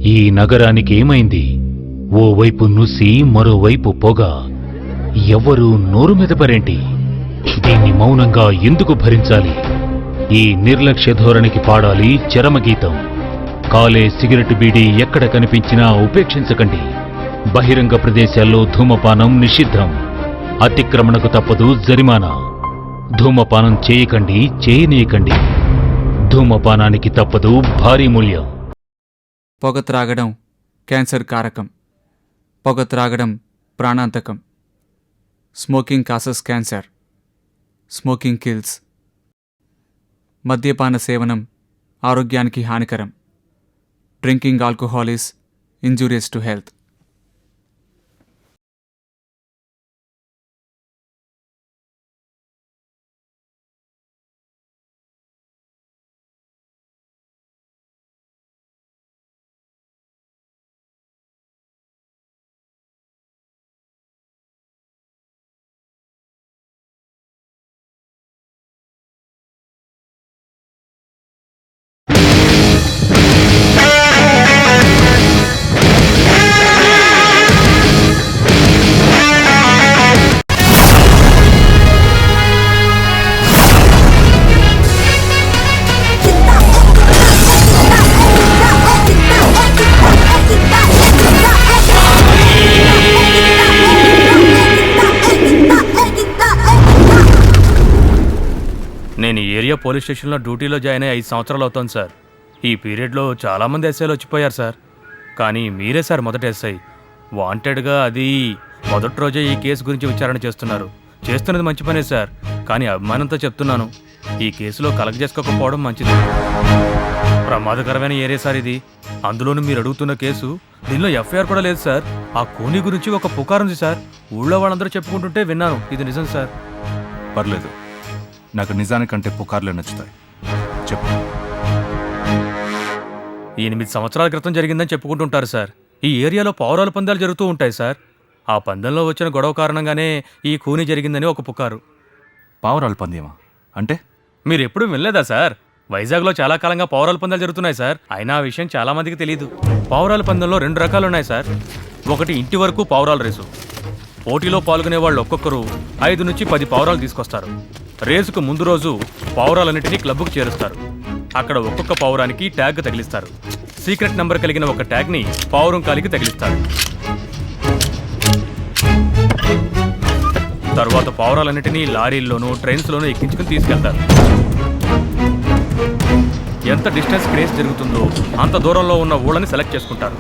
ఈ నగరానికి ఏమైంది? ఓవైపు నుసి, మరోవైపు పొగ. ఎవరూ నోరు మెదపరేంటి? దీన్ని మౌనంగా ఎందుకు భరించాలి? ఈ నిర్లక్ష్య ధోరణికి పాడాలి చరమగీతం. కాలే సిగరెట్ బీడీ ఎక్కడ కనిపించినా ఉపేక్షించకండి. బహిరంగ ప్రదేశాల్లో ధూమపానం నిషిద్ధం. అతిక్రమణకు తప్పదు జరిమానా. ధూమపానం చేయకండి, చేయనీయకండి. ధూమపానానికి తప్పదు భారీ మూల్యం. పొగ త్రాగడం క్యాన్సర్ కారకం. పొగ త్రాగడం ప్రాణాంతకం. Smoking causes cancer. Smoking kills. మద్యపాన సేవనం ఆరోగ్యానికి హానికరం. Drinking alcohol is injurious to health. నేను ఈ ఏరియా పోలీస్ స్టేషన్లో డ్యూటీలో జాయిన్ అయ్యి 5 సంవత్సరాలు అవుతుంది సార్. ఈ పీరియడ్లో చాలామంది ఎస్ఐలు వచ్చిపోయారు సార్. కానీ మీరే సార్ మొదటి ఎస్ఐ. వాంటెడ్గా అది మొదటి రోజే ఈ కేసు గురించి విచారణ చేస్తున్నారు. చేస్తున్నది మంచి పనే సార్. కానీ అభిమానంతో చెప్తున్నాను, ఈ కేసులో కలగజేసుకోకపోవడం మంచిది. ప్రమాదకరమైన ఏరియా సార్ ఇది. అందులోనూ మీరు అడుగుతున్న కేసు, దీనిలో ఎఫ్ఐఆర్ కూడా లేదు సార్. ఆ కూనీ గురించి ఒక పుకారు ఉంది సార్. ఊళ్ళో వాళ్ళందరూ చెప్పుకుంటుంటే విన్నాను. ఇది నిజం సార్. పర్లేదు, నాకు నిజానికంటే పుకార్లే నచ్చుతాయి. చెప్పు. 8 సంవత్సరాల క్రితం జరిగిందని చెప్పుకుంటుంటారు సార్. ఈ ఏరియాలో పావురాల పందాలు జరుగుతూ ఉంటాయి సార్. ఆ పందెంలో వచ్చిన గొడవ కారణంగానే ఈ కూని జరిగిందని ఒక పుకారు. పావురాల పంద్యమా అంటే? మీరు ఎప్పుడూ వినలేదా సార్? వైజాగ్లో చాలా కాలంగా పావురాల పందాలు జరుగుతున్నాయి సార్. అయినా ఆ విషయం చాలా మందికి తెలియదు. పావురాల పందెంలో 2 రకాలు ఉన్నాయి సార్. ఒకటి ఇంటి వరకు పావురాల రేసు. పోటీలో పాల్గొనే వాళ్ళు ఒక్కొక్కరు 5 నుంచి 10 పావురాలు తీసుకొస్తారు. రేసుకు ముందు రోజు పావురాలన్నింటినీ క్లబ్కు చేరుస్తారు. అక్కడ ఒక్కొక్క పావురానికి ట్యాగ్ తగిలిస్తారు. సీక్రెట్ నంబర్ కలిగిన ఒక ట్యాగ్ని పావురం కాలికి తగిలిస్తారు. తర్వాత పావురాలన్నింటినీ లారీల్లోనూ ట్రైన్స్లోనూ ఎక్కించుకుని తీసుకెళ్తారు. ఎంత డిస్టెన్స్ రేస్ జరుగుతుందో అంత దూరంలో ఉన్న ఊళ్ళని సెలెక్ట్ చేసుకుంటారు.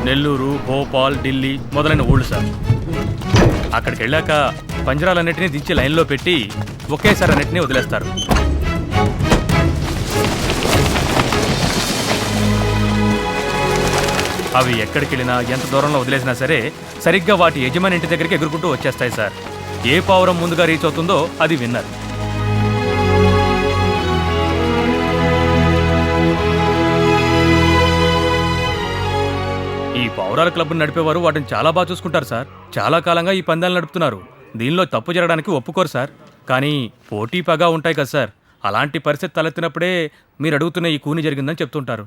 నెల్లూరు, భోపాల్, ఢిల్లీ మొదలైన ఊళ్ళు సార్. అక్కడికి వెళ్ళాక పంజరాలన్నింటినీ దించి లైన్లో పెట్టి ఒకేసారి అన్నింటినీ వదిలేస్తారు. అవి ఎక్కడికి వెళ్ళినా ఎంత దూరంలో వదిలేసినా సరే సరిగ్గా వాటి యజమాని ఇంటి దగ్గరికి ఎగురుకుంటూ వచ్చేస్తాయి సార్. ఏ పావురం ముందుగా రీచ్ అవుతుందో అది విన్నర్. ఈ పావురాల క్లబ్ను నడిపేవారు వాటిని చాలా బాగా చూసుకుంటారు సార్. చాలా కాలంగా ఈ పందాలు నడుపుతున్నారు. దీనిలో తప్పు జరగడానికి ఒప్పుకోరు సార్. కానీ పోటీ పగా ఉంటాయి కదా సార్. అలాంటి పరిస్థితి తలెత్తినప్పుడే మీరు అడుగుతున్న ఈ కూని జరిగిందని చెప్తుంటారు.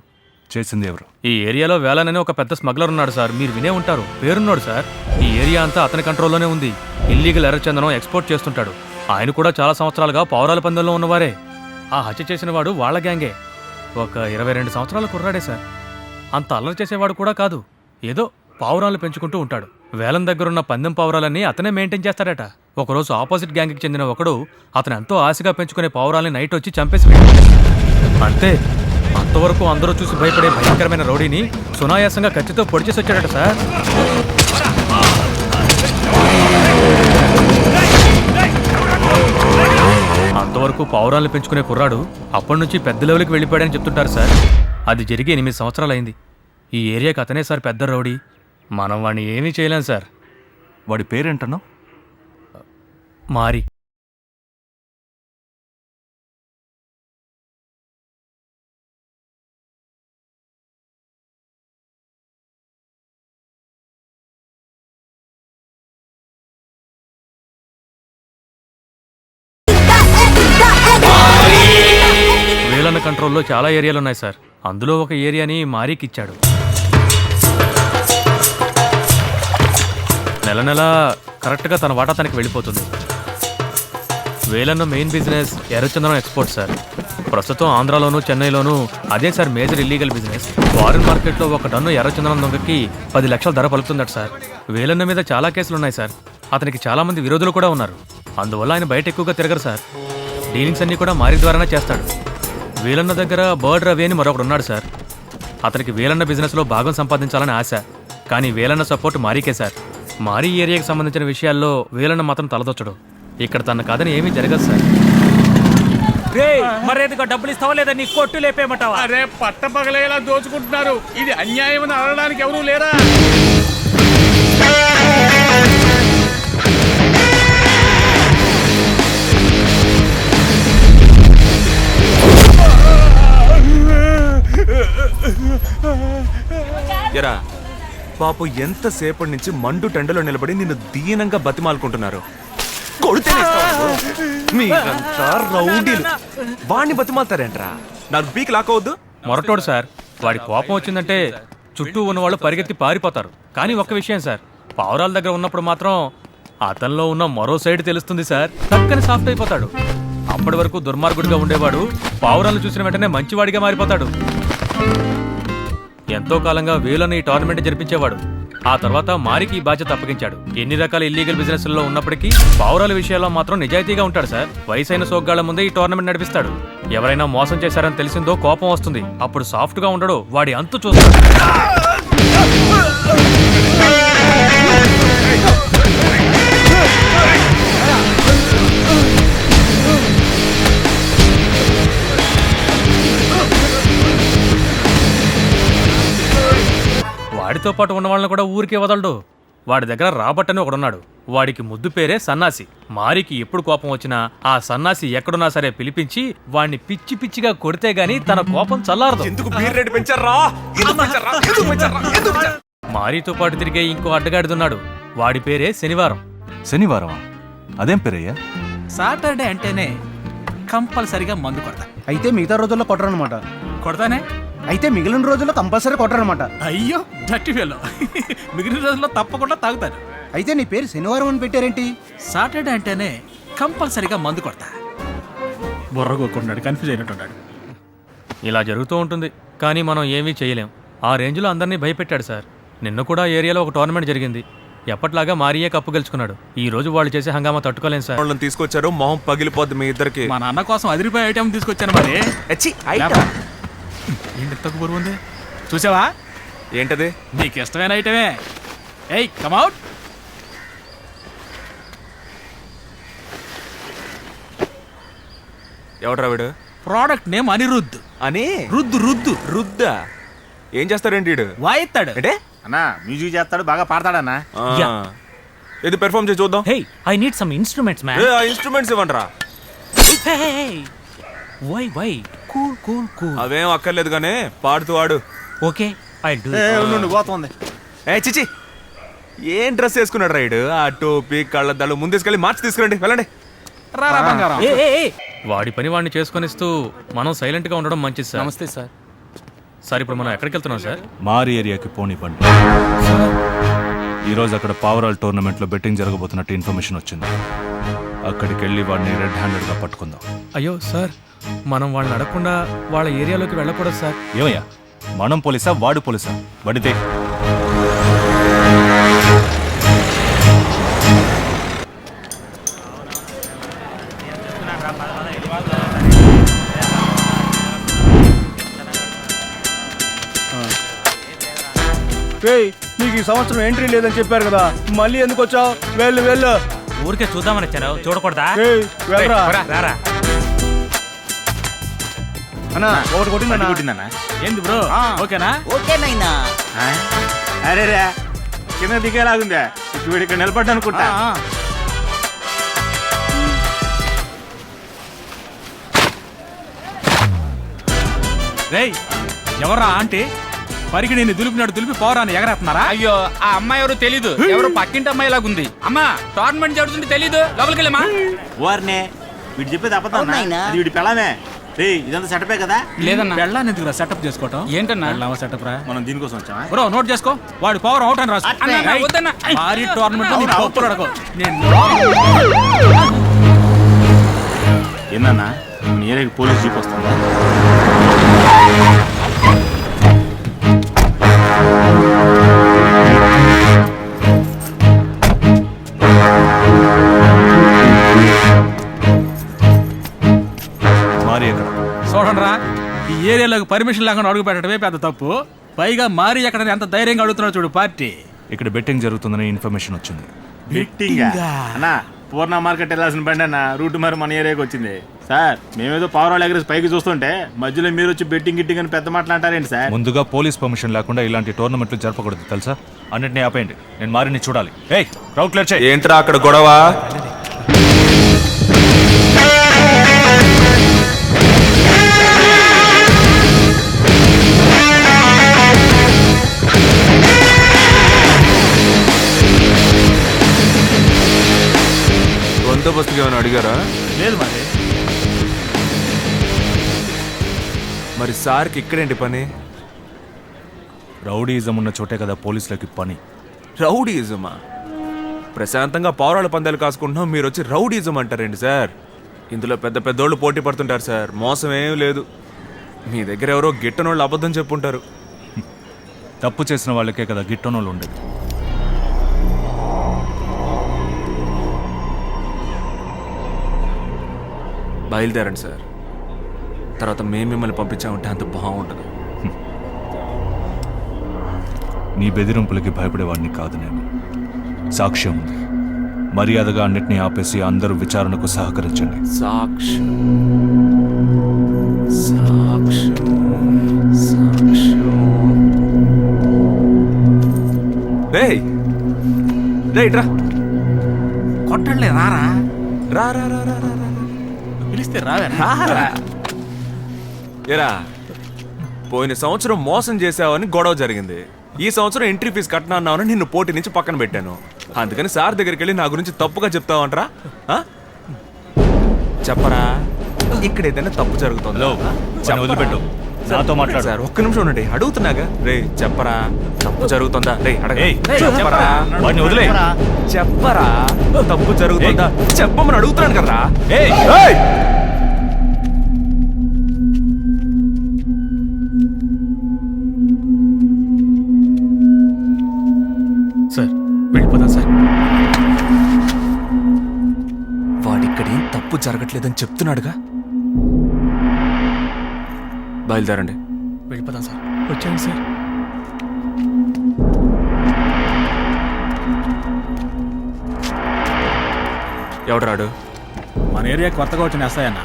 చేసింది ఎవరు? ఈ ఏరియాలో వేలనని ఒక పెద్ద స్మగ్లర్ ఉన్నాడు సార్. మీరు వినే ఉంటారు. పేరున్నాడు సార్. ఈ ఏరియా అంతా అతని కంట్రోల్లోనే ఉంది. ఇల్లీగల్ ఎర్రచందనం ఎక్స్పోర్ట్ చేస్తుంటాడు. ఆయన కూడా చాలా సంవత్సరాలుగా పావురాల పందెంలో ఉన్నవారే. ఆ హత్య చేసిన వాడు వాళ్ళ గ్యాంగే. ఒక 22 సంవత్సరాల కుర్రాడే సార్. అంత అల్లరి చేసేవాడు కూడా కాదు. ఏదో పావురాలు పెంచుకుంటూ ఉంటాడు. వేలం దగ్గరున్న పందెం పావురాలన్నీ అతనే మెయింటైన్ చేస్తాడట. ఒకరోజు ఆపోజిట్ గ్యాంగ్కి చెందిన ఒకడు అతను ఎంతో ఆశగా పెంచుకునే పావురాల్ని నైట్ వచ్చి చంపేసి అంతే. అంతవరకు అందరూ చూసి భయపడే భయంకరమైన రౌడీని సునాయాసంగా కత్తితో పొడిచేసి వచ్చాడట సార్. అంతవరకు పావురాలను పెంచుకునే కుర్రాడు అప్పటి నుంచి పెద్ద లెవెల్కి వెళ్ళిపోయాడని చెప్తుంటారు సార్. అది జరిగి 8 సంవత్సరాలైంది. ఈ ఏరియాకి అతనే సార్ పెద్ద రౌడీ. మనం వాడిని ఏమీ చేయలేం సార్. వాడి పేరేంటన్నావు? మారి. వేలన్న కంట్రోల్లో చాలా ఏరియాలు ఉన్నాయి సార్. అందులో ఒక ఏరియాని మారీకి ఇచ్చాడు. నెల నెల కరెక్ట్గా తన వాటా తనకి వెళ్ళిపోతుంది. వేలన్న మెయిన్ బిజినెస్ ఎర్రచందనం ఎక్స్పోర్ట్ సార్. ప్రస్తుతం ఆంధ్రాలోను చెన్నైలోను అదే sir major illegal business. Foreign మార్కెట్లో ఒక టన్ను ఎర్రచందనం దొంగకి 10 లక్షల ధర పలుకుతుందట సార్. వేలన్న మీద చాలా కేసులు ఉన్నాయి సార్. అతనికి చాలా మంది విరోధులు కూడా ఉన్నారు. అందువల్ల ఆయన బయట ఎక్కువగా తిరగరు సార్. డీలింగ్స్ అన్నీ కూడా మారి ద్వారానే చేస్తాడు. వేలన్న దగ్గర బర్డ్ రవి అని మరొకడు ఉన్నాడు సార్. అతనికి వేలన్న బిజినెస్లో భాగం సంపాదించాలని ఆశ. కానీ వేలన్న సపోర్ట్ మారీకే సార్. మారీ ఏరియాకి సంబంధించిన విషయాల్లో వేలన్న మాత్రం తలదొచ్చడు. ఇక్కడ తన కాదని ఏమీ జరగదు సార్. మరేదిగా డబ్బులు ఇస్తావా లేదా నీ కొట్టు లేపేయమంటావా? అరే పట్టపగలేలా దోచుకుంటున్నారు. ఇది అన్యాయం అని అనడానికి ఎవరూ లేరా? ఎరా పాపు ఎంతసేపటి నుంచి మండు టెండలో నిలబడి నిన్ను దీనంగా బతిమాలుకుంటున్నారు. కొడితేనే ఇస్తావా నువ్వు? మీరంతా రౌడీలు. వాణ్ణి బతిమాలుతారేంట్రా? నాకు బీక్ లాక్కవద్దు. మొరటోడు సార్. వాడి కోపం వచ్చిందంటే చుట్టూ ఉన్నవాళ్ళు పరిగెత్తి పారిపోతారు. కానీ ఒక్క విషయం సార్, పావురాల దగ్గర ఉన్నప్పుడు మాత్రం అతనిలో ఉన్న మరో సైడ్ తెలుస్తుంది సార్. టక్కని సాఫ్ట్ అయిపోతాడు. అప్పటి వరకు దుర్మార్గుడిగా ఉండేవాడు పావురాలను చూసిన వెంటనే మంచివాడిగా మారిపోతాడు. ఎంతో కాలంగా వేలని ఈ టోర్నమెంట్ జరిపించేవాడు. ఆ తర్వాత మారికి ఈ బాధ్యత అప్పగించాడు. ఎన్ని రకాల ఇల్లీగల్ బిజినెస్ లో ఉన్నప్పటికీ పావురాల విషయాల్లో మాత్రం నిజాయితీగా ఉంటాడు సార్. వయసైన సోగ్గాళ్ల ముందే ఈ టోర్నమెంట్ నడిపిస్తాడు. ఎవరైనా మోసం చేశారని తెలిసిందో కోపం వస్తుంది. అప్పుడు సాఫ్ట్ గా ఉండడు, వాడి అంతు చూస్తాడు. వాడితో పాటు ఉన్న వాళ్ళని కూడా ఊరికే వదలడు. వాడి దగ్గర రాబర్ట్ అని ఒకడున్నాడు. వాడికి ముద్దు పేరే సన్నాసి. మారికి ఎప్పుడు కోపం వచ్చినా ఆ సన్నాసి ఎక్కడున్నా సరే పిలిపించి వాడిని పిచ్చి పిచ్చిగా కొడితే గాని తన కోపం చల్లారదు. ఎందుకు బీర్ రేటు పెంచారా? మారీతో పాటు తిరిగే ఇంకో అడ్డగాడిదున్నాడు. వాడి పేరే శనివారం. శనివారమా? అదేం పేరయ్యా? సాటర్డే అంటేనే కంపల్సరిగా మందు కొడతా. అయితే మిగతా రోజుల్లో కొట్టరనమాట. కొడతానే? అయితే మిగిలిన రోజుల్లో కంపల్సరీ కొట్టరనమాట. అయ్యో డట్టి ఫెలో. మిగిలిన రోజుల్లో తప్పకుండా తాగుతాను. అయితే నీ పేరు శనివారం అని పెట్టారేంటి? సాటర్డే అంటేనే కంపల్సరిగా మందు కొడతా. బుర్ర కొట్టుకున్నాడు, కన్ఫ్యూజ్ అయినట్టున్నాడు. ఇలా జరుగుతూ ఉంటుంది. కానీ మనం ఏమీ చేయలేం. ఆ రేంజ్లో అందరినీ భయపెట్టాడు సార్. నిన్న కూడా ఏరియాలో ఒక టోర్నమెంట్ జరిగింది. ఎప్పట్లాగా మారియే కప్పు గెలుచుకున్నాడు. ఈ రోజు వాళ్ళు చేసే హంగామా తట్టుకోలేం సార్. వాళ్ళని తీసుకొచ్చారు, మొహం పగిలిపోద్ది మీ ఇద్దరికి. మా నాన్న కోసం అదిరిపోయే ఐటమ్ తీసుకొచ్చాను. మరి ఏంటి తక్కువ బరువు ఉంది చూసావా? ఏంటది? నీకు ఇష్టమైన ఐటమే. ఏయ్ కమౌట్. ఎవడ్రా వీడు? Product name Anirudh. అని రుద్దు రుద్దు రుద్దా? ఏం చేస్తారేంటి వీడు? వాయిస్తాడు. అంటే అన్నా మ్యూజిక్ చేస్తాడు, బాగా పాడతాడన్నా. ఇది పెర్ఫార్మ్ చేసి చూద్దాం. Hey I need some instruments man. ఆ ఇన్స్ట్రుమెంట్స్ ఇవ్వండిరా. Why cool cool cool. అవేం అక్కర్లేదు కానీ పాడుతూ ఆడు. Okay I do. పోతుంది. ఏ చిచి, ఏం డ్రెస్ వేసుకున్నాడు రైడు? ఆ టోపీ కళ్ళద్దాలు ముందేసుకెళ్ళి మార్చి తీసుకురండి, వెళ్ళండి. రారా బంగారం. వాడి పని వాడిని చేసుకొనిస్తూ మనం సైలెంట్ గా ఉండడం మంచిది సార్. నమస్తే సార్. సార్ ఇప్పుడు మనం ఎక్కడికి వెళ్తున్నాం సార్? మారి ఏరియాకి పోనివ్వండి. ఈరోజు అక్కడ పావురాల టోర్నమెంట్లో బెట్టింగ్ జరగబోతున్నట్టు ఇన్ఫర్మేషన్ వచ్చింది. అక్కడికి వెళ్ళి వాడిని రెడ్ హ్యాండెడ్గా పట్టుకుందాం. అయ్యో సార్, మనం వాళ్ళని అడగకుండా వాళ్ళ ఏరియాలోకి వెళ్ళకూడదు సార్. ఏమయ్యా, మనం పోలీసా వాడు పోలీసా? వడితే నీకు ఈ సంవత్సరం ఎంట్రీ లేదని చెప్పారు కదా, మళ్ళీ ఎందుకు వచ్చావు? వెళ్ళు వెళ్ళు. ఊరికే చూద్దామని వచ్చాను, చూడకూడదా? వెళ్ళరా. రారా. అన్నా ఒకటి కొట్టిందన్నా. ఏంది బ్రో? ఓకేనా? ఓకేనైనా. అరే రే, కింద దిగేలాగుందే. వీడు ఇక్కడ నిలబడ్డా అనుకుంటా. రేయ్ ఎవర్రా ఆంటీ? పరికి నేను దులిపి పోరాన్ని ఎగరేస్తున్నారా? అయ్యో, ఆ అమ్మాయి ఎవరు తెలీదు. ఎవరు పక్కింటి అమ్మాయి లాగుంది. అమ్మా టోర్నమెంట్ జరుగుతుంటే తెలీదు, లోపలికి వెళ్ళమ్మా. వారినే వీడు చెప్పేది అబద్ధం. వీడి పెళ్ళమే రే ఇదంతా సెటపే కదా లేదన్నా పెళ్ళాన్ని ఎందుకురా సెటప్ చేసుకోవటం ఏంటన్నా పెళ్ళామా సెటప్ రా మనం దీనికోసం వచ్చామా బ్రో నోట్ చేసుకో వాడి పవర్ అవుట్ అని రాసు అన్నా, వద్దన్నా. భారీ టోర్నమెంట్ లో నీ పప్పులు అడగో నేను ఏందన్నా మన ఏరియాకి పోలీస్ జీప్ వస్తుందా మారి ఎక్కడ చూడండి రా ఈ ఏరియాలోకి పర్మిషన్ లేకుండా అడుగు పెట్టడమే పెద్ద తప్పు పైగా మారి ఎక్కడ ఎంత ధైర్యంగా అడుగుతున్నాడు చూడు పార్టీ ఇక్కడ బెట్టింగ్ జరుగుతుందని ఇన్ఫర్మేషన్ వచ్చింది. బెట్టింగ్ అన్నా పూర్ణ మార్కెట్ వెళ్ళాల్సిన బండి అన్న రూట్ మరి మన ఏరియాకి వచ్చింది సార్ మేమేదో పవర్ ఎగరేసి పైకి చూస్తుంటే మధ్యలో మీరు వచ్చి బెట్టింగ్ గిట్టింగ్ అని పెద్ద మాట్లాడతారేంటి సార్ ముందుగా పోలీస్ పర్మిషన్ లేకుండా ఇలాంటి టోర్నమెంట్లు జరపకూడదు తెలుసా? అన్నిటినీ ఆపేయండి. నేను మారిని చూడాలి. ఏయ్ క్రౌడ్ క్లియర్ చేయి. ఏంట్రా అక్కడ గొడవ? బందోబస్తుకి ఏమైనా అడిగారా? లేదు మరి మరి సార్కి ఇక్కడేంటి పని? రౌడీయిజం ఉన్న చోటే కదా పోలీసులకి పని. రౌడీయిజమా? ప్రశాంతంగా పౌరాల పందాలు కాసుకుంటున్నాం, మీరు వచ్చి రౌడీయిజం అంటారండి సార్? ఇందులో పెద్ద పెద్దోళ్ళు పోటీ పడుతుంటారు సార్, మోసం ఏం లేదు. మీ దగ్గర ఎవరో గిట్టనోళ్ళు అబద్ధం చెప్పుంటారు. తప్పు చేసిన వాళ్ళకే కదా గిట్టనోళ్ళు ఉండేది. బయలుదేరండి సార్, తర్వాత మేము మిమ్మల్ని పంపించామంటే అంత బాగుంటుంది. నీ బెదిరింపులకి భయపడేవాడిని కాదు నేను. సాక్ష్యం ఉంది. మర్యాదగా అన్నిటినీ ఆపేసి అందరూ విచారణకు సహకరించండి. సాక్ష్యం సాక్ష్యం సాక్ష్యం. రేయ్ రేయ్ రా కొట్టలే రారా రా రా రా రా రా రా. పిలిస్తే రావే రారా. ఏరా, పోయిన సంవత్సరం మోసం చేసావని గొడవ జరిగింది. ఈ సంవత్సరం ఎంట్రీ ఫీజు కట్టినా అన్నావని నిన్ను పోటీ నుంచి పక్కన పెట్టాను. అందుకని సార్ దగ్గరికి వెళ్ళి నా గురించి తప్పుగా చెప్తావంటరా? చెప్పరా, ఇక్కడ ఏదైనా తప్పు జరుగుతుందో వదిలిపెట్టు. నాతో మాట్లాడు. సార్ ఒక్క నిమిషం ఉండండి, అడుగుతున్నాగా. రే చెప్పరా, తప్పు జరుగుతుందా? రే అడగ. ఏయ్, చెప్పరా, వాడిని వదిలే. చెప్పరా, తప్పు జరుగుతుందా? చెప్పమని అడుగుతున్నాను కదరా. ఏయ్ సార్ వెళ్ళిపోదాం సార్. వాడిక్కడేం తప్పు జరగట్లేదని చెప్తున్నాడుగా. బయలుదేరండి. వెళ్ళిపోదాం సార్. వచ్చాను సార్. ఎవడరాడు? మన ఏరియా కొత్తగా వచ్చిన ఎస్ఐ అన్న.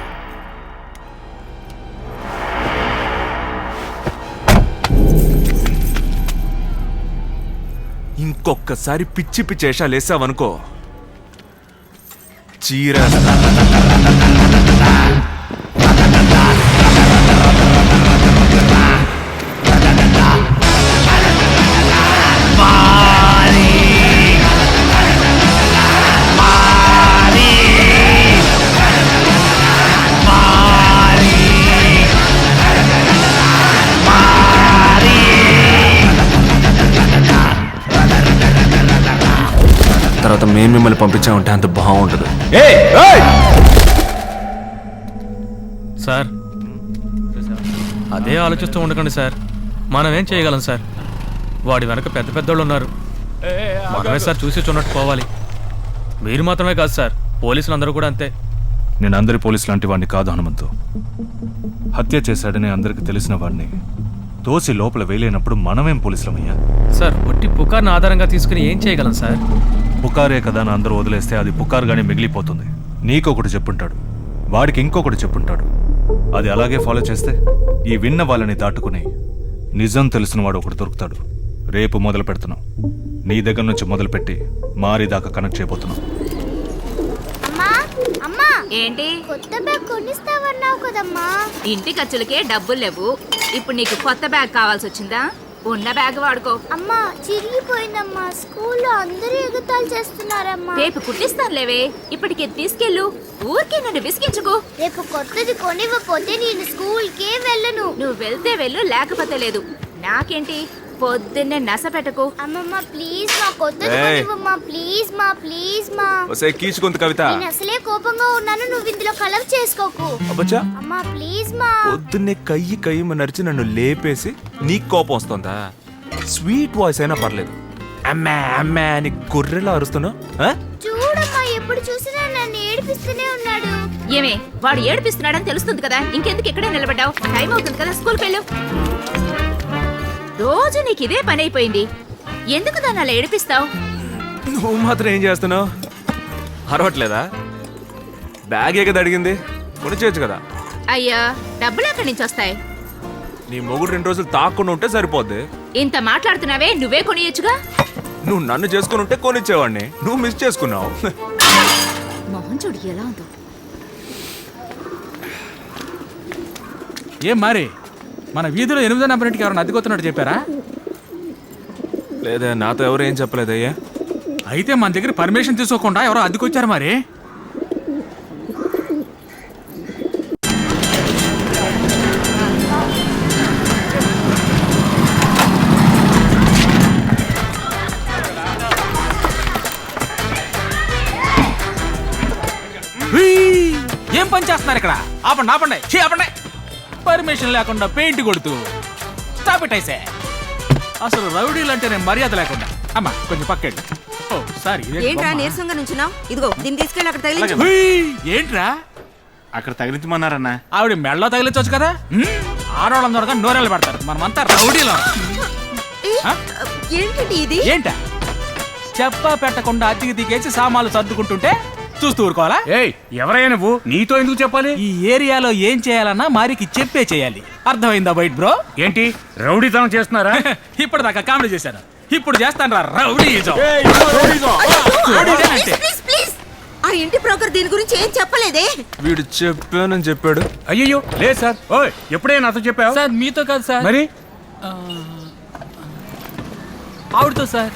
ఇంకొక్కసారి పిచ్చి పిచ్చి వేషాలు వేసావనుకో చీర. తర్వాత మేము మిమ్మల్ని పంపించామంటే అంత బాగుంటుంది. సార్ అదే ఆలోచిస్తూ ఉండకండి సార్. మనమేం చేయగలం సార్? వాడి వెనక పెద్ద పెద్దోళ్ళు ఉన్నారు. మనమే సార్ చూసి చూన్నట్టు పోవాలి. మీరు మాత్రమే కాదు సార్, పోలీసులు అందరూ కూడా అంతే. నేను అందరి పోలీసు లాంటి వాడిని కాదు హనుమంతు. హత్య చేశాడని అందరికి తెలిసిన వాడిని తోసి లోపల వేయలేనప్పుడు మనమేం పోలీసులమయ్యా? సార్ ఒట్టి పుకార్ని ఆధారంగా తీసుకుని ఏం చేయగలం సార్? పుకారే కదా అని అందరూ వదిలేస్తే అది పుకారుగానే మిగిలిపోతుంది. నీకొకటి చెప్పుంటాడు, వాడికి ఇంకొకటి చెప్పుంటాడు. అది అలాగే ఫాలో చేస్తే ఈ విన్న వాళ్ళని దాటుకుని నిజం తెలిసిన వాడు ఒకటి దొరుకుతాడు. రేపు మొదలు పెడుతున్నాం. నీ దగ్గర నుంచి మొదలుపెట్టి మారి దాకా కనెక్ట్ చేయబోతున్నాం. అమ్మా ఏంటి? కొత్త బ్యాగ్ కొనిస్తావన్నావు కదమ్మా. ఇంటి ఖర్చులకే డబ్బులు లేవు, ఇప్పుడు నీకు కొత్త బ్యాగ్ కావాల్సి వచ్చిందా? ఉన్న బ్యాగ్ వాడుకో. అమ్మా చిరిగిపోయిందమ్మా, స్కూల్లో అందరూ ఎగతాళి చేస్తున్నారమ్మా. రేపు కుట్టిస్తానులేవే, ఇప్పటికి తీసుకెళ్ళు. ఊరికే నన్ను విసిగించుకో. రేపు కొత్తది కొనివ్వకపోతే నేను స్కూల్కే వెళ్ళను. నువ్వు వెళ్తే వెళ్ళు, లేకపోతే లేదు. నాకేంటి, పొద్దున్నే నస పెట్టకు. అమ్మమ్మ ప్లీజ్ మా కొత్తది ఏయ్. కొనివ్వమ్మా, ప్లీజ్ మా, ప్లీజ్ మా. ఒసే కీచుకుంది కవిత. నేను అసలే కోపంగా ఉన్నాను, నువ్వు ఇందులో కలర్ చేసుకోకు. అబ్బచ్చా, అమ్మా ప్లీజ్ మా. పొద్దున్నే కయ్యి నరిచి నన్ను లేపేసి నీకు కోపం వస్తుందా? స్వీట్ వాయిస్ అయినా పర్లేదు, అమ్మా అమ్మా అని గొర్రెలా అరుస్తున్నావు. చూడమ్మా, ఎప్పుడు చూసినా నన్ను ఏడిపిస్తూనే ఉన్నాడు. ఏమే, వాడు ఏడిపిస్తున్నాడని తెలుస్తుంది కదా, ఇంకెందుకు ఇక్కడే నిలబడ్డావు? టైం అవుతుంది కదా, స్కూల్కి వెళ్ళు. రోజు నీకు ఇదే పని అయిపోయింది. ఎందుకు దాన్ని అలా ఏడిపిస్తావు? నువ్వు మాత్రం ఏం చేస్తున్నావు? అరవట్లేదా? బ్యాగ్ కదా అడిగింది, కొనిచేయచ్చు కదా. అయ్యా, డబ్బులు ఎక్కడి నుంచి వస్తాయి? నీ మొగుడు 2 రోజులు తాకుండా ఉంటే సరిపోద్ది. ఇంత మాట్లాడుతున్నావే, నువ్వే కొనియొచ్చుగా. నువ్వు నన్ను చేసుకుని ఉంటే కొనిచ్చేవాడిని, నువ్వు మిస్ చేసుకున్నావు. మొహం చూడు ఎలా ఉందో. ఏం మరి మన వీధిలో 8వ నెంబర్ ఇంటికి ఎవరైనా అద్దెకొస్తున్నట్టు చెప్పారా? లేదా నాతో ఎవరు ఏం చెప్పలేదయ్యా. అయితే మన దగ్గర పర్మిషన్ తీసుకోకుండా ఎవరో అద్దెకొచ్చారు మరి. ఏం పని చేస్తున్నారు ఇక్కడ? ఆపండి ఆపండి, ఆపండి. పర్మిషన్ లేకుండా పెయింట్ కొడుతూ స్టాప్ ఇట్ ఐసే. అసలు రౌడీలు అంటేనే మర్యాద లేకుండా. అమ్మా కొంచెం పక్కండి. ఓ సారీ. ఏంట్రా నీరసంగా నుంచున్నావు? ఇదిగో దీన్ని తీసుకెళ్ళి అక్కడ తగిలించు. ఏంట్రా అక్కడ తగిలించమన్నారన్నా. ఆవిడ మెడలో తగిలించవచ్చు కదా. ఆడవాళ్ళందరూ నోరెళ్ళు పెడతారు, మనమంతా రౌడీలో. ఏంటి ఇది? ఏంటా చెప్పా పెట్టకుండా అద్దెకి దిగేసి సామాన్లు సర్దుకుంటుంటే చూస్తూ ఊరుకోవాలా? ఏయ్, ఎవరయ్యా నువ్వు? నీతో ఎందుకు చెప్పాలి? ఈ ఏరియాలో ఏం చేయాలన్నా మారికి చెప్పే చేయాలి. అర్థమైందా బయట బ్రో? ఏంటి రౌడీతనం చేస్తున్నారా? ఇప్పటిదాకా కామెడీ చేశాను, ఇప్పుడు చేస్తాను రా రౌడీజం. అంటే ప్లీజ్ ప్లీజ్, ఆ ఇంటి బ్రోకర్ దీని గురించి ఏం చెప్పలేదే? వీడు చెప్పానని చెప్పాడు. అయ్యయ్యో లేదు సార్. ఓయ్, ఎప్పుడైనా నాతో చెప్పావు? సార్ మీతో కాదు సార్, మరి ఆవిడతో సార్.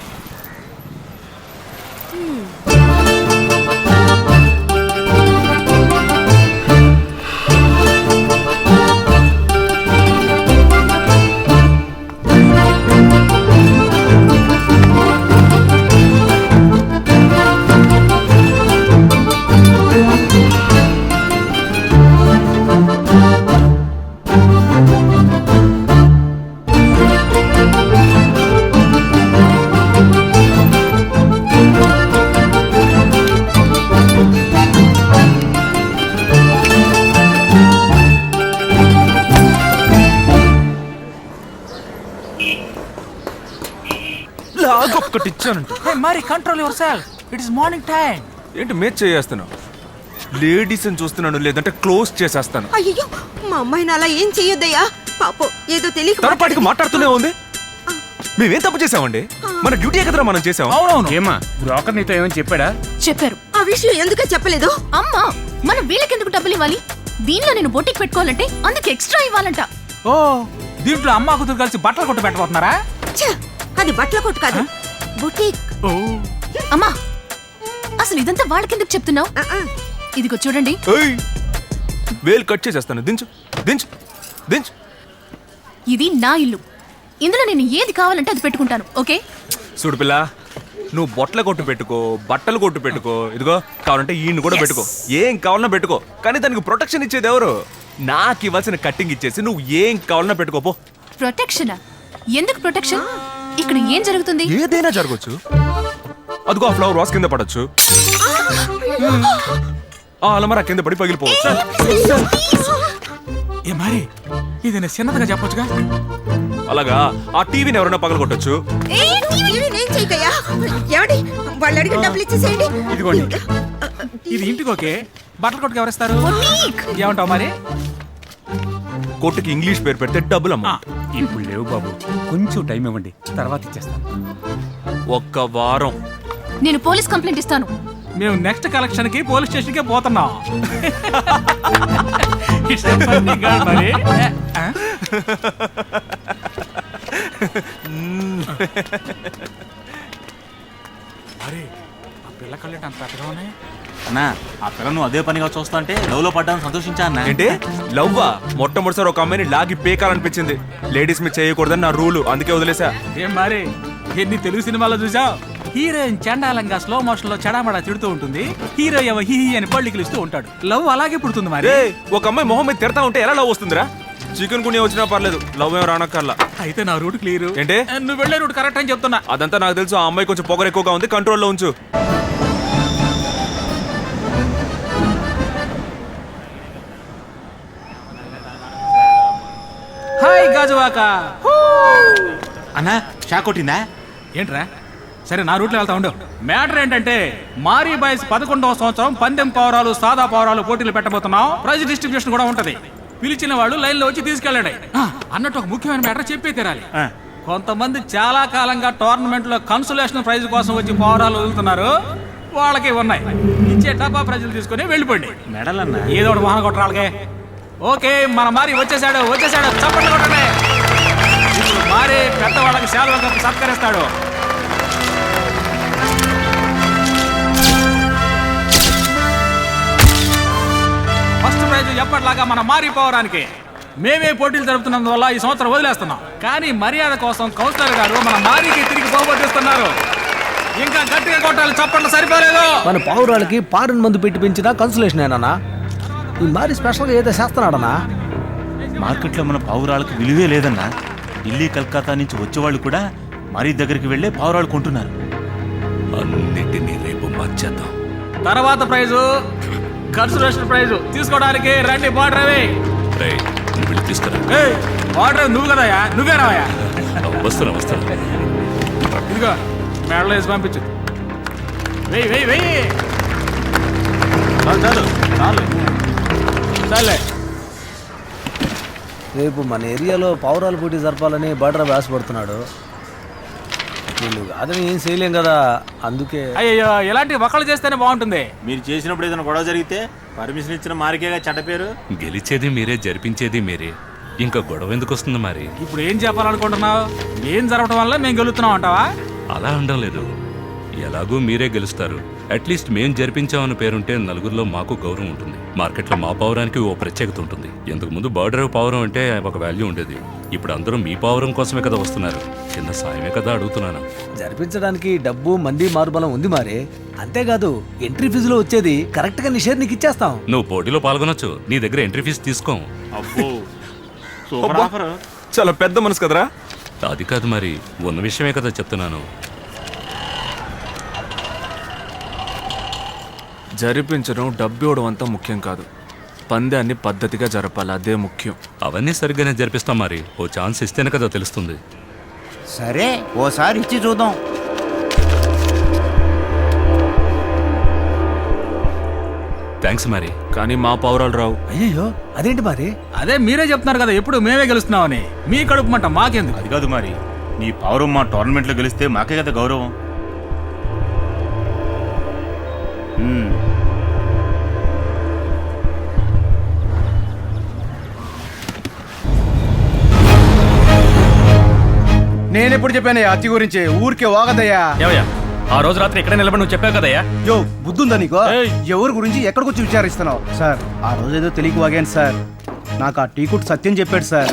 ఒక్కటి ఇచ్చానంట. మరి control your self, it is morning time. ఏంటి మేచ్ చేస్తున్నావు? లేడీస్ అని చూస్తున్నాను, లేదంటే క్లోజ్ చేసేస్తాను. అయ్యో, మా అమ్మాయిని అలా ఏం చెయ్యొద్దయ్యా. పాపం ఏదో తెలియక తరపాటికి మాట్లాడుతూనే ఉంది. మేమేం తప్పు చేసామండి? మన డ్యూటీ కదరా మనం చేసాం. అవునవును. ఏమా బ్రోకర్ నీతో ఏమని చెప్పాడా? చెప్పారు. ఆ విషయం ఎందుకు చెప్పలేదు? అమ్మా, మనం వీళ్ళకెందుకు డబ్బులు ఇవ్వాలి? దీనిలో నేను బొట్టికి పెట్టుకోవాలంటే అందుకు ఎక్స్ట్రా ఇవ్వాలంట. ఓ, దీంట్లో అమ్మా కూతురు కలిసి బట్టలు కొట్టు పెట్టబోతున్నారా? అది బట్టల కొట్టు కాదు, బుటీక్. ఓ అమ్మా, అసలు ఇదంతా వాళ్ళకెందుకు చెప్తున్నావు? ఇదిగో చూడండి. ఏయ్, వేలు కట్ చేసేస్తాను. దించు దించు దించు. ఇది నా ఇల్లు, ఇందులో నేను ఏది కావాలంటే అది పెట్టుకుంటాను. ఓకే? చూడు పిల్ల, నువ్వు బొట్టల కొట్టు పెట్టుకో, బట్టలు కొట్టు పెట్టుకో, ఇదిగో కావాలంటే ఈయన్ని కూడా పెట్టుకో, ఏం కావాలన్నా పెట్టుకో. కానీ దానికి ప్రొటెక్షన్ ఇచ్చేది ఎవరు? నాకు ఇవ్వాల్సిన కట్టింగ్ ఇచ్చేసి నువ్వు ఏం కావాలన్నా పెట్టుకోపో. ప్రొటెక్షనా? ఎందుకు ప్రొటెక్షన్? ఇక్కడ ఏం జరుగుతుంది? ఏదైనా జరగచ్చు. అదిగో ఆ ఫ్లవర్ వాస్ కింద పడచ్చు, ఆ అలమరా కింద పడి పగిలిపోవచ్చు. ఏ మరి ఇది నేను చిన్నదిగా చెప్పొచ్చుగా. అలాగా ఆ టీవీని ఎవరైనా పగలగొట్టచ్చు. వాళ్ళు అడిగిన డబ్బులు ఇచ్చేసేయండి. ఇదిగోండి, ఇది ఇంటికి ఓకే, బట్టలు కొట్టుకు ఎవరిస్తారు? ఏమంటావు మరి? కొట్టుకి ఇంగ్లీష్ పేరు పెడితే డబ్బులు అమ్మా. ఇప్పుడు లేవు బాబు, కొంచెం టైం ఇవ్వండి, తర్వాత ఇచ్చేస్తాను. ఒక్క వారం. నేను పోలీస్ కంప్లైంట్ ఇస్తాను. మేము నెక్స్ట్ కలెక్షన్ కి పోలీస్ స్టేషన్ కే పోతున్నాం. It's a funny girl, మరి. అన్నా ఆ పిల్లను అదే పనిగా చూస్తుంటే లవ్ లో పడ్డాను సంతోషించా అన్న. ఏంటి లవ్వా? మొట్టమొదటిసారి ఒక అమ్మాయిని లాగి పేకాలనిపించింది. లేడీస్ మీద చేయకూడదని నా రూలు, అందుకే వదిలేసా. ఏం మరి ఎన్ని తెలుగు సినిమాలో చూసావు? హీరోయిన్ చండాలంగా స్లో మోషన్ లో చెడామడా తిడుతూ ఉంటుంది, హీరో ఏమో హీ అని పళ్ళికిలు ఇస్తూ ఉంటాడు. లవ్ అలాగే పుడుతుంది మరి. రే, ఒక అమ్మాయి మొహం మీద తిడతా ఉంటే ఎలా లవ్ వస్తుందిరా? చికెన్ గుణి వచ్చినా పర్లేదు, లవ్ ఏం రానక్కర్లా. అయితే నా రూట్ క్లియర్. ఏంటి? నువ్వు వెళ్ళే రూట్ కరెక్ట్ అని చెప్తున్నా. అదంతా నాకు తెలుసు. ఆ అమ్మాయి కొంచెం పొగరు ఎక్కువగా ఉంది, కంట్రోల్లో ఉంచు. హాయ్ గాజువాక. అన్నా షాక్ కొట్టిందా? ఏంట్రా? సరే నా రూట్లో వెళ్తా ఉండు. మ్యాటర్ ఏంటంటే మారీ బాయ్స్ 11వ సంవత్సరం పందెం పౌరాలు సాదా పౌరాలు పోటీలు పెట్టబోతున్నాం. ప్రైజ్ డిస్ట్రిబ్యూషన్ కూడా ఉంటది. పిలిచిన వాళ్ళు లైన్ లో వచ్చి తీసుకెళ్ళండి. అన్నట్టు ఒక ముఖ్యమైన మ్యాటర్ చెప్పే తీరాలి. కొంతమంది చాలా కాలంగా టోర్నమెంట్ లో కన్సోలేషన్ ప్రైజ్ కోసం వచ్చి పౌరాలు వదులుతున్నారు. వాళ్ళకి ఉన్నాయి. ఇచ్చే డబ్బా ప్రైజులు తీసుకుని వెళ్ళిపోండి. మెడల్ అన్నా ఏదో ఒకటి వాహన కొట్టరాలకే. ఓకే, మన మారి వచ్చేసాడు. చప్పట్లు కొట్టండి. ఇప్పుడు మారి పెద్దవాళ్ళకి శాలువా కప్పి సత్కరిస్తాడు. ఫస్ట్ ప్రైజ్ ఎప్పటిలాగా మన మారిపోవడానికి మేమే పోటీలు జరుపుతున్నందువల్ల ఈ సంవత్సరం వదిలేస్తున్నాం. కానీ మర్యాద కోసం కౌన్సిలర్ గారు మన మారికి తిరిగి బహుమతిస్తున్నారు. ఇంకా గట్టిగా కొట్టాలి, చప్పట్లు సరిపోలేదు. మన పౌరాలకి పారన్ మందు పెట్టి పెంచిన కన్సలేషన్ ఏనా? ఈ మారి స్పెషల్గా ఏదో చేస్తున్నాడనా? మార్కెట్లో మన పావురాలకు విలువే లేదన్నా. ఢిల్లీ కలకత్తా నుంచి వచ్చేవాళ్ళు కూడా మరీ దగ్గరికి వెళ్ళే పావురాలు కొంటున్నారు. అన్నిటినీ రేపు మార్చేద్దాం. తర్వాత ప్రైజు కన్సలేషన్ ప్రైజు తీసుకోవడానికి రండి. బార్డర్ అవి తీసుకురా. బార్డర్ నువ్వు కదయా, నువ్వే రావయా. వస్తున్నా. ఇదిగో మెడలో వేసి పంపించు. వెయ్యి చాలే. రేపు మన ఏరియాలో పౌరాల పోటీ జరపాలని బార్డర్ ఆశపడుతున్నాడు. వీళ్ళు కాదని ఏం చేయలేం కదా, అందుకే. అయ్యో, ఇలాంటి ఒకళ్ళు చేస్తేనే బాగుంటుంది. మీరు చేసినప్పుడు ఏదైనా గొడవ జరిగితే పర్మిషన్ ఇచ్చిన మారికేగా చెడ్డ పేరు. గెలిచేది మీరే, జరిపించేది మీరే. ఇంకా గొడవ ఎందుకు వస్తుంది మరి? ఇప్పుడు ఏం చెప్పాలనుకుంటున్నావు? ఏం జరగడం వల్ల మేము గెలుస్తున్నాం అంటావా? అలా అనడం లేదు. ఎలాగూ మీరే గెలుస్తారు. అట్లీస్ట్ మేం జరిపించామని పేరుంటే నలుగురిలో మాకు గౌరవం ఉంటుంది. మార్కెట్లో మా పౌరానికి ఓ ప్రత్యేకత ఉంటుంది. ఇంతకు ముందు బార్డర్ పౌరం అంటే ఒక వాల్యూ ఉండేది. ఇప్పుడు అందరూ మీ పౌరం కోసమే కదా వస్తున్నారు. చిన్న సాయమే కదా అడుగుతున్నాను. జరిపించడానికి డబ్బు మంది మారుబలం ఉంది మరి. అంతేకాదు ఎంట్రీ ఫీజులో వచ్చేది కరెక్ట్ గా నీ షేర్ నీకు ఇచ్చేస్తాం. నువ్వు పోటీలో పాల్గొనొచ్చు. నీ దగ్గర ఎంట్రీ ఫీజు తీసుకోం. అబ్బో, సూపర్ ఆఫర్. చాలా పెద్ద మనసు కదరా. అది కాదు మరి, ఉన్న విషయమే కదా చెప్తున్నాను. జరిపించడం డబ్బు ఇవ్వడం అంతా ముఖ్యం కాదు, పందాన్ని పద్ధతిగా జరపాలి, అదే ముఖ్యం. అవన్నీ సరిగ్గానే జరిపిస్తాం మరి. ఓ ఛాన్స్ ఇస్తేనే కదా తెలుస్తుంది. సరే, ఓసారి ఇచ్చి చూద్దాం. థ్యాంక్స్ మరి. కానీ మా పౌరాలు రావు. అయ్యో, అదేంటి మరి? అదే మీరే చెప్తున్నారు కదా ఎప్పుడు మేమే గెలుస్తున్నామని. మీ కడుపు మంట మాకెందుకు? అది కాదు మరి, నీ పౌరం మా టోర్నమెంట్లో గెలిస్తే మాకే కదా గౌరవం. నేనెప్పుడు చెప్పానయ్యా అతి గురించి? ఊరికే వాగదయ్యా. ఏవయ్యా, ఆ రోజు రాత్రి ఇక్కడ నిలబడి నువ్వు చెప్పావు కదయ్యా. యో, బుద్ధుందా నీకు? ఎవరి గురించి ఎక్కడికొచ్చి విచారిస్తున్నావు? సార్, ఆ రోజు ఏదో తెలియక వాగాను సార్. నాకు ఆ టీకుట్ సత్యం చెప్పాడు సార్.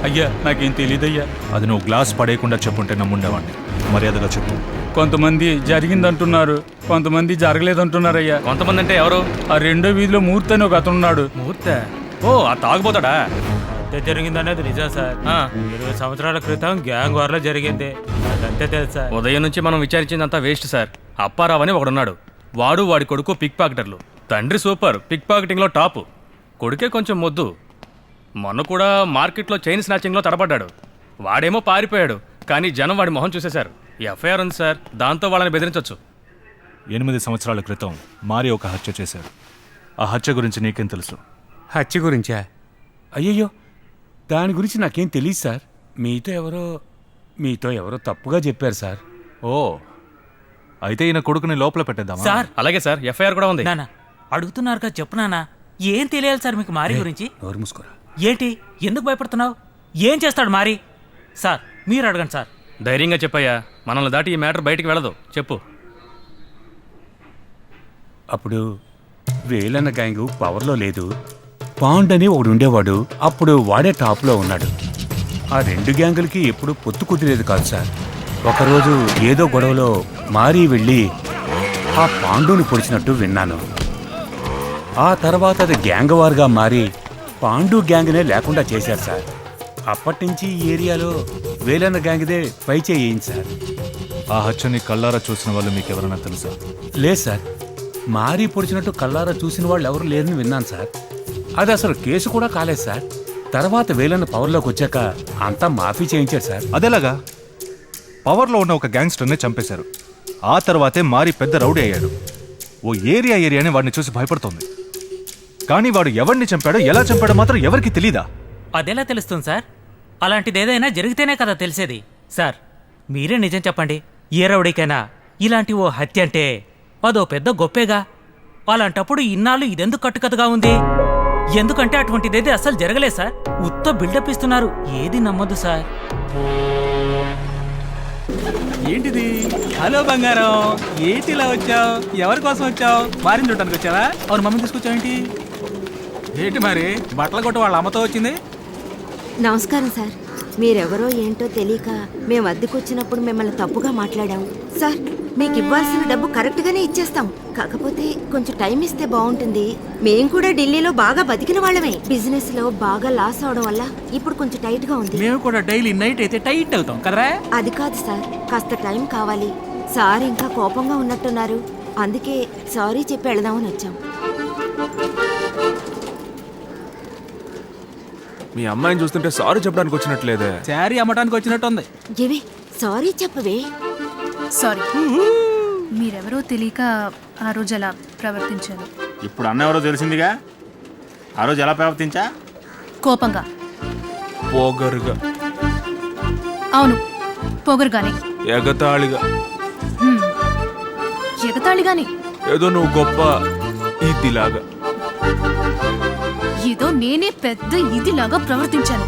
అయ్యా, నాకేం తెలియదయ్యా. అది నువ్వు గ్లాస్ పడేయకుండా చెప్పుంటే నమ్ముండేవాడిని. మర్యాదగా చెప్పు. కొంతమంది జరిగిందంటున్నారు, కొంతమంది జరగలేదంటున్నారయ్యా. కొంతమంది అంటే ఎవరు? ఆ రెండో వీధిలో మూర్తి అని ఒక అతనున్నాడు. మూర్త? ఓ, ఆ తాగుపోతాడా? జరిగిందనేది నిజం సార్. 20 సంవత్సరాల క్రితం గ్యాంగ్ వార్లో జరిగింది. అదంతే తెలుసా? ఉదయం నుంచి మనం విచారించిందంతా వేస్ట్ సార్. అప్పారావు అని ఒకడున్నాడు. వాడి కొడుకు పిక్ పాకెటర్లు. తండ్రి సూపర్, పిక్ పాకెటింగ్లో టాపు. కొడుకే కొంచెం మొద్దు. మొన్న కూడా మార్కెట్లో చైన్ స్నాచింగ్లో తడబడ్డాడు. వాడేమో పారిపోయాడు, కానీ జనం వాడి మొహం చూసేశారు. ఎఫ్ఐఆర్ ఉంది సార్, దాంతో వాళ్ళని బెదిరించవచ్చు. 8 సంవత్సరాల క్రితం మారి ఒక హత్య చేశారు. ఆ హత్య గురించి నీకేం తెలుసు? హత్య గురించా? అయ్యయ్యో, దాని గురించి నాకేం తెలియదు సార్. మీతో ఎవరో తప్పుగా చెప్పారు సార్. ఓ, అయితే ఈయన కొడుకుని లోపల పెట్టేద్దామా? సార్ అలాగే సార్, ఎఫ్ఐఆర్ కూడా ఉంది. అడుగుతున్నారు కదా, చెప్పు నాన్న. ఏం తెలియాలి సార్ మీకు మారి గురించి? నోరు మూసుకోరా. ఏంటి, ఎందుకు భయపడుతున్నావు? ఏం చేస్తాడు మారి? సార్ మీరు అడగండి సార్. ధైర్యంగా చెప్పయ్యా, మనల్ని దాటి ఈ మ్యాటర్ బయటికి వెళ్ళదు. చెప్పు. అప్పుడు వేలన్న గ్యాంగ్ పవర్లో లేదు. పాండ్ అని ఒకడు ఉండేవాడు, అప్పుడు వాడే టాప్లో ఉన్నాడు. ఆ రెండు గ్యాంగులకి ఎప్పుడు పొత్తు కుదిరేది కాదు సార్. ఒకరోజు ఏదో గొడవలో మారి వెళ్ళి ఆ పాండుని పొడిచినట్టు విన్నాను. ఆ తర్వాత అది గ్యాంగ్ వార్గా మారి పాండు గ్యాంగ్నే లేకుండా చేశారు సార్. అప్పటి నుంచి ఈ ఏరియాలో వేలన్న గ్యాంగ్దే పై చేయింది సార్. ఆ హత్యని కళ్ళారా చూసిన వాళ్ళు మీకు ఎవరైనా తెలుసా? లేదు సార్, మారి పొడిచినట్టు కళ్ళారా చూసిన వాళ్ళు ఎవరు లేరని విన్నాను సార్. అది అసలు కేసు కూడా కాలేదు సార్. తర్వాత వేలన్న పవర్లోకి వచ్చాక అంతా మాఫీ చేయించారు సార్. అదేలాగా పవర్లో ఉన్న ఒక గ్యాంగ్స్టర్ని చంపేశారు. ఆ తర్వాతే మారి పెద్ద రౌడీ అయ్యాడు. ఓ ఏరియాని వాడిని చూసి భయపడుతోంది. కానీ వాడు ఎవరిని చంపాడో ఎలా చంపాడో మాత్రం ఎవరికి తెలీదా? అదెలా తెలుస్తుంది సార్? అలాంటిది ఏదైనా జరిగితేనే కదా తెలిసేది. సార్ మీరే నిజం చెప్పండి, ఏ రౌడీకైనా ఇలాంటి ఓ హత్య అంటే అదో పెద్ద గొప్పేగా. అలాంటప్పుడు ఇన్నాళ్ళు ఇదెందుకు కట్టుకథగా ఉంది? ఎందుకంటే అటువంటిదేది అసలు జరగలేదు సార్. ఉత్త బిల్డప్ ఇస్తున్నారు, ఏది నమ్మదు సార్. ఏంటిది? హలో బంగారం, ఏంటి ఇలా వచ్చావు? ఎవరి కోసం వచ్చావు? మారిని చూడటానికి వచ్చావా? అవును, మమ్మీని తీసుకొచ్చావేంటి? ఏంటి మరి బట్టల కొట్టు వాళ్ళ అమ్మతో వచ్చింది? నమస్కారం సార్. మీరెవరో ఏంటో తెలియక మేము అద్దెకొచ్చినప్పుడు మిమ్మల్ని తప్పుగా మాట్లాడాము సార్. మీకు ఇవ్వాల్సిన డబ్బు కరెక్ట్గానే ఇచ్చేస్తాం. కాకపోతే కొంచెం టైం ఇస్తే బాగుంటుంది. మేం కూడా ఢిల్లీలో బాగా బతికిన వాళ్ళమే. బిజినెస్ లో బాగా లాస్ అవడం వల్ల ఇప్పుడు కొంచెం టైట్ గా ఉంది. మేము కూడా డైలీ నైట్ అయితే టైట్ అవుతాం కదరా? అది కాదు సార్, కాస్త టైం కావాలి. సార్ ఇంకా కోపంగా ఉన్నట్టున్నారు, అందుకే సారీ చెప్పి వెళదామని వచ్చాం. మీ అమ్మాయిని చూస్తుంటే సారీ చెప్పడానికి వచ్చినట్లేదే. శారీ అమ్మటానికి వచ్చినట్టుంది. ఏవి సారీ చెప్పవే. సారీ, మీరెవరో తెలియక ఆ రోజు అలా ప్రవర్తించాను. ఇప్పుడు అన్న ఎవరో తెలిసిందిగా. ఆ రోజు ఎలా ప్రవర్తించా? కోపంగా. పోగరుగా. అవును, పొగరుగానే. ఎగతాళిగా. ఎగతాళిగానే. ఏదో నువ్వు గొప్ప ఇదిలాగా. ఏదో నేనే పెద్ద ఇదిలాగా ప్రవర్తించాను.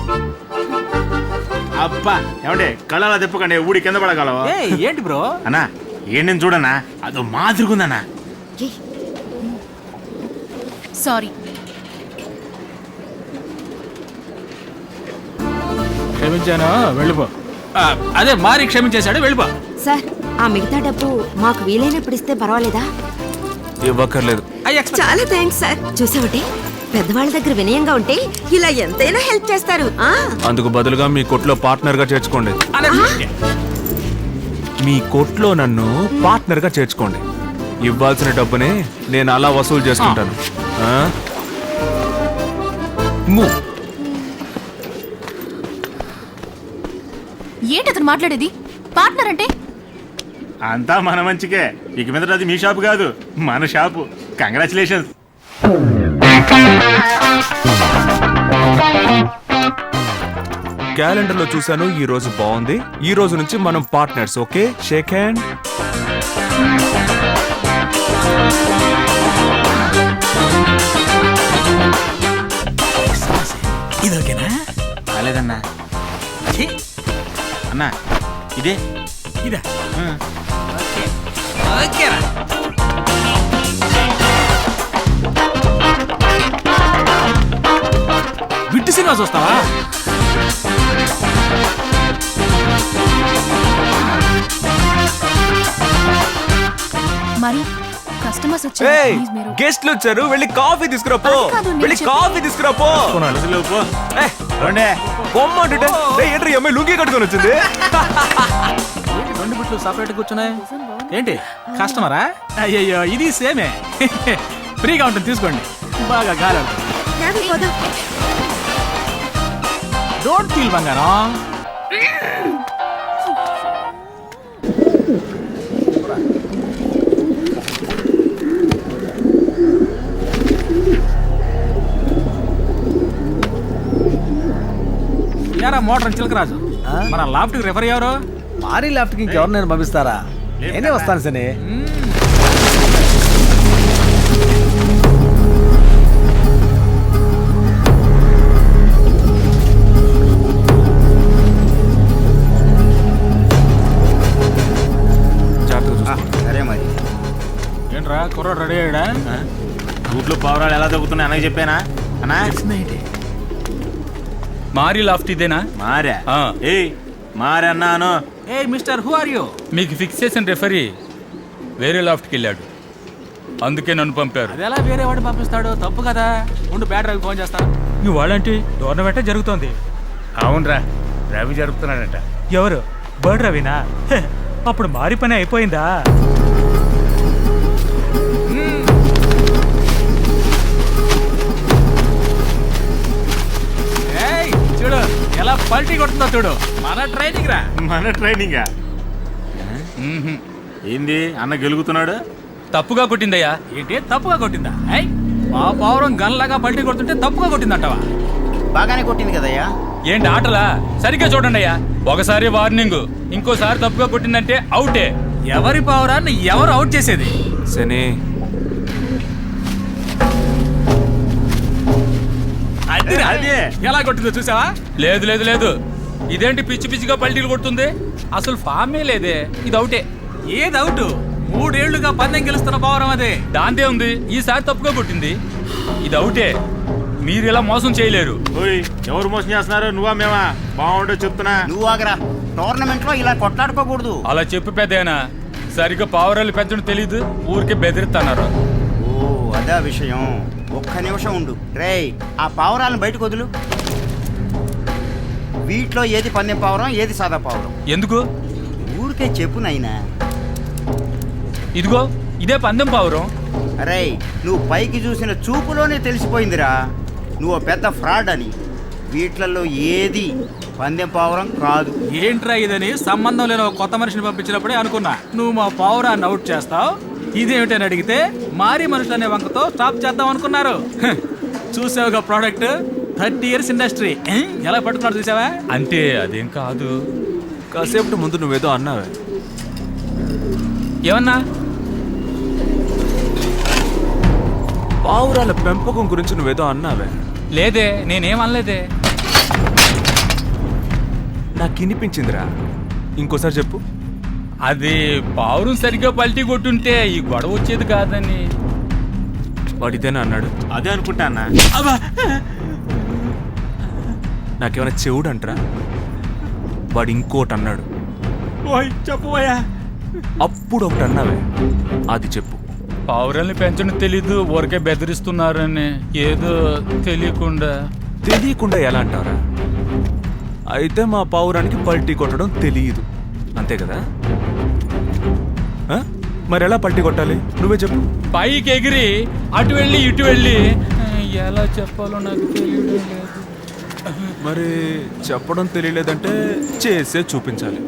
అబ్బా ఏమంటే కళ్ళలా తిప్పకండి, ఊడి కింద పడగలవా? ఏంటి బ్రో? అన్నా ఏంటి నేను చూడన్నా, అదో మాదిరిగుందన్నా. సారీ. క్షమించాను, వెళ్ళిపో. అదే మారి క్షమించేశాడు, వెళ్ళిపో. సార్ ఆ మిగతా డబ్బు మాకు వీలైనప్పుడు ఇస్తే పర్వాలేదా? ఇవ్వక్కర్లేదు. చాలా థ్యాంక్స్ సార్. చూసావటే పెద్దవాళ్ళ దగ్గర వినయంగా ఉంటే ఇలా ఎంతైనా హెల్ప్ చేస్తారు. అందుకు బదులుగా మీ కొట్లో పార్ట్నర్ గా చేర్చుకోండి. మీ కొట్లో నన్ను పార్ట్నర్ గా చేర్చుకోండి. ఇవ్వాల్సిన డబ్బుని నేను అలా వసూలు చేసుకుంటాను. ఏంటి అతను మాట్లాడేది? పార్ట్నర్ అంటే అంతా మన మంచికే. ఇక మీద అది మీ షాపు కాదు, మన షాపు. కంగ్రాచులేషన్స్. క్యాలెండర్ లో చూసాను, ఈ రోజు బాగుంది. ఈ రోజు నుంచి మనం పార్ట్నర్స్. Okay, shake hand. ఇది ఓకేనా? కాలేదన్నా. అన్నా ఇదే ఇదా? ఓకేరా. విట్టు సినిమా చూస్తావా? మరి కస్టమర్స్ వచ్చారు, ప్లీజ్ మీరు. గెస్ట్లు వచ్చారు, వెళ్ళి కాఫీ తీసుకురా పో. అది కాదు, నేను వెళ్ళి కాఫీ తీసుకురా పో. ఏంటి అమ్మాయి లుంగి కట్టుకొని వచ్చింది? రెండు బిట్లు సపరేట్ కూర్చున్నాయి. ఏంటి కస్టమరా? అయ్యయ్యో ఇది సేమే. ఫ్రీగా ఉంటుంది, తీసుకోండి. బాగా గాలి. డోంట్ ఫీల్ బంగారం. యారా మోటార్ చిలకరాజు, మన లాఫ్ట్ రిఫర్ ఎవరు? మారీ లాఫ్ట్కి ఇంకెవరినైనా పంపిస్తారా? నేనే వస్తాను సరే. సరే మరి. ఏంట్రా కుర్రాడు రెడీ అయ్యాడా? రూట్లో పావురాలు ఎలా తగ్గుతున్నాయి అన్నయ్య చెప్పానా అన్నా? మారి లాఫ్ట్ ఇదేనా? మారా ఏయ్ మారా అన్నాను. ఏ మిస్టర్ హూ ఆర్ యూ? మీకు ఫిక్స్ చేసిన రెఫరీ వేరే లాఫ్ట్కి వెళ్ళాడు, అందుకే నన్ను పంపారు. అది ఎలా వేరే వాడిని పంపిస్తాడు? తప్పు కదా. ఉండు బ్యాటరీకి ఫోన్ చేస్తా. ఇవాళంటి టోర్నమెంటే జరుగుతోంది. అవునరా, రవి జరుపుతున్నాడట. ఎవరు? బర్డ్ రవినా? హె, అప్పుడు మారి పని అయిపోయిందా? ఏయ్ చూడు ఎలా పల్టీ కొడుతుందో చూడు. మన ట్రైనింగ్ రా. మన ట్రైనింగా? ఏంది అన్న గెలుగుతున్నాడు? తప్పుగా కొట్టిందయ్యా. ఏంటి తప్పుగా కొట్టిందా? ఏయ్ మా పౌరం గన్లాగా పల్టీ కొడుతుంటే తప్పుగా కొట్టిందంటవా? బాగానే కొట్టింది కదయ్యా. ఏంటి ఆటలా? సరిగ్గా చూడండి అయ్యా. ఒకసారి వార్నింగ్, ఇంకోసారి తప్పుగా కొట్టిందంటే అవుటే. ఎవరి పౌరాన్ని ఎవరు అవుట్ చేసేది? శని అదే ఎలా కొట్టిందో చూసావా? లేదు లేదు లేదు, ఇదేంటి పిచ్చి పిచ్చిగా పల్టీలు కొడుతుంది? అసలు ఫామే లేదే. ఇది అవుటే. ఏది అవుట్? 3 ఏళ్లుగా పందెం గెలుస్తున్న పౌరం అదే. దాంతే ఉంది, ఈసారి తప్పుగా కొట్టింది. ఇది అవుటే. మీరు ఇలా మోసం చేయలేరు. ఓయ్ ఎవరు మోసం చేస్తున్నారు? నువ్వా మేమా? బాగుండో చెప్తున్నా. నువ్వు ఆగరా. టోర్నమెంట్ లో ఇలా కొట్లాడుకోకూడదు. అలా చెప్పు పెద్దయినా. సరిగ్గా పావురాలు పెంచడం తెలీదు, ఊరికే బెదిరిస్తున్నారు. ఓ అదే విషయం. ఒక్క నిమిషం ఉండు. రేయ్ ఆ పావురాలను బయటకు వదులు. వీటిలో ఏది పందెం పావురం, ఏది సాదా పావురం? ఎందుకు? ఊరికే చెప్పు నాయనా. ఇదిగో ఇదే పందెం పావురం. అరే నువ్వు పైకి చూసిన చూపులోనే తెలిసిపోయిందిరా నువ్వు పెద్ద ఫ్రాడ్ అని. వీటిలలో ఏది పందెం పావురం కాదు. ఏంట్రా ఇదని సంబంధం లేని ఒక కొత్త మనిషిని పంపించినప్పుడే అనుకున్నా నువ్వు మా పౌరాన్ని అవుట్ చేస్తావు. ఇదేమిటని అడిగితే మారి మనుషులనే వంకతో స్టాప్ చేద్దాం అనుకున్నారు. చూసావుగా ప్రోడక్ట్. 30 years ఇండస్ట్రీ ఎలా పట్టుకున్నాడు చూసావా? అంటే అదేం కాదు. కాసేపటి ముందు నువ్వేదో అన్నావే. ఏమన్నా? పావురాల పెంపకం గురించి నువ్వేదో అన్నావే. లేదే, నేనేం అనలేదే. నాకు వినిపించిందిరా. ఇంకోసారి చెప్పు. అది పావురం సరిగ్గా పల్టీ కొట్టుంటే ఈ గొడవ వచ్చేది కాదని. వాడిదేనా అన్నాడు? అదే అనుకుంటా అన్న. నాకేమైనా చెవుడు అంటరా? వాడు ఇంకోటి అన్నాడు. ఓయ్ చెప్పబోయా. అప్పుడు ఒకటి అన్నావే, అది చెప్పు. పావురాల్ని పెంచడం తెలీదు, ఊరికే బెదిరిస్తున్నారని. ఏదో తెలియకుండా. తెలియకుండా ఎలా అంటారా? అయితే మా పావురానికి పల్టీ కొట్టడం తెలియదు, అంతే కదా? మరి ఎలా పల్టీ కొట్టాలి నువ్వే చెప్పు. పైకి ఎగిరి అటు వెళ్ళి ఇటు వెళ్ళి. ఎలా చెప్పాలో నాకు తెలియడం లేదు. మరి చెప్పడం తెలియలేదంటే చేసే చూపించాలి.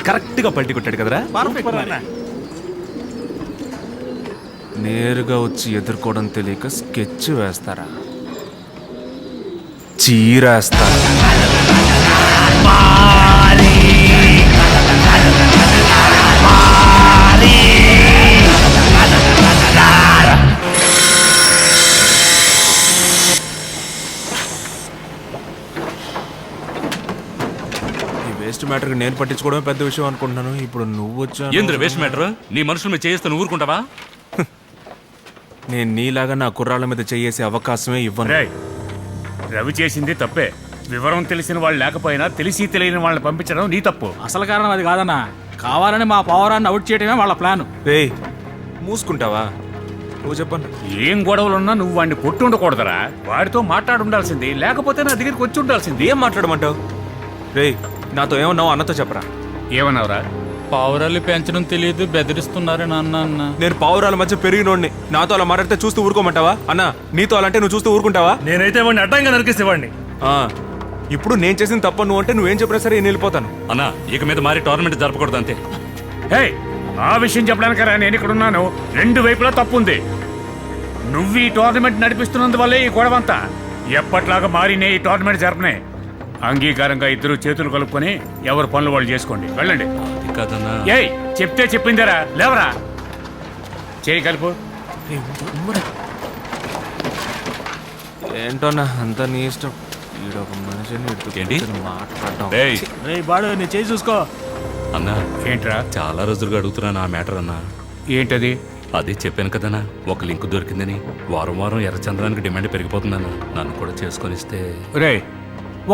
కరెక్ట్గా పల్టీ కొట్టాడు కదరా? నేరుగా వచ్చి ఎదుర్కోవడం తెలియక స్కెచ్ వేస్తారా? చీరేస్తారా? వేస్ట్ మ్యాటర్ నేను పట్టించుకోవడం పెద్ద విషయం అనుకుంటున్నాను. ఇప్పుడు నువ్వు వచ్చా. ఏంద్ర వేస్ట్ మ్యాటర్? నీ మనుషుల మీద చేస్తే నువ్వు ఊరుకుంటావా? నేను నీలాగా నా కుర్రాళ్ళ మీద చేసే అవకాశమే ఇవ్వను. రవి చేసింది తప్పే. వివరం తెలిసిన వాళ్ళు లేకపోయినా తెలిసి తెలియని వాళ్ళని పంపించడం నీ తప్పు. అసలు కారణం అది కాదన్నా. కావాలని మా పౌరాన్ని అవుట్ చేయడమే వాళ్ళ ప్లాన్. రే మూసుకుంటావా? నువ్వు చెప్పను. ఏం గొడవలున్నా నువ్వు వాడిని కొట్టి ఉండకూడదరా. వాడితో మాట్లాడి ఉండాల్సింది, లేకపోతే నా దగ్గరికి వచ్చి ఉండాల్సింది. ఏం మాట్లాడమంటావు? రే నాతో ఏమన్నావు అన్నతో చెప్పరా. ఏమన్నావురా? పావురాలు పెంచడం తెలియదు, బెదిరిస్తున్నారని అన్న. నేను పావురాల మధ్య పెరిగినోడిని. నాతో అలా మాట్లాడితే చూస్తూ ఊరుకోమంటావా? అన్న నీతో అలాంటే నువ్వు చూస్తూ ఊరుకుంటావా? నేనైతే వాడిని అడ్డంగా నరికేసేవాడిని. ఇప్పుడు నేను చేసిన తప్ప నువ్వు అంటే నువ్వేం చెప్పినా సరే నేను వెళ్ళిపోతాను. అన్నా ఇక మీద మారి టోర్నమెంట్ జరపకూడదు అంతే. హే, ఆ విషయం చెప్పడానికరా నేను ఇక్కడ ఉన్నాను. రెండు వైపులా తప్పుంది. నువ్వు ఈ టోర్నమెంట్ నడిపిస్తున్నందువల్లే ఈ గొడవంతా. ఎప్పట్లాగా మారినే ఈ టోర్నమెంట్ జరపనే. అంగీకారంగా ఇద్దరు చేతులు కలుపుకొని ఎవరు పనులు వాళ్ళు చేసుకోండి. వెళ్ళండి. కదన్నా ఏయ్, చెప్తే చెప్పిందరా, లేవరా. చేయి కలుపు. ఏంటోనా అంతా నీ ఇష్టం. ఈడొక మనిషిని ఏంటి? మాట్లాడడం. ఏయ్, రేయ్ బాడు నీ చేయి చూసుకో. అన్నా ఏంట్రా? చాలా రోజులుగా అడుగుతున్నాను ఆ మ్యాటర్ అన్నా. ఏంటది? అదే చెప్పాను కదన్నా, ఒక లింక్ దొరికిందని. వారం వారం ఎర్రచంద్రానికి డిమాండ్ పెరిగిపోతుందన్న. నన్ను కూడా చేసుకొనిస్తే. రే,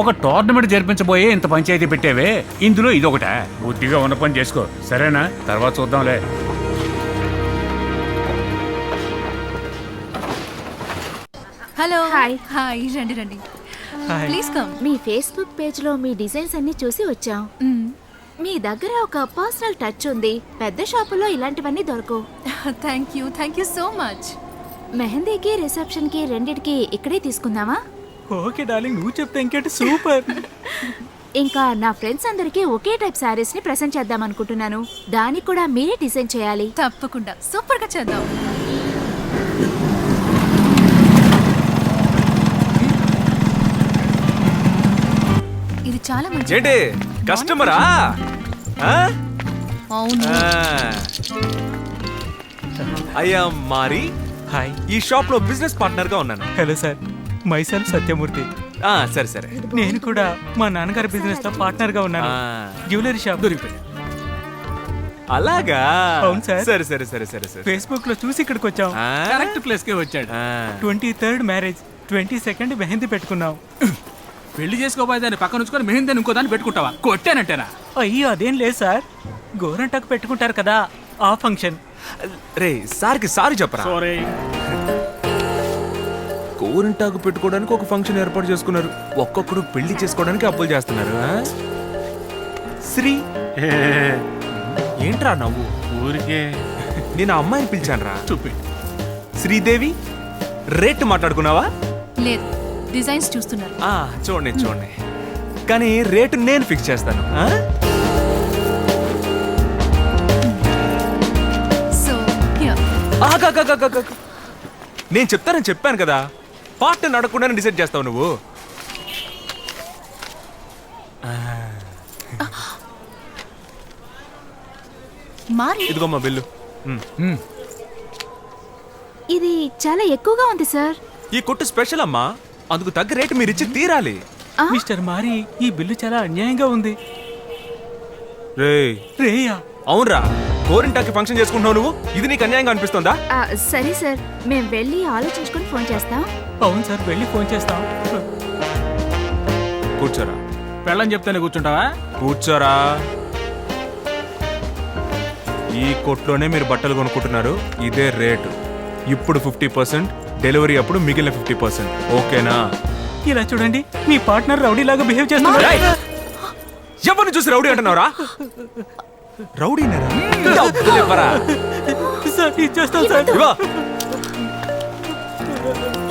ఒక టోర్నమెంట్ జరిపించబోయే ఇంత పంచాయతీ పెట్టేవే, ఇందులో ఇదొకట. బుద్ధిగా ఉన్న పని చేసుకో, సరేనా? తర్వాత చూద్దాంలే. Hello hi. హాయ్, రండి రండి, ప్లీజ్ కమ్. మీ ఫేస్బుక్ పేజ్లో మీ డిజైన్స్ అన్ని చూసి వచ్చాం. మీ దగ్గర ఒక పర్సనల్ టచ్ ఉంది. పెద్ద షాపులో ఇలాంటివన్నీ దొరకవు. Thank you so much. మెహందీకి రిసెప్షన్కి రెండిటికి ఇక్కడే తీసుకుందామా? ఓకే డార్లింగ్, నువ్వు చెప్తే ఇంకేంటి, సూపర్. ఇంకా నా ఫ్రెండ్స్ అందరికీ ఒకే టైప్ శారీస్ ని ప్రెజెంట్ చేద్దాం అనుకుంటున్నాను. దానికి కూడా మీరే డిజైన్ చేయాలి. తప్పకుండా సూపర్ గా చేద్దాం. ఇది చాలా మంచి. ఏంటి కస్టమరా? అవును. అయ్యా మారి, హాయ్. ఈ షాప్ లో బిజినెస్ పార్ట్నర్ గా ఉన్నాను. Hello sir, myself Satyamurthy. సరే సరే. నేను కూడా మా నాన్నగారి బిజినెస్ లో పార్ట్నర్ గా ఉన్నాను. జ్యువెలరీ షాప్ దొరికిపోయింది. అలాగా? అవును సార్. సరే సరే సరే సరే సరే. ఫేస్బుక్ లో చూసి ఇక్కడికి వచ్చాం. కరెక్ట్ ప్లేస్ కే వచ్చాడు. 23rd మ్యారేజ్, 22nd మెహందీ పెట్టుకున్నాం. పెళ్లి చేసుకోబోయే దాన్ని పక్కన ఉంచుకొని మెహిందని ఇంకో దాన్ని పెట్టుకుంటావా? కొట్టానంటేనా? అయ్యో అదేం లేదు సార్, గోరంటాకు పెట్టుకుంటారు కదా ఆ ఫంక్షన్. రే సార్కి సారీ చెప్పరా. సారీ. గోరింటాకు పెట్టుకోవడానికి ఒక ఫంక్షన్ ఏర్పాటు చేసుకున్నారు. ఒక్కొక్కడు పెళ్లి చేసుకోవడానికి అప్పులు చేస్తున్నారు. శ్రీ ఏంట్రా నవ్వు? ఊరికే నేను ఆ అమ్మాయిని పిలిచాను రా. చూపి. శ్రీదేవి, రేట్ మాట్లాడుకున్నావా? లేదు, డిజైన్స్ చూస్తున్నారు. చూడండి చూడండి, కానీ రేటు నేను ఫిక్స్ చేస్తాను. సో నేను చెప్తానని చెప్పాను కదా, పార్ట్నర్ అడగకుండానే డిసైడ్ చేస్తావు నువ్వు. మారి, ఇదిగో మా బిల్లు. ఇది చాలా ఎక్కువగా ఉంది సార్. ఈ కొట్టు స్పెషల్ అమ్మా, అందుకు తగ్గ రేటు మీరు ఇచ్చి తీరాలి. మిస్టర్ మారి, ఈ బిల్లు చాలా అన్యాయంగా ఉంది. రేయా, అవునరా, గోరింటాకి ఫంక్షన్ చేసుకుంటున్నావు నువ్వు, ఇది నీకు అన్యాయంగా అనిపిస్తుందా? సరే సార్, మేము వెళ్ళి ఆలోచించుకొని ఫోన్ చేస్తాం. అవును సార్, వెళ్ళి ఫోన్ చేస్తాం. కూర్చోరా. పెళ్ళని చెప్తేనే కూర్చుంటావా? కూర్చోరా. ఈ కొట్లోనే మీరు బట్టలు కొనుక్కుంటున్నారు, ఇదే రేటు. ఇప్పుడు 50%, డెలివరీ అప్పుడు మిగిలిన 50%. ఓకేనా? ఇలా చూడండి, మీ పార్ట్నర్ రౌడీ లాగా బిహేవ్ చేస్తున్నారు. ఎవరిని చూసి రౌడీ అంటున్నారా? రౌడీనేరా?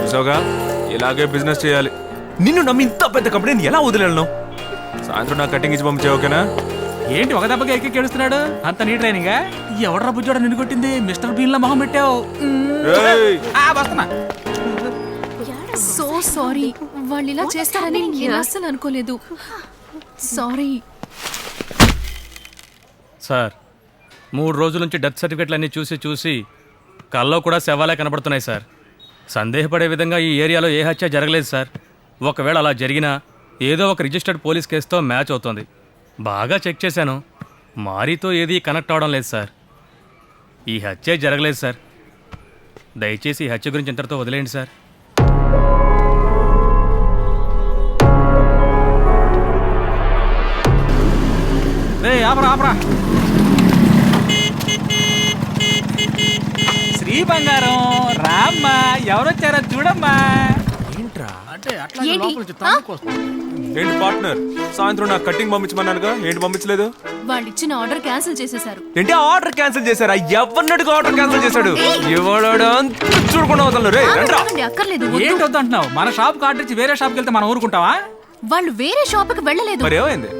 చూసావుగా, ఇలాగే బిజినెస్ చేయాలి. నిన్ను నమ్మి ఇంత పెద్ద కంపెనీని ఎలా వదిలేను? సాయంత్రం నా కటింగ్ ఇచ్చి పంపించే. ఓకేనా? ఏంటి ఒక దెబ్బకి ఎక్కి ఏడుస్తున్నాడు? అంత నీ ట్రైనింగ్? ఎవడరా బుజ్జోడ నిన్ను కొట్టింది? మిస్టర్ బీన్ లా మొహం పెట్టావు. వస్తున్నా. సో సారీ, వాళ్ళు ఇలా చేస్తారని నేను అస్సలు అనుకోలేదు. Sorry sir. 3 రోజుల నుంచి డెత్ సర్టిఫికెట్లు అన్ని చూసి కల్లో కూడా శవాలే కనబడుతున్నాయి సార్. సందేహపడే విధంగా ఈ ఏరియాలో ఏ హత్య జరగలేదు సార్. ఒకవేళ అలా జరిగినా ఏదో ఒక రిజిస్టర్డ్ పోలీస్ కేసుతో మ్యాచ్ అవుతుంది. బాగా చెక్ చేశాను, మారితో ఏది కనెక్ట్ అవడం లేదు సార్. ఈ హత్య జరగలేదు సార్. దయచేసి ఈ హత్య గురించి ఇంతటితో వదిలేయండి సార్. ఆపరా. శ్రీ బంగారం రామ్మా, ఎవరొచ్చారో చూడమ్మా. ఏంట్రా? ఏంటి పార్ట్నర్, సాయంత్రం నాకు కటింగ్ పంపించమన్నానుగా, ఏంటి పంపించలేదు? వాళ్ళు ఇచ్చిన ఆర్డర్ క్యాన్సిల్ చేసేశారు. ఏంటి ఆర్డర్ క్యాన్సిల్ చేశారా? ఎవరినడుగు ఆర్డర్ క్యాన్సిల్ చేశాడు? ఎవడాడు చూడకుండా వదలను. రే అక్కర్లేదు. ఏంటి వద్దు అంటున్నావు? మన షాప్ కార్డు ఇచ్చి వేరే షాప్కి వెళ్తే మనం ఊరుకుంటావా? వాళ్ళు వేరే షాప్కి వెళ్ళలేదు, మరి ఏమైంది?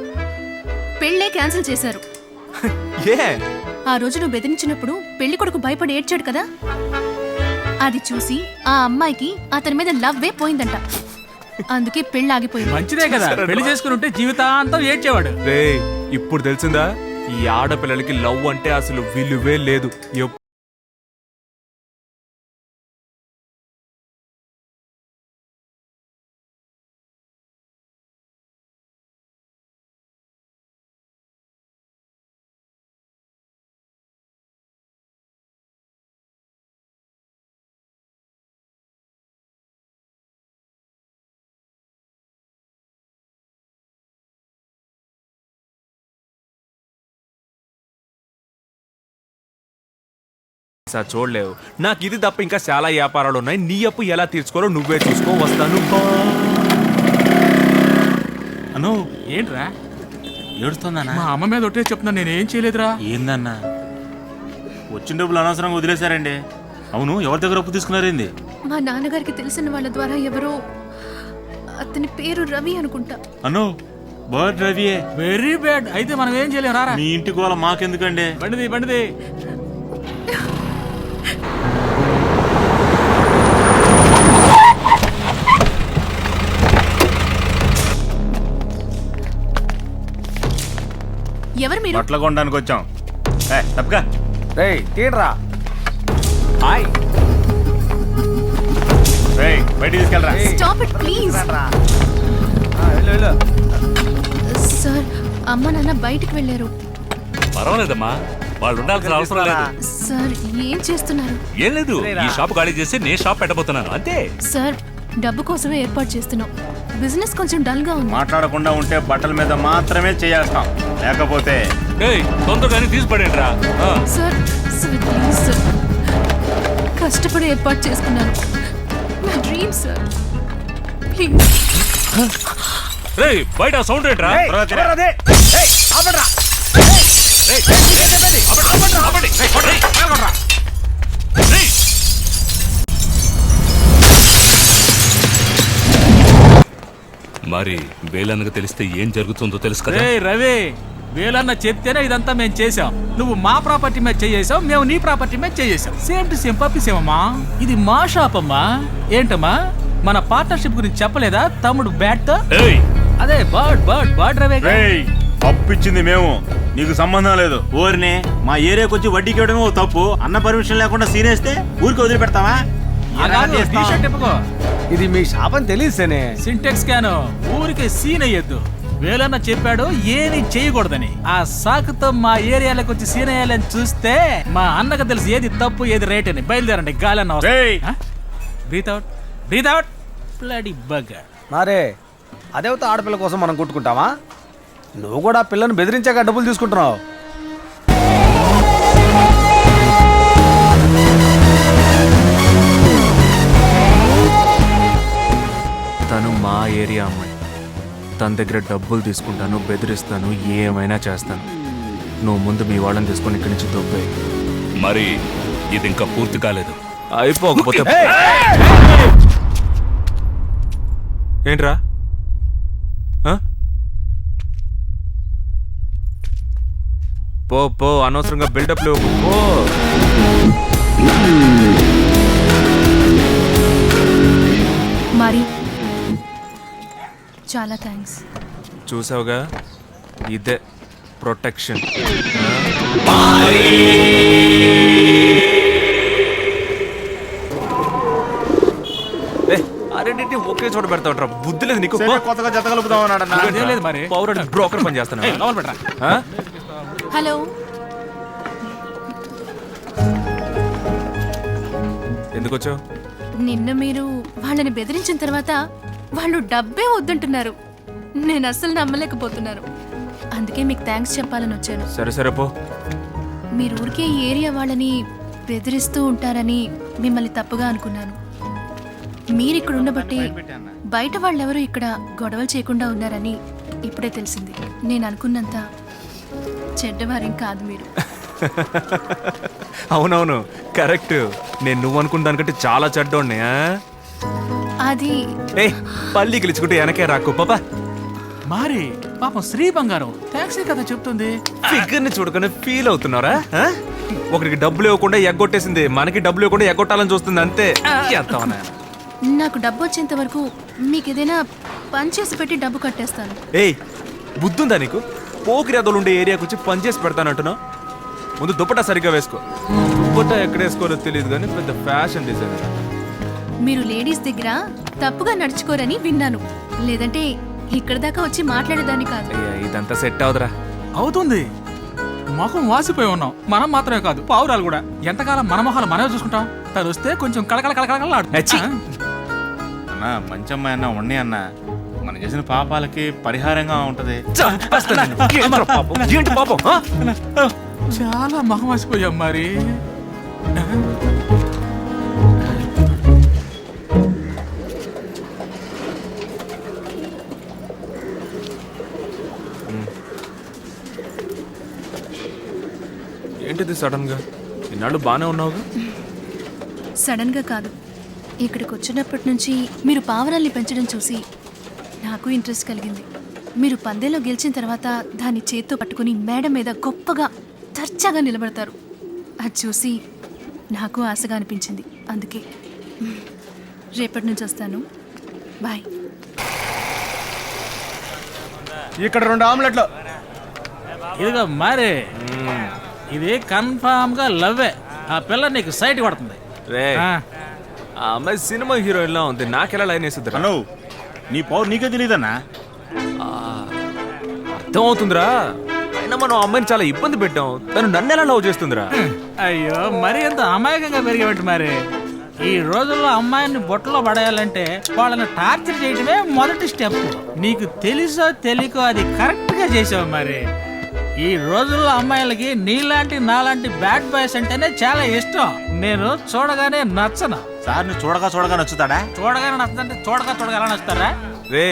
పెళ్ళే క్యాన్సిల్ చేశారు. ఏ ఆ రోజు నువ్వు బెదిరించినప్పుడు పెళ్లి కొడుకు భయపడి ఏడ్చాడు కదా, అది చూసి ఆ అమ్మాయికి అతని మీద లవ్వే పోయిందంట. అందుకే పెళ్లి ఆగిపోయింది. మంచిదే కదా, పెళ్లి చేసుకుని ఉంటే జీవితాంతం ఏడ్చేవాడు. రే ఇప్పుడు తెలిసిందా ఈ ఆడపిల్లలకి లవ్ అంటే అసలు విలువే లేదు. సార్ చూడలేవు, నాకు ఇది తప్ప ఇంకా చాలా వ్యాపారాలు ఉన్నాయి. నీ అప్పు ఎలా తీర్చుకోవాలో నువ్వే చూసుకో. వస్తాను. అను ఏంట్రా ఏడుస్తుందన్నా? మా అమ్మ మీద ఒట్టే చెప్తున్నా, నేనేం చేయలేదురా. ఏందన్నా వచ్చిన డబ్బులు అనవసరంగా వదిలేశారండి. అవును, ఎవరి దగ్గర అప్పు తీసుకున్నారేంది? మా నాన్నగారికి తెలిసిన వాళ్ళ ద్వారా ఎవరో, అతని పేరు రవి అనుకుంటా. అను బర్డ్ రవియే. Very bad. అయితే మనం ఏం చేయలేం, రారా. మీ ఇంటి గోల మాకెందుకండి? బండిది ఎవరు మీరు? బట్టలు కొనడానికి వచ్చాం. తప్పగా రేయ్ తీడ్రా. హాయ్ బయట తీసుకెళ్ళరా. Stop it please. సార్, అమ్మ నాన్న బయటికి వెళ్ళారు. పర్వాలేదమ్మా, వాళ్ళు ఉండాల్సిన అవసరం లేదు. సార్ ఏం చేస్తున్నారు? ఏం లేదు, ఈ షాప్ ఖాళీ చేసి నేను షాప్ పెట్టబోతున్నాను అంతే. సార్ డబ్బు కోసమే ఏర్పాటు చేస్తున్నాం. బిజినెస్ కొంచెం డల్ గా ఉంది. మాట్లాడకుండా ఉంటే బట్టల మీద మాత్రమే చేస్తాం, లేకపోతే తొందరగానే తీసి పడేయండి రా. సార్ ప్లీజ్ సార్, కష్టపడి ఏర్పాటు చేసుకున్నాను. నా డ్రీమ్ సార్, ప్లీజ్. బయట సౌండ్ ఏంట్రా? మరి వేలన్నకు తెలిస్తే ఏం జరుగుతుందో తెలుసు కదా. రవి, వేలన్న చెప్తేనే ఇదంతా మేము చేసాం. నువ్వు మా ప్రాపర్టీ మీద చేసావు, మేము నీ ప్రాపర్టీ మీద చేసాం. సేమ్ టు సేమ్ పంపిసేమమ్మా. ఇది మా షాప్ అమ్మా. ఏంటమ్మా మన పార్ట్నర్షిప్ గురించి చెప్పలేదా తమ్ముడు బ్యాట్ తో? అదే బర్డ్ రవి. అప్పిచ్చింది మేము, నీకు సంబంధం లేదు. ఊరిని మా ఏరియాకి వచ్చి వడ్డీకి ఇవ్వడమే ఓ తప్పు. అన్న పర్మిషన్ లేకుండా సీనేస్తే ఊరికి వదిలిపెడతావా? ఇది మీ షాప్ అని తెలియసేనే. సింటెక్స్ క్యాను ఊరికి సీన్ అయ్యొద్దు. వేలన్న చెప్పాడు ఏమీ చేయకూడదని. ఆ సాకుతో మా ఏరియాలోకి వచ్చి సీన్ అయ్యాలని చూస్తే మా అన్నకు తెలుసు ఏది తప్పు ఏది రైట్ అని. బయలుదేరండి, గాలన్న. Breathe out bloody bugger. మరే అదేవతో ఆడపిల్ల కోసం మనం కొట్టుకుంటామా? నువ్వు కూడా పిల్లని బెదిరించాక డబ్బులు తీసుకుంటున్నావు. తను మా ఏరియా అమ్మాయి. తన దగ్గర డబ్బులు తీసుకుంటాను, బెదిరిస్తాను, ఏమైనా చేస్తాను. నువ్వు ముందు మీ వాళ్ళని తీసుకొని ఇక్కడి నుంచి దొబ్బే. మరి ఇది ఇంకా పూర్తి కాలేదు. అయిపోకపోతే ఏంట్రా? పో అనవసరంగా బిల్డప్ లేవు. మరి చాలా థ్యాంక్స్. చూసావుగా, ఇదే ప్రొటెక్షన్. అరేంటి ఒకే చోట పెడతావుట్రా, బుద్ధి లేదు నీకు. కొత్తగా జత కలుపుతామన్నాడు. మరి పౌరుడు బ్రోకర్ పని చేస్తాను. హలో, ఎందుకు వచ్చావు? నిన్న మీరు వాళ్ళని బెదిరించిన తర్వాత వాళ్ళు డబ్బే వద్దంటున్నారు. నేను అస్సలు నమ్మలేకపోతున్నాను. అందుకే మీకు థ్యాంక్స్ చెప్పాలని వచ్చాను. సరే పో. మీరు ఊరికే ఈ ఏరియా వాళ్ళని బెదిరిస్తూ ఉంటారని మిమ్మల్ని తప్పుగా అనుకున్నాను. మీరు ఇక్కడ ఉండబట్టి బయట వాళ్ళెవరూ ఇక్కడ గొడవలు చేయకుండా ఉన్నారని ఇప్పుడే తెలిసింది. నేను అనుకున్నంత చెడ్డవారేం కాదు మీరు. అవునవును, కరెక్ట్. నేను నువ్వు అనుకున్న దానికంటే చాలా చెడ్డోడ్నే. అది పల్లి గెలుచుకుంటే వెనకే రాకు పాపా. మరి పాపం శ్రీ బంగారం టాక్సీ కథ చెప్తుంది. ఫిగర్ ని చూడగానే ఫీల్ అవుతున్నారా? ఒకరికి డబ్బులు ఇవ్వకుండా ఎగ్గొట్టేసింది, మనకి డబ్బులు ఇవ్వకుండా ఎగ్గొట్టాలని చూస్తుంది అంతే. ఎంతవనా? నాకు డబ్బు వచ్చేంత వరకు మీకు ఏదైనా పని చేసి పెట్టి డబ్బు కట్టేస్తాను. ఏయ్, బుద్ధుందా నీకు? పోకిరి అదలు ఉండే ఏరియాకి వచ్చి పని చేసి పెడతానంటున్నావు. ముందు దుప్పటా సరిగ్గా వేసుకో. దుప్పటా ఎక్కడ వేసుకోవాలో తెలియదు కానీ పెద్ద ఫ్యాషన్ డిజైనర్. మీరు లేడీస్ దగ్గర తప్పుగా నడుచుకోరని విన్నాను, లేదంటే ఇక్కడ దాకా వచ్చి మాట్లాడేదాన్ని కాదు. ఇదంతా సెట్ అవుదరా? అవుతుంది. మొహం వాసిపోయి ఉన్నాం. మనం మాత్రమే కాదు, పావురాలు కూడా. ఎంతకాలం మన మొహాలు మనమే చూసుకుంటాం. తను వస్తే కొంచెం కళకళ కళకళ అన్నా, మంచి అమ్మాయి అన్న ఉండి అన్న, మనం చేసిన పాపాలకి పరిహారంగా ఉంటది. చాలా మొహం వాసిపోయాం మరి. ఏంటిది సడన్ గా? ఇన్నాళ్ళు బానే ఉన్నావుగా? సడన్ గా కాదు, ఇక్కడికి వచ్చినప్పటి నుంచి మీరు పావురాల్ని పెంచడం చూసి నాకు ఇంట్రెస్ట్ కలిగింది. మీరు పందెంలో గెలిచిన తర్వాత దాన్ని చేత్తో పట్టుకుని మేడ మీద గొప్పగా తర్చాగా నిలబడతారు. అది చూసి నాకు ఆశగా అనిపించింది. అందుకే రేపటి నుంచి వస్తాను. బాయ్. ఇక్కడ 2 ఆమ్లెట్లు. ఇదిగో మరి ఇది కన్ఫామ్ గా లవ్వే. ఆ పిల్ల నీకు సైట్ కొడుతుంది. రే, ఆ అమ్మాయి సినిమా హీరోయిన్ లా ఉంది. నాకెలా లైన్ వేసుద్రా? నీ పవర్ నీకే తెలియదన్నా. అర్థం అవుతుందిరా. అయినా మనం అమ్మాయిని చాలా ఇబ్బంది పెట్టాం. తను నన్ను ఎలా లవ్ చేస్తుందిరా? అయ్యో, మరి ఎంత అమాయకంగా పెరిగేవాటి మరి. ఈ రోజుల్లో అమ్మాయిని బొట్టలో పడేయాలంటే వాళ్ళని టార్చర్ చేయడమే మొదటి స్టెప్. నీకు తెలుసో తెలియకో అది కరెక్ట్ గా చేసావు మరి. ఈ రోజుల్లో అమ్మాయిలకి నీలాంటి నాలాంటి బ్యాడ్ బాయ్స్ అంటేనే చాలా ఇష్టం. నేను చూడగానే నచ్చను. సార్ నువ్వు చూడగా నచ్చుతాడా? చూడగానే నచ్చదంటే చూడగా ఎలా నచ్చుతారా? రే,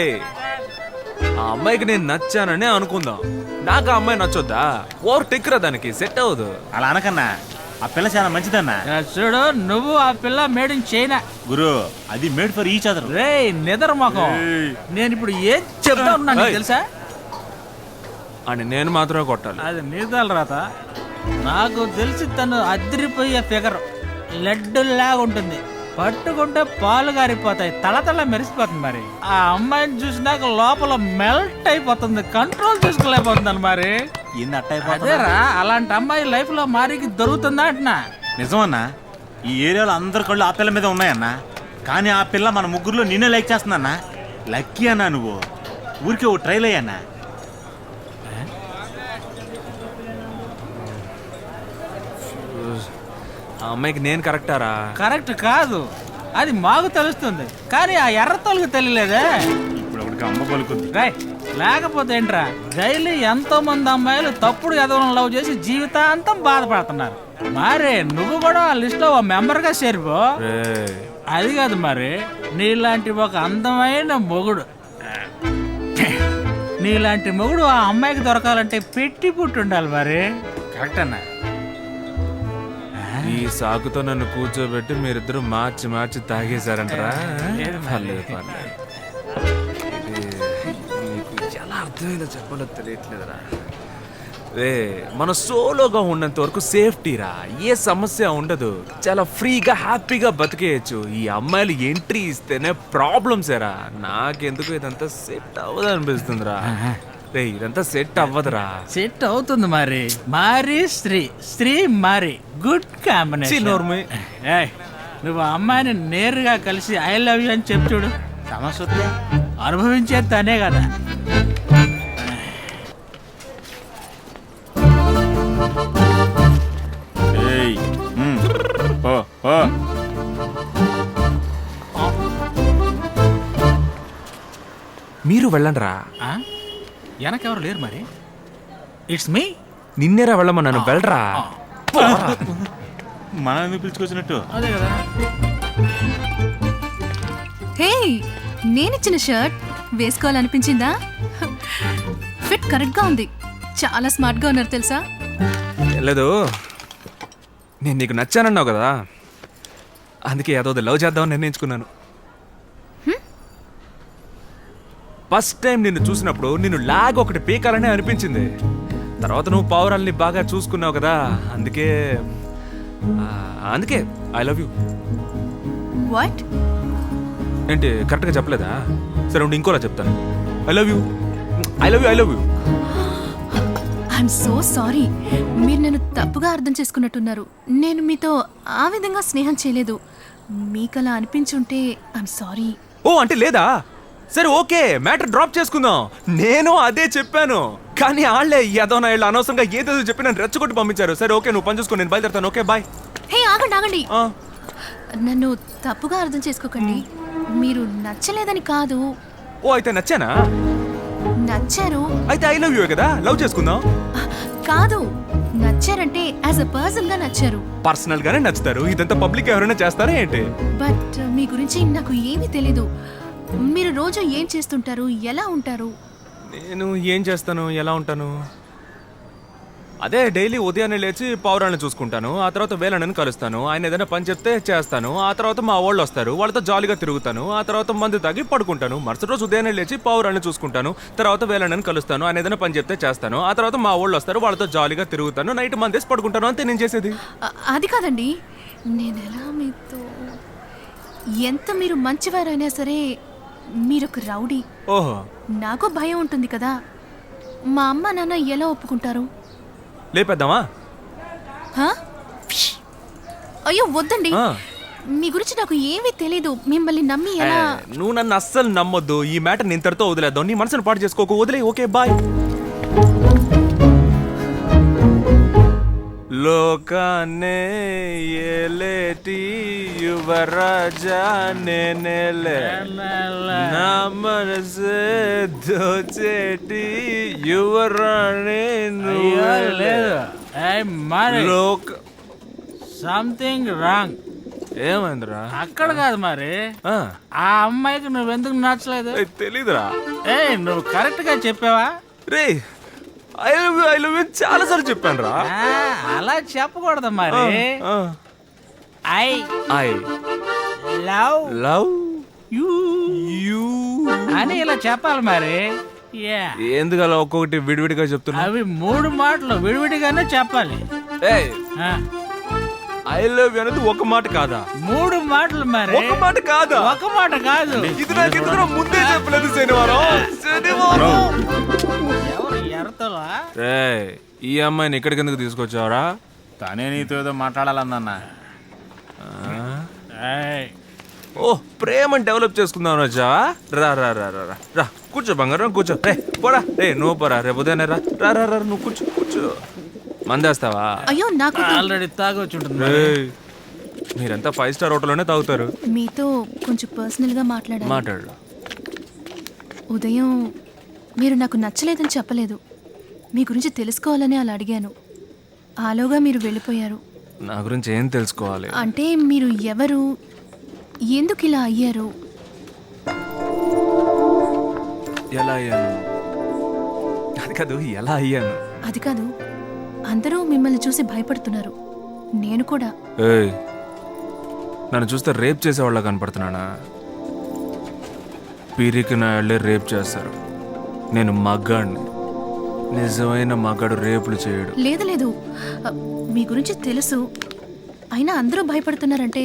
ఆ అమ్మాయికి నేను నచ్చాననే అనుకుందాం. నాకు ఆ అమ్మాయి నచ్చొద్దా? ఓవర్ టెక్రా, దానికి సెట్ అవ్వదు. అలా అనకన్నా, ఆ పిల్ల చాలా మంచిదన్నా. చూడు, నువ్వు ఆ పిల్ల మేడ్ ఇన్ చైనా గురు. అది మేడ్ ఫర్ ఈచ్ అదర్. రే నిద్ర మొఖం, నేను ఇప్పుడు ఏం చెప్తా ఉన్నాను తెలుసా? అని నేను మాత్రమే కొట్టాలి. అది నీదాల రాత. నాకు తెలిసి తను అదిరిపోయే ఫిగర్, లడ్డు లాగా ఉంటుంది. పట్టుకుంటే పాలు గారిపోతాయి, తలతల మెరిసిపోతుంది మరి. ఆ అమ్మాయిని చూసినాక లోపల మెల్ట్ అయిపోతుంది, కంట్రోల్ చేసుకోలేకపోతుంది మరి. అదేరా, అలాంటి అమ్మాయి లైఫ్ లో మారికి దొరుకుతుందా అంటున్నా. నిజమన్నా, ఈ ఏరియాలో అందరి కళ్ళు ఆ పిల్ల మీద ఉన్నాయన్నా. కానీ ఆ పిల్ల మన ముగ్గురులో నిన్నే లైక్ చేస్తుందన్నా. లక్కీ అన్నా నువ్వు. ఊరికే ఓ ట్రైల్ అయ్యన్నా. ఆ అమ్మాయికి నేను కరెక్టారా? కరెక్ట్ కాదు, అది మాకు తెలుస్తుంది. కానీ ఆ ఎర్ర తొలగు తెలియలేదే. ఇప్పుడు ఒకటికి అమ్మ పలుకుంది. లేకపోతే ఏంట్రా, డైలీ ఎంతో మంది అమ్మాయిలు తప్పుడు ఎదవలను లవ్ చేసి జీవితాంతం బాధపడుతున్నారు. మరి నువ్వు కూడా ఆ లిస్ట్ లో ఓ మెంబర్ గా చేరిపో. అది కాదు మరి, నీలాంటి ఒక అందమైన మొగుడు, నీలాంటి మొగుడు ఆ అమ్మాయికి దొరకాలంటే పెట్టి పుట్టి ఉండాలి మరి. కరెక్ట్ అన్నా? ఈ సాకుతో నన్ను కూర్చోబెట్టి మీరిద్దరు మార్చి తాగేశారంటారా? పర్లేదు పర్లేదు. నీకు ఎలా అర్థమైందో చెప్పాలో తెలియట్లేదురా. రే, మన సోలోగా ఉన్నంత వరకు సేఫ్టీరా. ఏ సమస్య ఉండదు. చాలా ఫ్రీగా హ్యాపీగా బతికేయచ్చు. ఈ అమ్మాయిలు ఎంట్రీ ఇస్తేనే ప్రాబ్లమ్సేరా. నాకెందుకు ఇదంతా సెట్ అవ్వదు అనిపిస్తుందిరా. రే, ఇదంతా సెట్ అవ్వదురా. సెట్ అవుతుంది మరి. మారి శ్రీ మారి గుడ్ కాంబినేషన్. నువ్వు అమ్మాయిని నేరుగా కలిసి ఐ లవ్ యూ అని చెప్పు చూడు. సమస్య అనుభవించేది తనే కదా. మీరు వెళ్ళండిరా. వెనకెవరు లేరు మరి. It's me. నిన్నేరా వెళ్ళమన్నాను, వెళ్ళరా. మనల్ని పిలుచుకొచ్చినట్టు. అదే కదా. హే, నేనిచ్చిన షర్ట్ వేసుకోవాలనిపించిందా? ఫిట్ కరెక్ట్ గా ఉంది. చాలా స్మార్ట్ గా ఉన్నారు తెలుసా? లేదు, నేను నీకు నచ్చానన్నావు కదా, అందుకే ఏదో లవ్ చేద్దామని నిర్ణయించుకున్నాను. ఫస్ట్ టైం నిన్ను చూసినప్పుడు నిన్ను లాగ్ ఒకటి పీకాలని అనిపించింది. తర్వాత నువ్వు పావురాల్ని బాగా చూసుకున్నావు కదా, అందుకే ఐ లవ్ యూ. వాట్? ఏంటి కరెక్ట్గా చెప్పలేదా? సరే ఉండి ఇంకోలా చెప్తాను. I love you, I love you, I love you. I'm so sorry. మీరు నన్ను తప్పుగా అర్థం చేసుకున్నట్టున్నారు. నేను మీతో ఆ విధంగా స్నేహం చేయలేదు. మీకు అలా అనిపించుంటే ఐఎమ్ సారీ. ఓ అంటే లేదా? సరే ఓకే, మ్యాటర్ డ్రాప్ చేసుకుందాం. నేను అదే చెప్పాను, కానీ వాళ్ళే ఏదో నా ఇళ్ళు అనవసరంగా ఏదేదో చెప్పి నన్ను రెచ్చగొట్టి పంపించారు. సరే ఓకే, నువ్వు పని చూసుకో, నేను బయలుదేరుతాను. Okay bye. హే ఆగండి ఆగండి, నన్ను తప్పుగా అర్థం చేసుకోకండి. మీరు నచ్చలేదని కాదు. ఓ అయితే నచ్చానా? నచ్చారు. అయితే ఐ లవ్ యూ కదా, లవ్ చేసుకుందాం. కాదు, నచ్చారంటే యాజ్ అ పర్సన్ గా నచ్చారు. పర్సనల్ గానే నచ్చుతారు, ఇదంతా పబ్లిక్ ఎవరైనా చేస్తారా ఏంటి? బట్ మీ గురించి నాకు ఏమీ తెలీదు. మీరు రోజు ఏం చేస్తుంటారు, ఎలా ఉంటారు? నేను ఏం చేస్తాను, ఎలా ఉంటాను? అదే డైలీ ఉదయాన్నే లేచి పావురాలను చూసుకుంటాను, ఆ తర్వాత వేలనని కలుస్తాను, ఆయన ఏదైనా పని చెప్తే చేస్తాను, ఆ తర్వాత మా వాళ్ళు వస్తారు, వాళ్ళతో జాలీగా తిరుగుతాను, ఆ తర్వాత మందు తాగి పడుకుంటాను. మరుసటి రోజు ఉదయాన్నే లేచి పావురాలను చూసుకుంటాను, తర్వాత వేలనని కలుస్తాను, ఆయన ఏదైనా పని చెప్తే చేస్తాను, ఆ తర్వాత మా వాళ్ళు వస్తారు, వాళ్ళతో జాలీగా తిరుగుతాను, నైట్ మందేసి పడుకుంటాను. అంతే నేను చేసేది. అది కాదండి, నేను ఎలా మీతో, ఎంత మీరు మంచివారైనా సరే మీరొక రౌడీ. ఓహో, నాకు భయం ఉంటుంది కదా. మా అమ్మ నాన్న ఎలా ఒప్పుకుంటారు? లేపేద్దామా? అయ్యో వద్దండి, మీ గురించి నాకు ఏమీ తెలీదు. మిమ్మల్ని నమ్మి ఎలా? నువ్వు నన్ను అస్సలు నమ్మొద్దు. ఈ మ్యాటర్ నేను ఇంతటితో వదిలేద్దాం. నీ మనసును పాటు చేసుకోకు, వదిలే. Okay bye. లోకానే ఏలేటి యువరాజా నేనేలే, నా మనసే దోచేటి యువరాణి నువ్వే. లోక సంథింగ్ రాంగ్. ఏమైందిరా? అక్కడ కాదు మరి, ఆ అమ్మాయికి నువ్వెందుకు నచ్చలేదు? తెలీదురా. నువ్వు కరెక్ట్ గా చెప్పావా? రే ఐ లవ్ యూ చాలా సార్లు చెప్పాను రా. అలా చెప్పకూడదు మరి. I love love you you అని ఇలా చెప్పాలి మరి. ఎందుకు అలా ఒక్కొక్కటి విడివిడిగా చెప్తున్నా? అవి 3 మాటలు విడివిడిగానే చెప్పాలి. ఐ లవ్ యూ అనేది ఒక మాట కాదా? 3 మాటలు మరి. ఒక మాట కాదా? ఒక మాట కాదు. ఇది నాకు ఎందుకు ముందే చెప్పలేదు? శనివారం ఎవరు ఎరతలా? ఈ అమ్మాయిని ఇక్కడికి ఎందుకు తీసుకొచ్చావరా? తనే నీతో ఏదో మాట్లాడాలన్నా. ఓ ప్రేమని డెవలప్ చేసుకుందాం వచ్చావా? రా రా రా రా రా కూర్చో బంగారం, కూర్చో. పోరా, నువ్వు పోరా, రేపు ఉదయాన్నే రా. రా రా రా నువ్వు కూర్చో కూర్చో. మందేస్తావా? అయ్యో నాకు ఆల్రెడీ తాగొచ్చి ఉంటుంది. మీరంతా 5 స్టార్ హోటల్లోనే తాగుతారు. మీతో కొంచెం పర్సనల్ గా మాట్లాడు. ఉదయం మీరు నాకు నచ్చలేదని చెప్పలేదు. మీ గురించి తెలుసుకోవాలని అలా అడిగాను. ఆలోగా మీరు వెళ్ళిపోయారు. నా గురించి ఏం తెలుసుకోవాలి? అంటే మీరు ఎవరు, ఎందుకు ఇలా అయ్యారు? ఎలా అయ్యాను? అది కాదు, ఎలా అయ్యాను అది కాదు, అందరూ మిమ్మల్ని చూసి భయపడుతున్నారు. నేను కూడా. నన్ను చూస్తే రేప్ చేసేవాళ్ళ కనపడుతున్నానా? పీరికి నా వాళ్ళే రేప్ చేస్తారు. నేను మగాడిని. నిజమైన మగాడు రేపులు చేయడు. లేదు లేదు, మీ గురించి తెలుసు. అయినా అందరూ భయపడుతున్నారంటే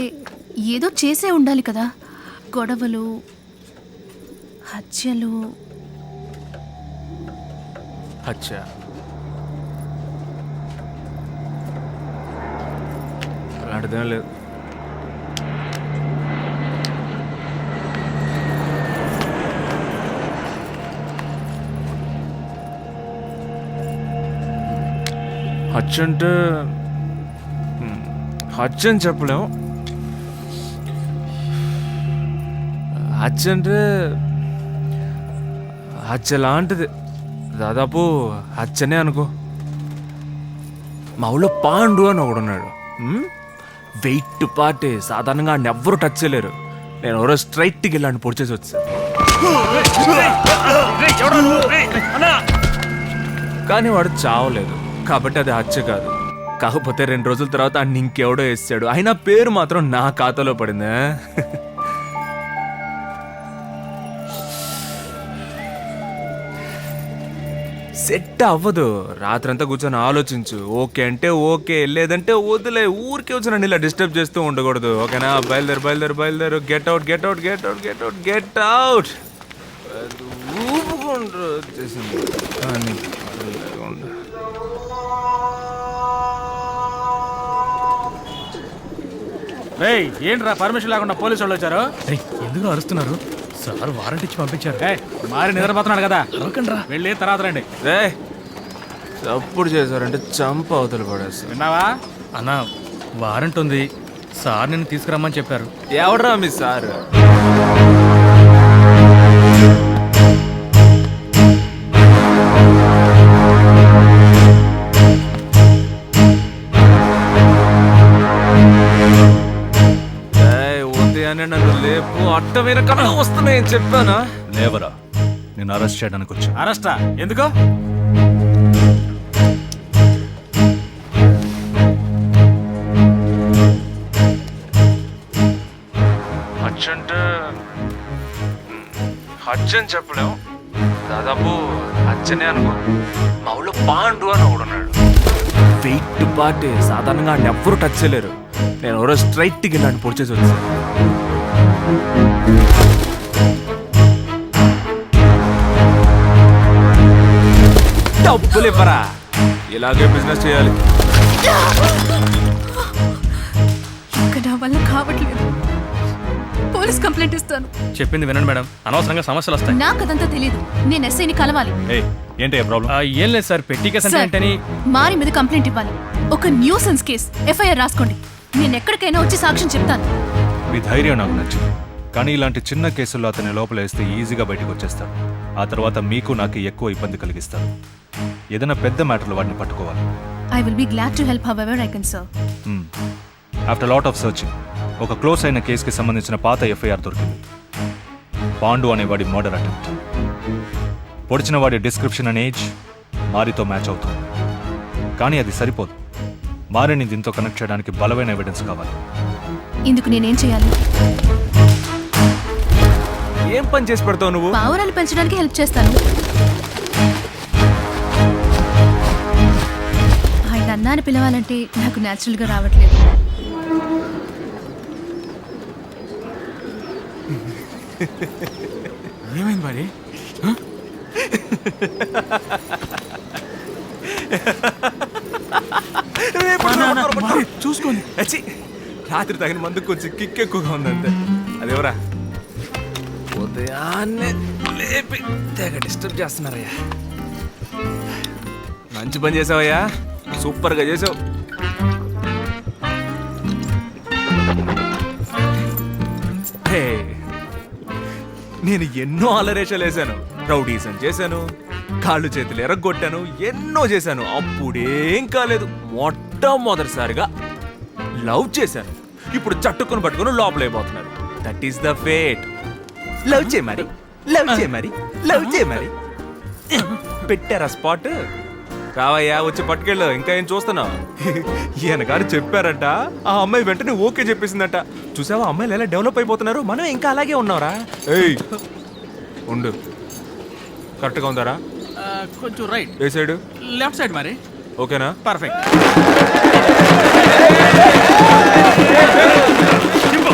ఏదో చేసే ఉండాలి కదా. గొడవలు, హత్యలు. హత్య? అలాంటిదేం లేదు. హత్య అంటే హత్య అని చెప్పలేము. హత్య అంటే హత్య లాంటిది, దాదాపు హత్యనే అనుకో. మా ఊళ్ళో పాండు అని ఒకడున్నాడు. వెయిట్ పార్టీ, సాధారణంగా ఆయన ఎవ్వరూ టచ్ చేయలేరు. నేను ఎవరో స్ట్రైట్కి వెళ్ళాను పొడిచేసి వచ్చాను. కానీ వాడు చావలేదు, కాబట్టి అది హత్య కాదు. కాకపోతే 2 రోజుల తర్వాత ఆయన ఇంకెవడో వేసాడు. అయినా పేరు మాత్రం నా ఖాతాలో పడిందే. సెట్ అవ్వదు. రాత్రంతా కూర్చొని ఆలోచించు. ఓకే అంటే ఓకే, లేదంటే వదిలే. ఊరికే వచ్చి ఇలా డిస్టర్బ్ చేస్తూ ఉండకూడదు. ఓకేనా? బయలుదేరు బయలుదేరు బయలుదేరు. Get out get out get out get out get out. ఊపుకుంటూ వచ్చేసింది. కానీ పర్లేకుండా. రేయ్, ఏంట్రా పర్మిషన్ లేకుండా పోలీసు వాళ్ళు వచ్చారు? ఎందుకు అరుస్తున్నారు? సార్ వారెంట్ ఇచ్చి పంపించారు. మారి నిద్రపోతున్నాడు కదా, వెళ్ళి తర్వాత రండి. రే, తప్పుడు చేశారంటే చంప అవతల పడేస్తారు. విన్నావా? అన్న వారెంట్ ఉంది, సార్ నిన్ను తీసుకురమ్మని చెప్పారు. ఎవడ్రా మీ సార్? ఉదయాన్నే నన్ను లేపు, అడ్డమైన కళ వస్తున్నాయని చెప్పానా? లేవరా, నేను అరెస్ట్ చేయడానికి వచ్చా. అరెస్టా? ఎందుకు? హజ్ అంటే హజ్ అని చెప్పలేము, దాదాపు హజ్జనే అనుకో. మా ఊళ్ళో పాండు అని ఒకడున్నాడు. వెయిట్ పాటే, సాధారణంగా ఆయన ఎవ్వరూ టచ్ చేయలేరు. నేను ఎవరో స్ట్రైట్కి ఇలాంటి పొడిచేసి వచ్చాను. డబ్బులు ఇవ్వరా, ఇలాగే బిజినెస్ చేయాలి. ఇంకా నా వల్ల కావట్లేదు. పోలీస్ కంప్లైంట్ ఇస్తాను. చెప్పింది వినండి మేడం, అనవసరంగా సమస్యలు వస్తాయి. నాకు అదంతా తెలియదు. నేను ఎస్ఐని కలవాలి. ఏంటి ప్రాబ్లం? ఏం లేదు సార్, పెట్టి కేసు అంటే ఏంటని మారి మీద కంప్లైంట్ ఇవ్వాలి. ఒక న్యూసెన్స్ కేస్, ఎఫ్ఐఆర్ రాసుకోండి. నేను ఎక్కడికైనా వచ్చి సాక్ష్యం చెప్తాను. మీ ధైర్యం నాకు నచ్చింది, కానీ ఇలాంటి చిన్న కేసుల్లో అతని లోపల వేస్తే ఈజీగా బయటకు వచ్చేస్తాడు. ఆ తర్వాత మీకు నాకు ఎక్కువ ఇబ్బంది కలిగిస్తారు. ఏదైనా పెద్ద మ్యాటర్లో వాటిని పట్టుకోవాలి. I will be glad to help however I can sir. After lot of searching ఒక క్లోజ్ అయిన కేసుకి సంబంధించిన పాత ఎఫ్ఐఆర్ దొరికింది. పాండు అనేవాడి మర్డర్ అటెంప్ట్. పొడిచిన వాడి డిస్క్రిప్షన్ అండ్ ఏజ్ మారితో మ్యాచ్ అవుతుంది. కానీ అది సరిపోదు. మారిని దీంతో కనెక్ట్ చేయడానికి బలమైన ఎవిడెన్స్ కావాలి. ఇందుకు నేనేం చేయాలి? ఏం పని చేసి పెడతావు నువ్వు? పావురాలు పెంచడానికి హెల్ప్ చేస్తాను. ఆయన అన్నాన్ని పిలవాలంటే నాకు న్యాచురల్గా రావట్లేదు. ఏమైంది మరి? చూసుకోండి. రాత్రి తగిన మందుకు కొంచెం కిక్ ఎక్కువగా ఉందంతే. అదేవరా ఉదయాన్నే లేపి తెగ డిస్టర్బ్ చేస్తున్నారయ్యా. మంచి పని చేసావయ్యా, సూపర్గా చేసావు. నేను ఎన్నో అలరేషాలు వేసాను, రౌడీసం చేశాను, కాళ్ళు చేతులు ఎరగొట్టాను, ఎన్నో చేశాను. అప్పుడేం కాలేదు. మొట్టమొదటిసారిగా లవ్ చేశాను. ఇప్పుడు చట్టుకుని పట్టుకుని లోపలైపోతున్నారు. That is the fate. Love చేయ మరి, లవ్ చేయ మరి, లవ్ చేయ మరి. పెట్టారా స్పాట్? రావయ్యా, వచ్చి పట్టుకెళ్ళు. ఇంకా ఏం చూస్తున్నావు? ఈయన గారు చెప్పారంట, ఆ అమ్మాయి వెంటనే ఓకే చెప్పేసిందంట. చూసావా అమ్మాయిలు ఎలా డెవలప్ అయిపోతున్నారు? మనం ఇంకా అలాగే ఉన్నారా? ఏయ్ ఉండు, కరెక్ట్గా ఉందారా? కొంచెం రైట్. ఏ సైడ్? లెఫ్ట్ సైడ్ మరి. ఓకేనా? పర్ఫెక్ట్.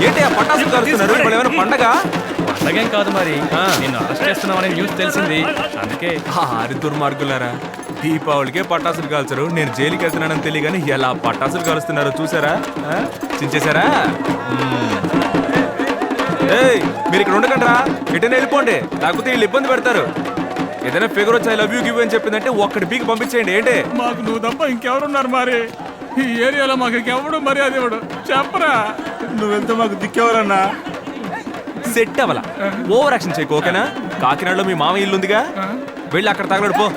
ఏంటి ఆ పటాసులు కాలుస్తున్నారు? ఇప్పుడు ఏమైనా పండగ? పండగేం కాదు మరి, నేను అరెస్ట్ చేస్తున్నామని న్యూస్ తెలిసింది, అందుకే. ఆరి దుర్మార్గులారా, దీపావళికే పటాసులు కాల్చరు. నేను జైలుకి వెళ్తున్నానని తెలియగానే ఎలా పటాసులు కాలుస్తున్నారో చూసారా? చించేశారా? ఏయ్, మీరు ఇక్కడ ఉండకండ్రా, ఎటైనా వెళ్ళిపోండి, లేకపోతే వీళ్ళు ఇబ్బంది పెడతారు. ఏదైనా ఫిగర్ వచ్చి ఐ లవ్ యూ గివ్ అని చెప్పిందంటే ఒక్కడి పీకి పంపించేయండి. ఏంటి? మాకు నువ్వు తప్ప ఇంకెవరున్నారు మరి? ఈ ఏరియాలో మాకు ఇంకెవడు మర్యాద ఇవ్వడు. చెప్పరా, నువ్వు వెళ్తే మాకు దిక్కెవరన్నా? సెట్ అవ్వాల, ఓవర్ యాక్షన్ చేయకు. ఓకేనా? కాకినాడలో మీ మామ ఇల్లు ఉందిగా, వెళ్ళి అక్కడ తగలడు పో.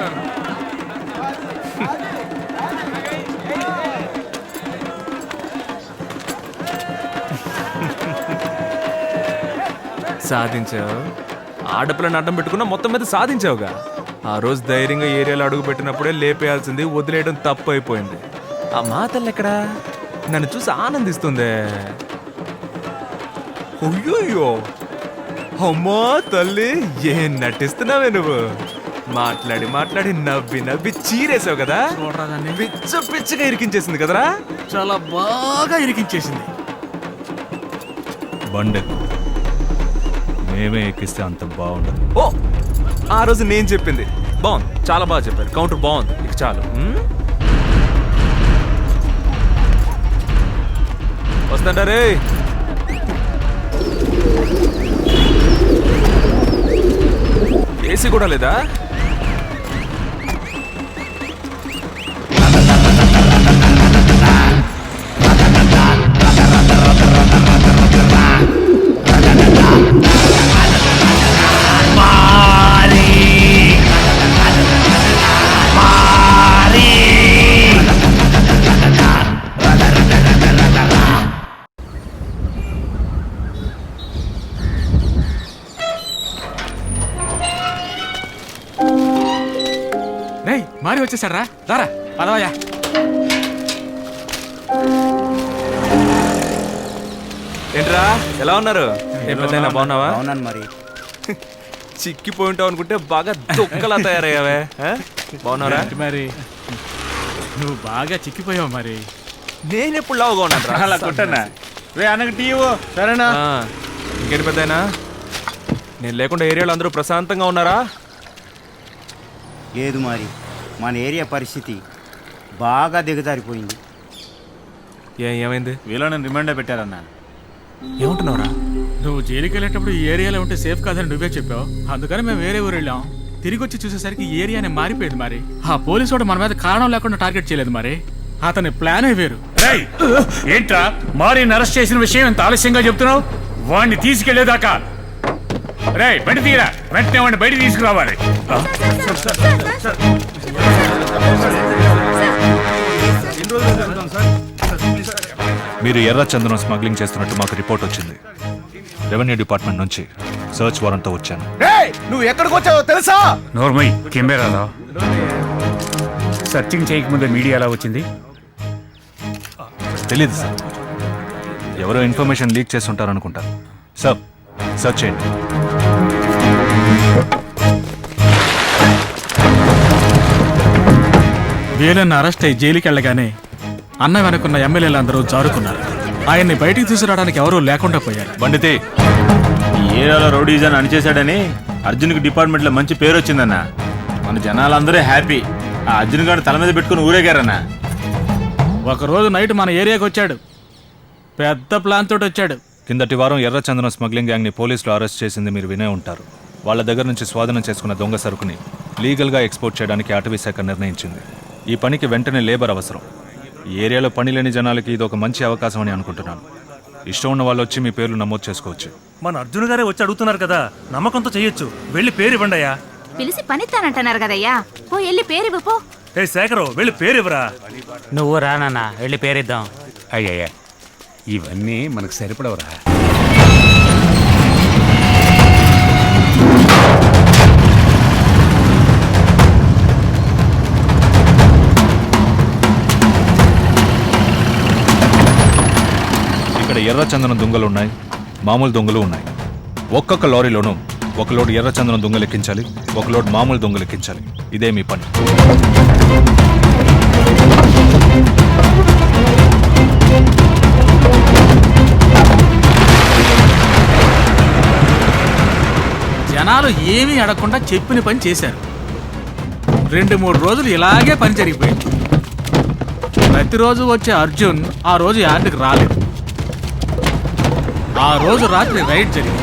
సాధించావు. ఆడపిల్లని అడ్డం పెట్టుకున్నా మొత్తం మీద సాధించావుగా. ఆ రోజు ధైర్యంగా ఏరియాలో అడుగు పెట్టినప్పుడే లేపేయాల్సింది, వదిలేయడం తప్పు అయిపోయింది. ఆ మాతల్ని ఎక్కడా? నన్ను చూసి ఆనందిస్తుందే. అయ్యోయ్యో, అమ్మా తల్లి, ఏం నటిస్తున్నావే నువ్వు? మాట్లాడి మాట్లాడి నవ్వి నవ్వి చీరేసావు కదా, పిచ్చ పిచ్చగా ఇరికించేసింది కదరా. చాలా బాగా ఇరికించేసింది. బండెక్కు, మేమే ఎక్కిస్తే అంత బాగుండదు. ఓ ఆ రోజు నేను చెప్పింది బాగుంది, చాలా బాగా చెప్పారు. కౌంటర్ బాగుంది, ఇక చాలు. వస్తాడా రే? ఏసీ కూడా లేదా? మారి వచ్చేసాడు రా, దారా పదవయ్యా. ఏంట్రా ఎలా ఉన్నారు? ఎప్పుడైనా బాగున్నావా? అవునాను మరి. చిక్కిపోయి ఉంటావు అనుకుంటే బాగా దుక్కలా తయారయ్యావే. బాగున్నారా? మరి నువ్వు బాగా చిక్కిపోయావు. మరి నేను ఎప్పుడు లావుగా ఉన్నాను అలా కొట్టన్నా రే అన్నకి టీ ఇవ్వు. సరేనా? ఇంకేంటి పెద్దయినా, నేను లేకుండా ఏరియాలో అందరూ ప్రశాంతంగా ఉన్నారా? లేదు మరి, మన ఏరియా పరిస్థితి బాగా దిగజారిపోయింది. ఏమైంది? వీళ్ళని రిమైండ్ పెట్టారన్నా. ఏమంటున్నావురా? నువ్వు జైలుకి వెళ్ళేటప్పుడు ఈ ఏరియాలో ఉంటే సేఫ్ కాదని నువ్వే చెప్పావు. అందుకని మేము వేరే ఊరు వెళ్ళాం. తిరిగి వచ్చి చూసేసరికి ఈ ఏరియానే మారిపోయింది. మరి ఆ పోలీసు వాడు మన మీద కారణం లేకుండా టార్గెట్ చేయలేదు. మరి అతని ప్లానే వేరు. ఏంట్రా మారిని అరెస్ట్ చేసిన విషయం ఎంత ఆలస్యంగా చెప్తున్నావు? వాడిని తీసుకెళ్లేదాకా రే బయట తీరా, వెంటనే వాడిని బయట తీసుకురావాలి. మీరు ఎర్ర చందనం స్మగ్లింగ్ చేస్తున్నట్టు మాకు రిపోర్ట్ వచ్చింది. రెవెన్యూ డిపార్ట్మెంట్ నుంచి సర్చ్ వారెంట్తో వచ్చాను. నువ్వు ఎక్కడికి వచ్చావో తెలుసా? నోర్మై కెమెరాదా సర్చింగ్ చేయకముందే మీడియా ఎలా వచ్చింది? తెలీదు సార్, ఎవరో ఇన్ఫర్మేషన్ లీక్ చేసి ఉంటారనుకుంటారు. సార్ సర్చ్ చేయండి. వీళ్ళని అరెస్ట్ అయ్యి జైలుకి వెళ్ళగానే అన్న వెనుకున్న ఎమ్మెల్యేలు అందరూ జారుకున్నారు. ఆయన్ని బయటికి తీసుకురావడానికి ఎవరూ లేకుండా పోయారు. బండితే ఈ ఏరియాలో రౌడీజన్ అనిచేశాడని అర్జున్కి డిపార్ట్మెంట్లో మంచి పేరు వచ్చిందన్న. మన జనాలందరూ హ్యాపీ. ఆ అర్జున్ గారు తల మీద పెట్టుకుని ఊరేగారన్నా. ఒకరోజు నైట్ మన ఏరియాకి వచ్చాడు. పెద్ద ప్లాన్ తోటి వచ్చాడు. కిందటి వారం ఎర్ర చందనం స్మగ్లింగ్ గ్యాంగ్ని పోలీసులు అరెస్ట్ చేసింది మీరు వినే ఉంటారు. వాళ్ళ దగ్గర నుంచి స్వాధీనం చేసుకున్న దొంగ సరుకుని లీగల్గా ఎక్స్పోర్ట్ చేయడానికి అటవీ శాఖ నిర్ణయించింది. ఈ పనికి వెంటనే లేబర్ అవసరం. ఈ ఏరియాలో పని లేని జనాలకి ఇది ఒక మంచి అవకాశం అని అనుకుంటున్నాను. ఇష్టం ఉన్న వాళ్ళు వచ్చి మీ పేర్లు నమోదు చేసుకోవచ్చు. మన అర్జున్ గారే వచ్చి అడుగుతున్నారు కదా, నమ్మకంతో చెయ్యొచ్చు. వెళ్ళి పేరు ఇవ్వండి అయ్యా. పిలిచి పనిస్తానంటున్నారు కదయ్యా, పో వెళ్ళి పేరు పో. ఏ శేఖరు, వెళ్ళి పేరు ఇవ్వరా. నువ్వు రానన్నా, వెళ్ళి పేరిద్దాం. అయ్యయ్యా ఇవన్నీ మనకు సరిపడవరా? ఇక్కడ ఎర్ర చందనం దొంగలు ఉన్నాయి, మామూలు దొంగలు ఉన్నాయి. ఒక్కొక్క లారీలోనూ ఒక లోడ్ ఎర్ర చందనం దొంగలు ఎక్కించాలి, ఒక లోడ్ మామూలు దొంగలు ఎక్కించాలి. ఇదే మీ పని. జనాలు ఏమీ అడగకుండా చెప్పిన పని చేశారు. 2-3 రోజులు ఇలాగే పని జరిగిపోయింది. ప్రతిరోజు వచ్చే అర్జున్ ఆ రోజు యార్డుకి రాలేదు. ఆ రోజు రాత్రి రైడ్ జరిగింది.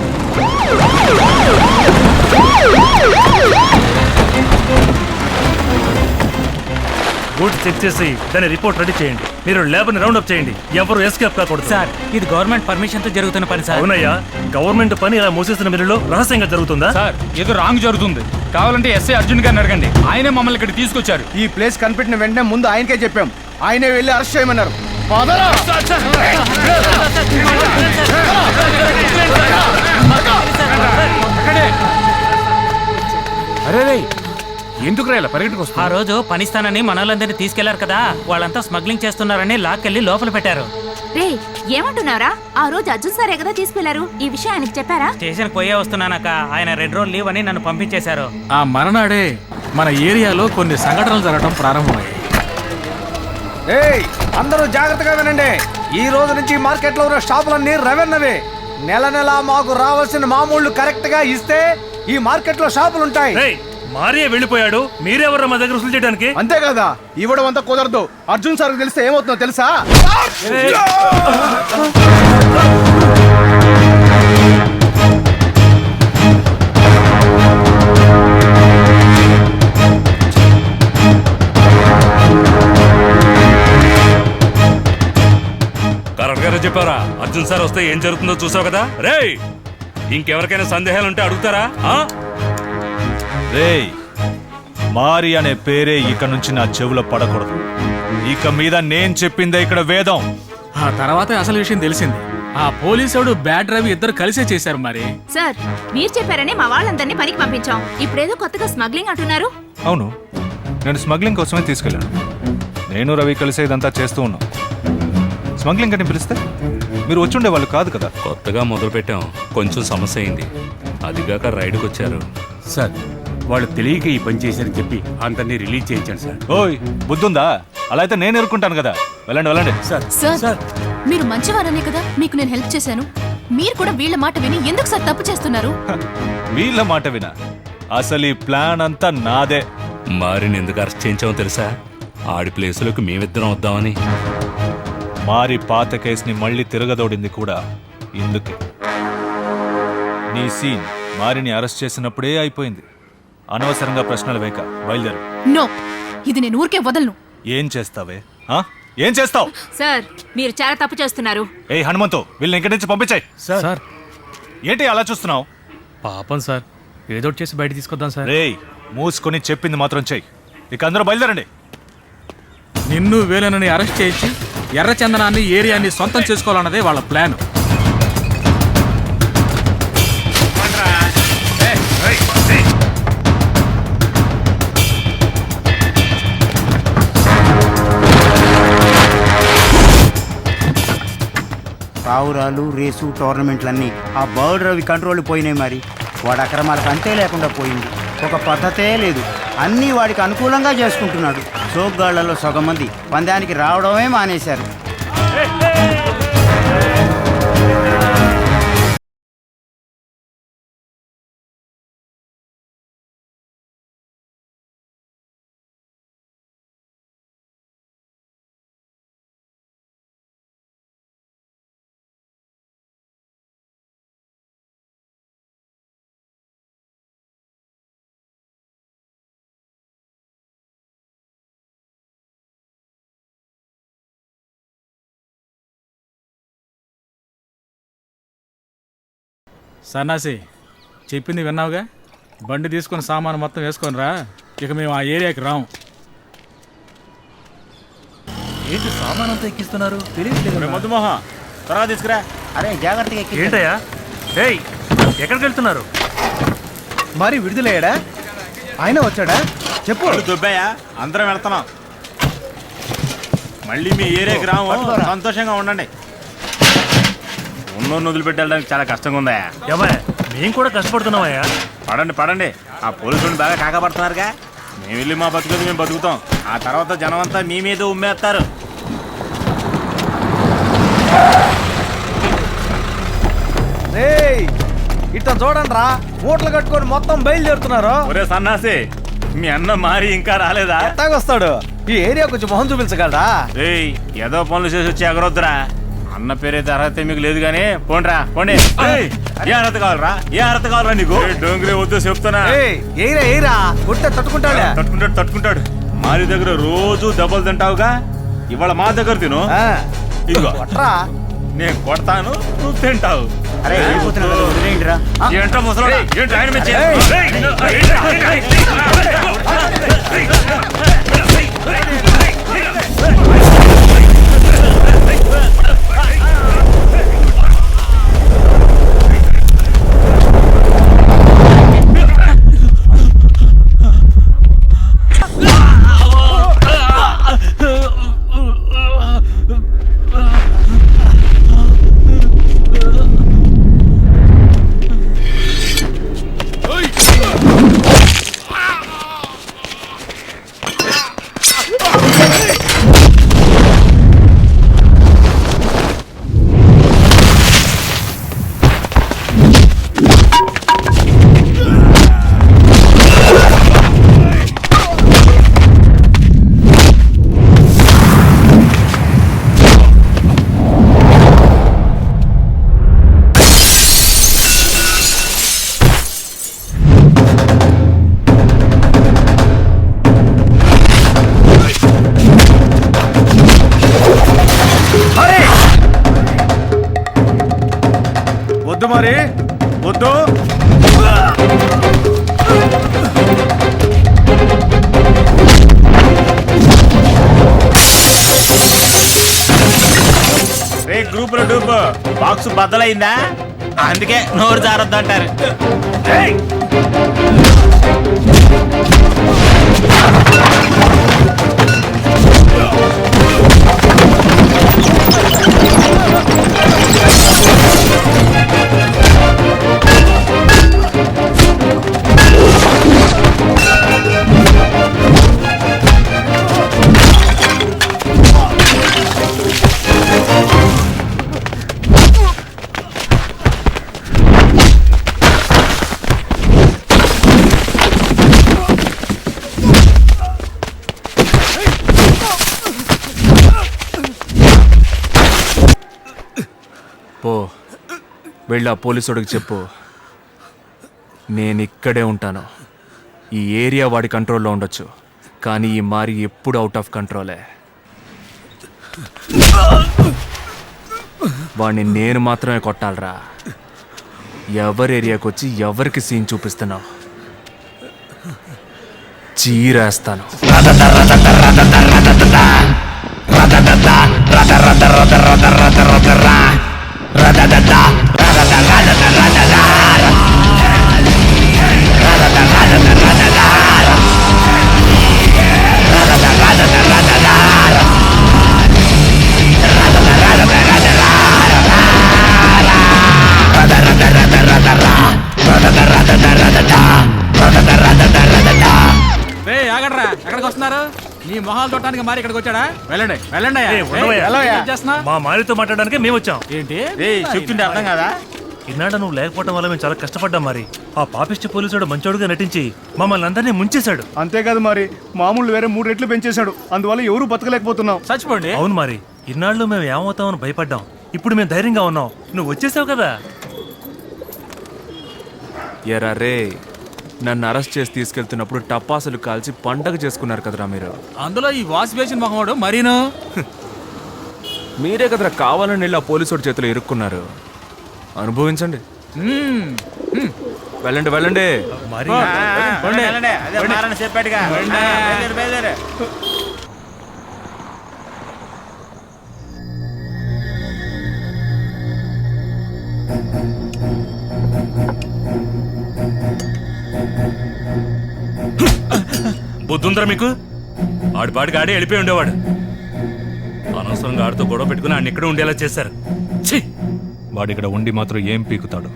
బోట్ చెక్ చేసి దాని రిపోర్ట్ రెడీ చేయండి. మీరు లేబర్ని రౌండ్ అప్ చేయండి. ఎవరు ఎస్కేప్ కాకూడదు. సార్, ఇది గవర్నమెంట్ పర్మిషన్ తో జరుగుతున్న పని సార్. అవునయ్యా, గవర్నమెంట్ పని ఇలా మూసేసిన మిల్లులో రహస్యంగా జరుగుతుందా? సార్ ఏదో రాంగ్ జరుగుతుంది. కావాలంటే ఎస్ఐ అర్జున్ గారిని అడగండి, ఆయనే మమ్మల్ని ఇక్కడ తీసుకొచ్చారు. ఈ ప్లేస్ కనిపెట్టిన వెంటనే ముందు ఆయనకే చెప్పాం. ఆయనే వెళ్ళి అరెస్ట్ చేయమన్నారు. అరే ఎందుకు రా ఇలా పరిగెట్టుకొస్తా? ఆ రోజు పనిస్తానని మనోళ్ళందరినీ తీసుకెళ్లారు కదా, వాళ్ళంతా స్మగ్లింగ్ చేస్తున్నారని లాక్కెళ్ళి లోపల పెట్టారు. రే ఏమంటున్నారా? ఆ రోజు అర్జున్ సారే కదా తీసుకెళ్లారు. ఈ విషయం ఆయనకి చెప్పారా? స్టేషన్ పోయే వస్తున్నానక్క, ఆయన 2 రోజులు లీవ్ అని నన్ను పంపించేశారు. ఆ మరణాడే మన ఏరియాలో కొన్ని సంఘటనలు జరగడం ప్రారంభమయ్యాయి. ఏయ్ అందరూ జాగ్రత్తగా వినండి. ఈ రోజు నుంచి మార్కెట్లో ఉన్న షాపులన్నీ రెవెన్యూవే. నెల నెల మాకు రావాల్సిన మామూళ్ళు కరెక్ట్ గా ఇస్తే ఈ మార్కెట్లో షాపులు ఉంటాయి. మారియే వెళ్ళిపోయాడు, మీరెవరు మా దగ్గర వసూలు చేయడానికి? అంతే కదా, ఇవ్వడం అంతా కుదరదు. అర్జున్ సార్ తెలిస్తే ఏమవుతుందో తెలుసా? కరెక్ట్ గానే చెప్పారా? అర్జున్ సార్ వస్తే ఏం జరుగుతుందో చూసావు కదా. రేయ్ ఇంకెవరికైనా సందేహాలు ఉంటే అడుగుతారా? రేయ్ మారి అనే పేరే ఇక నుంచి నా చెవులో పడకూడదు. ఇక మీద నేను చెప్పిందే ఇక్కడ వేదం. ఆ తర్వాత అసలు విషయం తెలిసింది. ఆ పోలీసుడు బ్యాడ్ రవి ఇద్దరు కలిసే చేశారు. మరి సార్ మీరు చెప్పారని మా వాళ్ళందరినీ పనికి పంపించాం. ఇప్పుడేదో కొత్తగా స్మగ్లింగ్ అంటున్నారు. అవును, నేను స్మగ్లింగ్ కోసమే తీసుకెళ్ళాను. నేను రవి కలిసే ఇదంతా చేస్తూ ఉన్నాం. స్మగ్లింగ్ అని పిలిస్తే మీరు వచ్చుండే వాళ్ళు కాదు కదా. కొత్తగా మొదలు పెట్టాం, కొంచెం సమస్య అయింది. అదిగాక రైడ్కి వచ్చారు. సార్ వాళ్ళు తెలియక ఈ పని చేశారని చెప్పి అందరినీ రిలీజ్ చేయించండి సార్. ఓయ్ బుద్ధుందా? అలా అయితే నేను ఎరుకుంటాను కదా. వెళ్ళండి వెళ్ళండి. సార్ మీరు మంచివారనే కదా మీకు నేను హెల్ప్ చేశాను. మీరు కూడా వీళ్ళ మాట విని ఎందుకు సార్ తప్పు చేస్తున్నారు? వీళ్ళ మాట వినా? అసలు ఈ ప్లాన్ అంతా నాదే. మారిని ఎందుకు అరెస్ట్ చేయించామో తెలుసా? ఆడి ప్లేసులోకి మేమిద్దరం వద్దామని. మారి పాత కేసుని మళ్ళీ తిరగదోడింది కూడా ఇందుకే. నీ సీన్ మారిని అరెస్ట్ చేసినప్పుడే అయిపోయింది. అనవసరంగా ప్రశ్నలు వేక బయలుదేరు. నో, ఇది నేను ఊరికే వదలను. ఏం చేస్తావే? ఏం చేస్తావు? సార్ మీరు చాలా తప్పు చేస్తున్నారు. ఏ హనుమంతు, వీళ్ళని ఇక్కడి నుంచి పంపించాయి. సార్ ఏంటి అలా చూస్తున్నావు? పాపం సార్, ఏదో ఒకటి చేసి బయట తీసుకొద్దాం సార్. రేయ్ మూసుకొని చెప్పింది మాత్రం చెయ్యి. ఇక అందరూ బయలుదేరండి. నిన్ను వేలనని అరెస్ట్ చేయించి ఎర్రచందనాన్ని ఏరియాని సొంతం చేసుకోవాలన్నదే వాళ్ళ ప్లాన్. పావురాలు రేసు టోర్నమెంట్లన్నీ ఆ బర్డ్ రవి కంట్రోల్ పోయినాయి. మరి వాడి అక్రమాలకు అంతే లేకుండా పోయింది. ఒక పద్ధతే లేదు. అన్నీ వాడికి అనుకూలంగా చేసుకుంటున్నాడు. సోగ్గాళ్లలో సగం మంది పందానికి రావడమే మానేశారు. సన్నాసి చెప్పింది విన్నావుగా. బండి తీసుకుని సామాను మొత్తం వేసుకొని రా. ఇక మేము ఆ ఏరియాకి రాము. ఏంటి సామానంతా ఎక్కిస్తున్నారు? తెలియదు. మధుమోహన్ త్వరగా తీసుకురా. అరే జాగ్రత్తగా ఎక్కి. ఏంటయ్యా? ఏయ్ ఎక్కడికి వెళ్తున్నారు? మరి విడుదలయ్యాడా? ఆయన వచ్చాడా? చెప్పు. దుబ్బయ్యా, అందరం వెళ్తున్నాం. మళ్ళీ మీ ఏరియాకి రాము. సంతోషంగా ఉండండి. ఉన్నోళ్ళు వదిలిపెట్టి వెళ్ళడానికి చాలా కష్టంగా ఉందా? మేము కూడా కష్టపడుతున్నామయ్యా. పడండి పడండి. ఆ పోలీసులు బాగా కాకపడుతున్నారుగా. మేము వెళ్ళి మా బతుకుది మేము బతుకుతాం. ఆ తర్వాత జనం అంతా మీ మీద ఉమ్మేస్తారు. ఇట్లా చూడండి రా, మూటలు కట్టుకొని మొత్తం బయలుదేరుతున్నారు. ఒరే సన్నాసి, మీ అన్న మారి ఇంకా రాలేదా? ఎట్టాగొస్తాడు? ఈ ఏరియా కొంచెం మొహం చూపించగలరా? ఏయ్ ఏదో పనులు చేసి వచ్చి ఎగరొద్దురా. అన్న పేరైతే అర్హత మీకు లేదు కానీ పోండ్రా పోండి. ఏ అర్హత కావాలరా? ఏ అర్హత కావాలరా నీకు? డోంగిరే వద్దు చెప్తానా. ఏరా కొట్టే తట్టుకుంటాడు. తట్టుకుంటాడు. మారి దగ్గర రోజు దెబ్బలు తింటావుగా, ఇవాళ మా దగ్గర తిను. ఇదిగో నేను కొడతాను, నువ్వు తింటావు. అరే వదిలేయండిరా. ఏంట్రా ముసలోడా? ఏంట్రా ఆయన మీద మరి వద్దు. రే గ్రూప్ లో డూప్ బాక్స్ బద్దలైందా? అందుకే నోరు జారొద్దు అంటారు. పో, వెళ్ళి ఆ పోలీసుడికి చెప్పు నేను ఇక్కడే ఉంటాను. ఈ ఏరియా వాడి కంట్రోల్లో ఉండొచ్చు, కానీ ఈ మారి ఎప్పుడు అవుట్ ఆఫ్ కంట్రోలే. వాడిని నేను మాత్రమే కొట్టాలరా. ఎవరి ఏరియాకి వచ్చి ఎవరికి సీన్ చూపిస్తున్నావు చీరేస్తాను. ఆగడరా, ఎక్కడికి వస్తున్నారు? మీ మొహాలు చూడటానికి మరి ఇక్కడికి వచ్చాడా? వెళ్ళండి వెళ్ళండి. మా మారితో మాట్లాడడానికి మేము వచ్చాం. ఏంటి చెప్తుంటే అర్థం కదా? ఇన్నాడ నువ్వు లేకపోవడం వల్ల మేము చాలా కష్టపడ్డాం మరి. ఆ పాపిష్టి పోలీసుడు మంచోడుగా నటించి మమ్మల్ని అందరినీ ముంచేశాడు. అంతేకాదు మరి మామూలు వేరే 3 రెట్లు పెంచేశాడు. అందువల్ల ఎవరు బతకలేకపోతున్నాం. చచ్చిపోండి. అవును మరి, ఇన్నాళ్ళు మేము ఏమవుతామని భయపడ్డాం. ఇప్పుడు మేము ధైర్యంగా ఉన్నాం. నువ్వు వచ్చేసావు కదా. ఎరా రే, నన్ను అరెస్ట్ చేసి తీసుకెళ్తున్నప్పుడు టపాసులు కాల్చి పండగ చేసుకున్నారు కదరా మీరు. అందులో ఈ వాష్ బేసిన్ మొహమాడు మరీను. మీరే కదరా కావాలని వెళ్ళి ఆ పోలీసుడి చేతిలో ఇరుక్కున్నారు. అనుభవించండి. వెళ్ళండి వెళ్ళండి. చెప్పాడుగా. బుద్ధుందరా మీకు? ఆడిపాడికి ఆడే వెళ్ళిపోయి ఉండేవాడు. అనవసరంగా ఆడితో గొడవ పెట్టుకుని ఆయన ఇక్కడ ఉండేలా చేశారు. వాడిక్కడ ఉండి మాత్రం ఏం పీకుతాడు?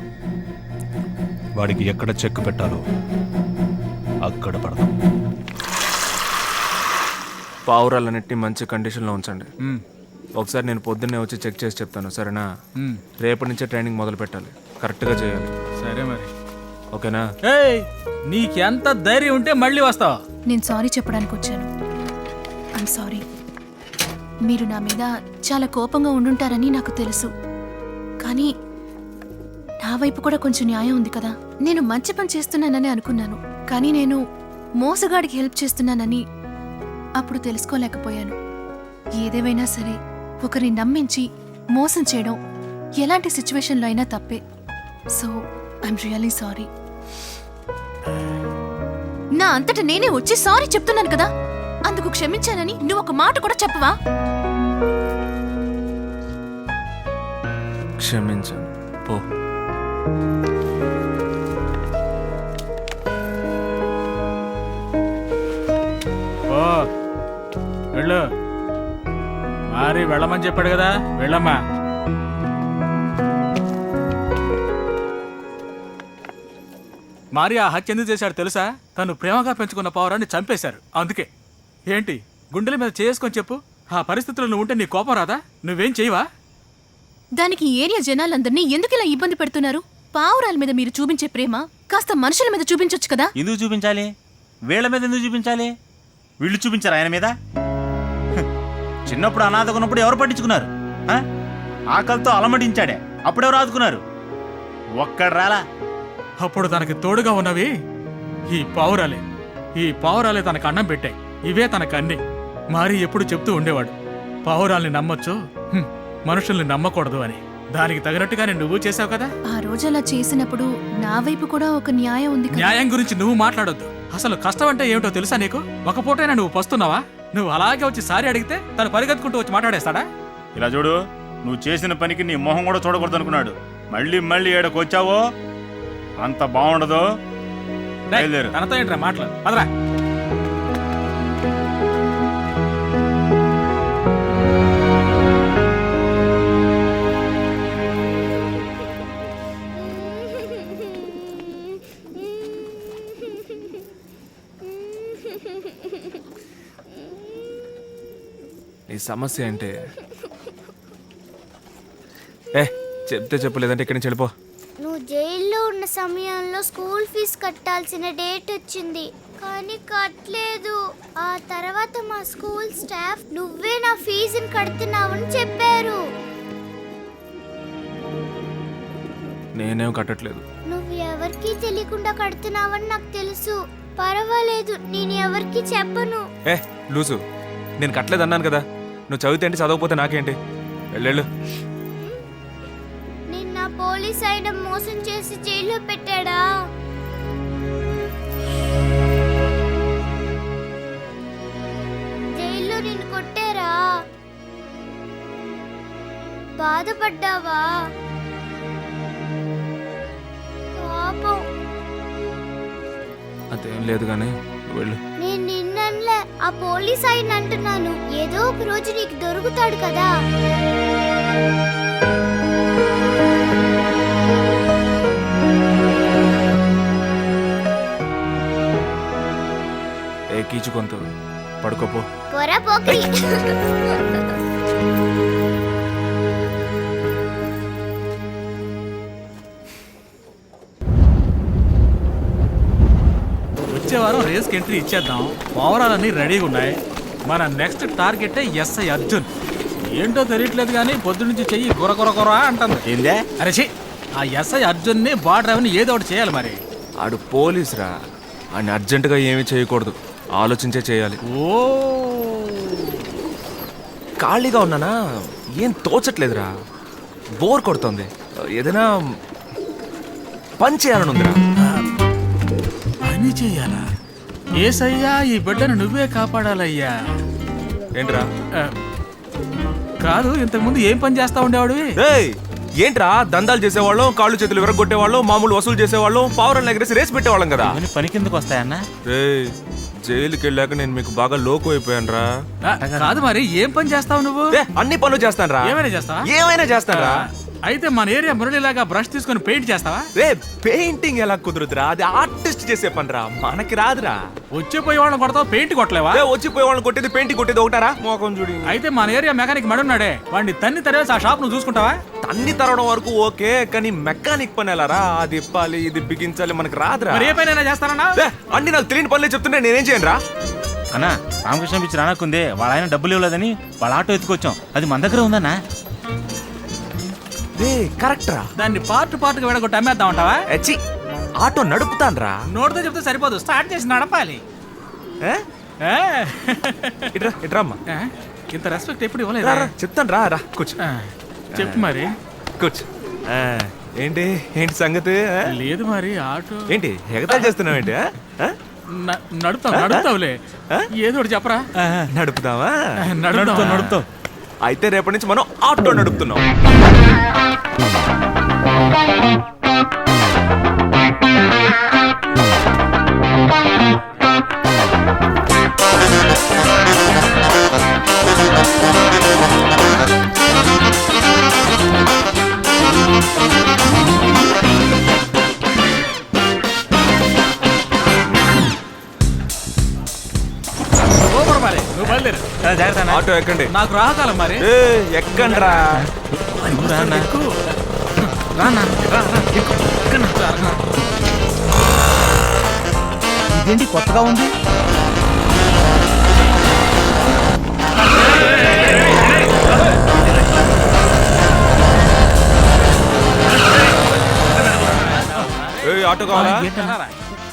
వాడికి ఎక్కడ చెక్ పెట్టాలో అక్కడ పడదాం. పావురాలన్నిటిని మంచి కండిషన్లో ఉంచండి. ఒకసారి నేను పొద్దున్నే వచ్చి చెక్ చేసి చెప్తాను, సరేనా? రేపటి నుంచే ట్రైనింగ్ మొదలు పెట్టాలి. కరెక్ట్గా చేయాలి. సరే మరి. ఓకేనా? నీకెంత ధైర్యం ఉంటే మళ్ళీ వస్తావా? నేను సారీ చెప్పడానికి వచ్చాను. I'm sorry. మీరు నా మీద చాలా కోపంగా ఉండుంటారని నాకు తెలుసు. కానీ నా వైపు కూడా కొంచెం న్యాయం ఉంది కదా. నేను మంచి పని చేస్తున్నానని అనుకున్నాను, కానీ నేను మోసగాడికి హెల్ప్ చేస్తున్నానని అప్పుడు తెలుసుకోలేకపోయాను. ఏదేమైనా సరే ఒకరిని నమ్మించి మోసం చేయడం ఎలాంటి సిచ్యువేషన్లో అయినా తప్పే. So I'm really sorry. నా అంతటా నేనే వచ్చి సారీ చెప్తున్నాను కదా, అందుకు క్షమించానని నువ్వు ఒక మాట కూడా చెప్పవా? క్షమించాను, పో. వెళ్ళు. మరి వెళ్ళమని చెప్పాడు కదా, వెళ్ళమ్మా. మరి ఆ హత్య ఎందుకు చేశాడు తెలుసా? తను ప్రేమగా పెంచుకున్న పావురాన్ని చంపేశారు. అందుకే. ఏంటి గుండెల మీద చేసుకొని చెప్పు. ఆ పరిస్థితుల్లో నువ్వు ఉంటే నీ కోపం రాదా? నువ్వేం చేయవా? దానికి ఏరియా జనాలందరినీ ఎందుకు ఇలా ఇబ్బంది పెడుతున్నారు? పావురాల మీద మీరు చూపించే ప్రేమ కాస్త మనుషుల మీద చూపించొచ్చు కదా. ఎందుకు చూపించాలి? వీళ్ళ మీద ఎందుకు చూపించాలి? వీళ్ళు చూపించారు ఆయన మీద. చిన్నప్పుడు అనాథగా ఉన్నప్పుడు ఎవరు పట్టించుకున్నారు? ఆకలితో అలమటించాడే, అప్పుడెవరు ఆదుకున్నారు? ఒక్కడు రాలా. అప్పుడు తనకి తోడుగా ఉన్నవి ఈ పావురాలే. ఈ పావురాలే తనకు అన్నం పెట్టాయి. ఇవే తనకు అన్ని. మరి ఎప్పుడు చెప్తూ ఉండేవాడు, పావురాల్ని నమ్మొచ్చు, మనుషుల్ని నమ్మకూడదు అని. దానికి తగినట్టుగానే నువ్వు చేసావు కదా. ఆ రోజు అలా చేసినప్పుడు నా వైపు కూడా ఒక న్యాయం ఉంది కదా. న్యాయం గురించి నువ్వు మాట్లాడొద్దు. అసలు కష్టం అంటే ఏమిటో తెలుసా నీకు? ఒక పూటైనా నువ్వు పస్తున్నావా? నువ్వు అలాగే వచ్చి సారీ అడిగితే తను పరిగెత్తుకుంటూ వచ్చి మాట్లాడేస్తాడా? ఇలా చూడు, నువ్వు చేసిన పనికి నీ మొహం కూడా చూడకూడదు అనుకున్నాడు. మళ్ళీ మళ్ళీ ఏడకు వచ్చావో అంత బాగుండదు. బయలుదేరు. తనతో ఏంట్రా మాట్లాడు, పదరా. నీ సమస్య అంటే చెప్తే చెప్పలేదంటే ఇక్కడి నుంచి వెళ్ళిపో. నువ్వు జైల్లో ఉన్న సమయంలో స్కూల్ ఫీజు కట్టాల్సిన డేట్ వచ్చింది, కానీ కట్టలేదు. ఆ తర్వాత మా స్కూల్ స్టాఫ్ నువ్వే నా ఫీజుని కడుతున్నావని చెప్పారు. నేనేం కట్టట్లేదు. నువ్వు ఎవరికీ తెలియకుండా కడుతున్నావని నాకు తెలుసు. పర్వాలేదు, నేను ఎవరికి చెప్పను. లూసు, నేను కట్టలేదు అన్నాను కదా. నువ్వు చదివితే ఏంటి, చదవకపోతే నాకేంటి? వెళ్ళు. నిన్న పోలీస్ ఆయన మోసం చేసి జైల్లో పెట్టాడా? జైల్లో నిన్ను కొట్టారా? బాధపడ్డావా? పాపం. అదేం లేదు కానీ వెళ్ళు. నేను నిన్నలే ఆ పోలీస్ ఆయన అంటున్నాను. ఏదో ఒక రోజు నీకు దొరుకుతాడు కదా. కీచుకొంత పడుకోపో. కొరా పోకిరి. వచ్చే వారం రేస్కి ఎంట్రీ ఇచ్చేద్దాం. పౌరాలన్నీ రెడీగా ఉన్నాయి. మన నెక్స్ట్ టార్గెట్ ఎస్ఐ అర్జున్. ఏంటో తెలియట్లేదు కానీ పొద్దు నుంచి చెయ్యి గుర గుర గుర అంటుంది. ఏందే? అరే ఛీ, ఆ ఎస్ఐ అర్జున్ని బార్డర్ అవన్నీ ఏదో ఒకటి చేయాలి. మరి ఆడు పోలీసురా, ఆయన అర్జెంటుగా ఏమీ చేయకూడదు, ఆలోచించే చేయాలి. ఓ ఖాళీగా ఉన్నానా, ఏం తోచట్లేదురా, బోర్ కొడుతుంది. ఏదైనా పని చేయాలని ఉందిరా. పని చెయ్యాలా? ఏసయ్యా, ఈ బిడ్డను నువ్వే కాపాడాలయ్యా. ఏంట్రా? కాదు, ఇంతకుముందు ఏం పని చేస్తా ఉండేవాడు? ఏంట్రా, దందాలు చేసేవాళ్ళం, కాళ్ళు చేతులు విరగొట్టేవాళ్ళం, మామూలు వసూలు చేసేవాళ్ళం, పావురాలు ఎగరేసి రేసి పెట్టేవాళ్ళం కదా. పని కిందకు వస్తాయన్నా? జైలుకి వెళ్ళాక నేను మీకు బాగా లోకు అయిపోయాను రా. కాదు, మరి ఏం పని చేస్తావు నువ్వు? అన్ని పనులు చేస్తాను రా. ఏమైనా చేస్తాను రా. అయితే మన ఏరియా మురళిలాగా బ్రష్ తీసుకొని పెయింట్ చేస్తావా? పెయింటింగ్ ఎలా కుదురుతురా, అది ఆర్టిస్ట్ చేసే పని రా, మనకి రాదురా. వచ్చిపోయే వాళ్ళని కొడతావు, పెయింట్ కొట్టలేవా? వచ్చిపోయే వాళ్ళని కొట్టేది పెయింట్ కొట్టేది ఒకటారా, మోకం చూడి. అయితే మన ఏరియా మెకానిక్ మడున్నాడే, వాడిని తన్ని తరివేసి ఆ షాప్ నువ్వు చూసుకుంటావా? తన్ని తరవడం వరకు ఓకే, కానీ మెకానిక్ పని ఎలారా, అది ఇప్పాలి, ఇది బిగించాలి, మనకి రాదురా. మరి ఏ పని చేస్తానన్నా? అన్ని నాకు తెలియని పనులే చెప్తుంటే నేనేం చేయను రా. అన్నా, రామకృష్ణ పిచ్చి రానక్కుందే, వాళ్ళ ఆయన డబ్బులు ఇవ్వలేదని వాళ్ళ ఆటో ఎత్తుకొచ్చాం, అది మన దగ్గర ఉందన్నా. కరెక్ట్ రా. దాన్ని పార్ట్ పార్ట్ గా విడగొట్టి అమ్మేద్దాం అంటావా? ఆటో నడుపుతాను రా. నోటితో చెప్తే సరిపోదు, స్టార్ట్ చేసి నడపాలి. ఇట్రమ్మా. ఇంత రెస్పెక్ట్ ఎప్పుడు ఇవ్వలేదు. చెప్తాను రా. రా కూర్చో. చెప్పు మరి. కూర్చో. ఏంటి ఏంటి సంగతి? లేదు మరి ఆటో ఏంటి ఎగతాళి చేస్తున్నావు ఏంటి? నడుపుతావులే, ఏదో ఒకటి చెప్పరా. నడుపుతావా? నడుపుతాం. అయితే రేపటి నుంచి మనం ఆటో నడుపుతున్నాం. ఆటో ఎక్కండి. నాకు రాకాలం మరి. ఎక్కండి రా. ఇదేంటి కొత్తగా ఉంది? ఆటో కావాలా?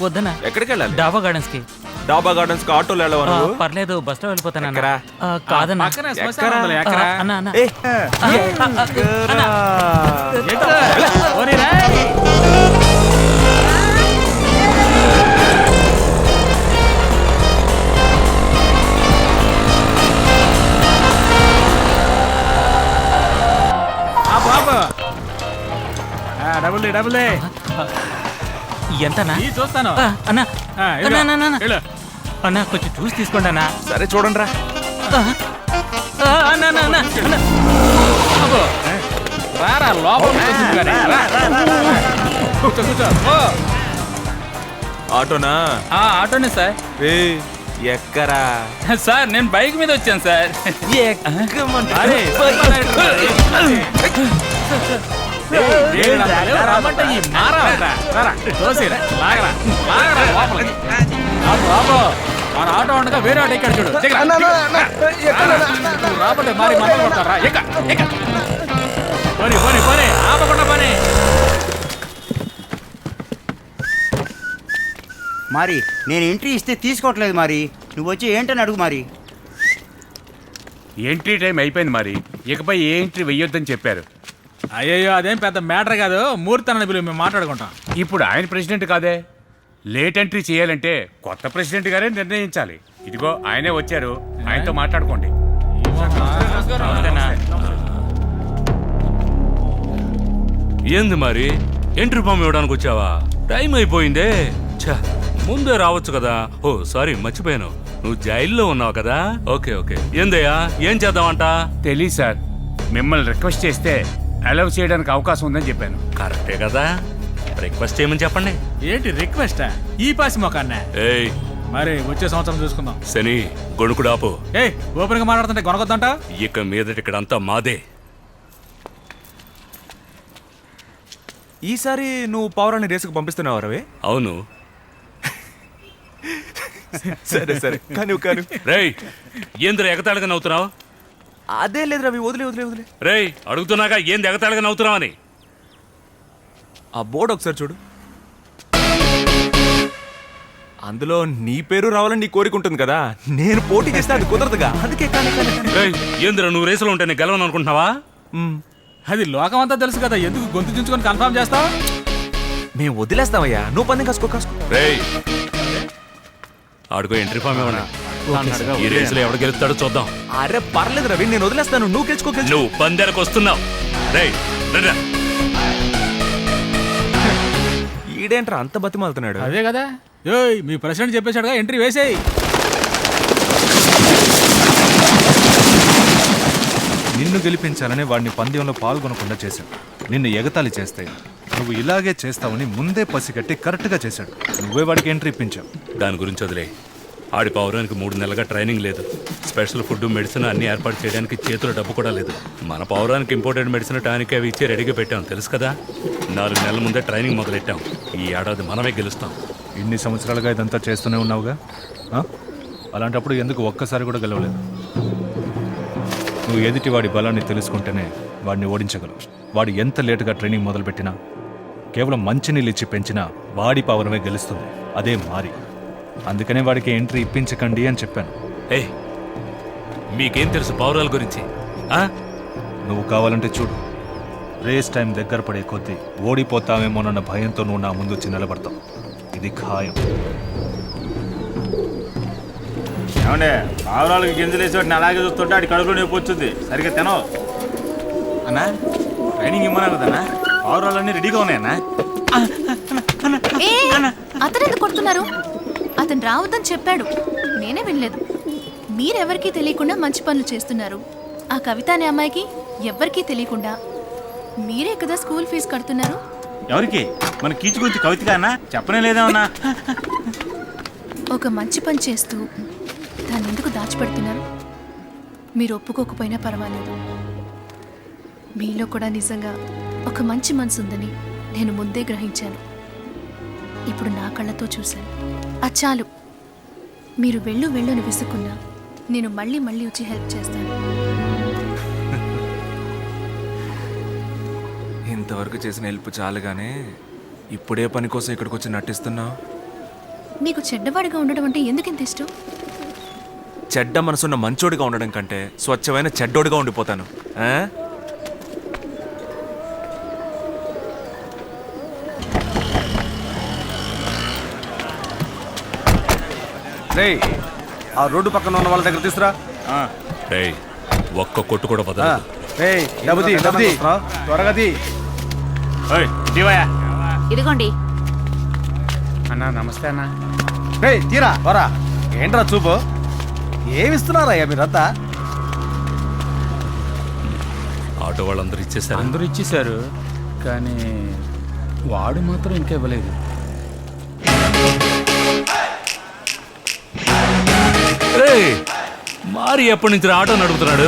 వద్దనా? ఎక్కడికి వెళ్ళాలి? డాబా గార్డెన్స్ కి. డాబా గార్డెన్స్ కి ఆటోలో వెళ్ళవా నువ్వు? పర్లేదు బస్సులో వెళ్ళిపోతాను అన్న. ఎక్కరా? కాదన్నా. పక్కనే శ్మశానం ఉందిలే, ఎక్కరా? అన్న అన్న ఏయ్, ఎక్కరా? పోనీ రేయ్. బాబు డబుల్ ఎంతనా? చూస్తాను అన్న ఇదిగో. అన్న, అన్న, అన్న. వెళ్ళు. అన్న కొంచెం చూసి తీసుకోండి అన్న. సరే చూడండి రా. అన్న అన్న అన్న అన్న. బాబు, రారా లోపల కూర్చుంది కానీ. రా. కూర్చో కూర్చో. ఓ. ఆటోనా? ఆటోనే సార్. ఏయ్, ఎక్కరా? సార్ నేను బైక్ మీద వచ్చాను సార్. ఎక్కమంటే రమ్మంటే ఈ మారా రారా తోసేరా లాగరా లాగరా లోపలికి. బాబు మన ఆటో ఉండగా వేరే ఆటో ఇక్కడ చూడు. రాబట్టే మరి మనం కొడతారా? పోనీ పోనీ పోనీ ఆపకుండా పోనీ. మరి నేను ఎంట్రీ ఇస్తే తీసుకోవట్లేదు మరి. నువ్వు వచ్చి ఏంటని అడుగు మరి. ఎంట్రీ టైం అయిపోయింది మరి, ఇకపై ఏ ఎంట్రీ వెయ్యొద్దని చెప్పారు. అయ్యయ్యో అదేం పెద్ద మ్యాటర్ కాదు. మూర్తనని పిలువ మేము మాట్లాడుకుంటాం. ఇప్పుడు ఆయన ప్రెసిడెంట్ కాదే, లేట్ ఎంట్రీ చేయాలంటే కొత్త ప్రెసిడెంట్ గారే నిర్ణయించాలి. ఇదిగో ఆయనే వచ్చారు, ఆయనతో మాట్లాడుకోండి. ఏంది మరి ఎంట్రీ ఫామ్ ఇవ్వడానికి వచ్చావా? టైం అయిపోయిందే. ఛా, ముందే రావచ్చు కదా. ఓ సారీ మర్చిపోయాను, నువ్వు జైల్లో ఉన్నావు కదా. Okay okay. ఏందయ్యా ఏం చేద్దామంట? తెలీదు సార్, మిమ్మల్ని రిక్వెస్ట్ చేస్తే అలౌ చేయడానికి అవకాశం ఉందని చెప్పాను. కరెక్టే కదా, రిక్వెస్ట్ చేయమని చెప్పండి. ఏంటి రిక్వెస్టా? ఈ పాసి మొకాన్న. ఏయ్ మరి వచ్చే సంవత్సరం చూసుకుందాం. శని గొణుకుడాపు. ఏయ్ ఓపెన్ గా మాట్లాడుతుంటే కొనకొద్దంట. ఇక మీదట ఇక్కడంతా మాదే. ఈసారి నువ్వు పౌరాన్ని రేసుకు పంపిస్తున్నావు రవి? అవును. సరే సరే కానీ కానీ రేయ్ ఏంద్ర ఎగతాళిగా నవ్వుతున్నావు? అదే లేదు రవి, వదిలే వదిలే వదిలే. రేయ్ అడుగుతున్నాగా ఏంది ఎగతాళిగా నవ్వుతున్నావు అని. ఆ బోర్డు ఒకసారి చూడు. అందులో నీ పేరు రావాలని నీ కోరిక ఉంటుంది కదా. నేను పోటీ చేస్తే అది కుదరదుగా, అందుకే కానీ రేయ్ ఏంద్ర నువ్వు రేసులో ఉంటే నేను గెలవను అనుకుంటున్నావా? అది లోకం అంతా తెలుసు కదా, ఎందుకు గొంతు చించుకొని కన్ఫర్మ్ చేస్తావు? మేము వదిలేస్తామయ్యా, నువ్వు పందెం కాసుకో కాసుకో. రేయ్ ఆడుకో ఎంట్రీ ఫామ్ ఇవ్వండి. ఈ రేసులో ఎవడు గెలుస్తాడో చూద్దాం. అరే పర్లేదు రవి, నేను వదిలేస్తాను, నువ్వు గెలుచుకో. నువ్వు పందెరకు వస్తున్నావు. రేయ్ రండ్రా. ఈడేంట్రా అంత బతిమాలుతున్నాడు? అదే కదా. ఏయ్ మీ ప్రెసిడెంట్ చెప్పేశాడుగా, ఎంట్రీ వేసేయి. నిన్ను గెలిపించాలని వాడిని పందెంలో పాల్గొనకుండా చేశాడు. నిన్ను ఎగతాళి చేస్తే నువ్వు ఇలాగే చేస్తావని ముందే పసిగట్టి కరెక్ట్గా చేశాడు. నువ్వే వాడికి ఎంట్రీ ఇప్పించావు. దాని గురించి వదిలే. ఆడి పౌరానికి 3 నెలలుగా ట్రైనింగ్ లేదు. స్పెషల్ ఫుడ్ మెడిసిన్ అన్ని ఏర్పాటు చేయడానికి చేతిలో డబ్బు కూడా లేదు. మన పౌరానికి ఇంపోర్టెడ్ మెడిసిన్ టానిక్ అవి ఇచ్చి రెడీగా పెట్టాం, తెలుసు కదా. 4 నెలల ముందే ట్రైనింగ్ మొదలెట్టాం. ఈ ఏడాది మనమే గెలుస్తాం. ఇన్ని సంవత్సరాలుగా ఇదంతా చేస్తూనే ఉన్నావుగా, అలాంటప్పుడు ఎందుకు ఒక్కసారి కూడా గెలవలేదు? నువ్వు ఎదుటి వాడి బలాన్ని తెలుసుకుంటేనే వాడిని ఓడించగలవు. వాడు ఎంత లేటుగా ట్రైనింగ్ మొదలుపెట్టినా, కేవలం మంచినీళ్ళు ఇచ్చి పెంచినా వాడి పౌరమే గెలుస్తుంది. అదే మారి. అందుకనే వాడికి ఎంట్రీ ఇప్పించకండి అని చెప్పాను. ఏయ్ మీకేం తెలుసు పౌరాల గురించి? నువ్వు కావాలంటే చూడు, రేస్ టైం దగ్గర పడే కొద్దీ ఓడిపోతామేమోనన్న భయంతో నువ్వు నా ముందు వచ్చి నిలబడతావు. ఇది ఖాయం. ఏమండే పావురాలకి గింజలు వేసి అలాగే చూస్తుంటే ఆడి కడుపులో నొప్పి వచ్చింది. సరిగ్గా తినవు అన్నా. ట్రైనింగ్ ఇమ్మన్నా కదన్నా, పావురాలన్నీ రెడీగా ఉన్నాయన్నా. అతను ఎందుకు కొడుతున్నారు? అతను రావద్దని చెప్పాడు, నేనే వినలేదు. మీరెవరికీ తెలియకుండా మంచి పనులు చేస్తున్నారు. ఆ కవిత అనే అమ్మాయికి ఎవ్వరికీ తెలియకుండా మీరే కదా స్కూల్ ఫీజు కడుతున్నారు. ఎవరికి? మన కీచు గురించి కవితగా అన్నా చెప్పనే లేదేమన్నా. ఒక మంచి పని చేస్తూ దాన్ని ఎందుకు దాచిపెడుతున్నారు? మీరు ఒప్పుకోకపోయినా పర్వాలేదు. మీలో కూడా నిజంగా ఒక మంచి మనసు ఉందని నేను ముందే గ్రహించాను. ఇప్పుడు నా కళ్ళతో చూశాను. చాలు. మీరు వెళ్ళు అని విసుక్కున్నా నేను మళ్ళీ వచ్చి హెల్ప్ చేస్తాను. ఇంతవరకు చేసిన హెల్ప్ చాలుగానే ఇప్పుడే పని కోసం ఇక్కడికి వచ్చి నటిస్తున్నావు. మీకు చెడ్డవాడిగా ఉండడం అంటే ఎందుకు ఇంత ఇష్టం? చెడ్డ మనసున్న మంచోడిగా ఉండడం కంటే స్వచ్ఛమైన చెడ్డోడిగా ఉండిపోతాను. ఆ? రేయ్, ఆ రోడ్డు పక్కన ఉన్న వాళ్ళ దగ్గర తీసురా. రేయ్, ఒక్క కొట్టు కూడా వదలదు. రేయ్, డబ్బుది త్వరగా తీ. ఇదిగోండి. అన్నా నమస్తే అన్నా. రేయ్, తీరా వరా. ఏంట్రా చూపు? ఏమిస్తున్నారయ్యా మీరంతా? ఆటో వాళ్ళందరూ ఇచ్చేసారు. అందరూ ఇచ్చేశారు, కానీ వాడు మాత్రం ఇంకా ఇవ్వలేదు. మరి ఎప్పటి నుంచి ఆటో నడుపుతున్నాడు?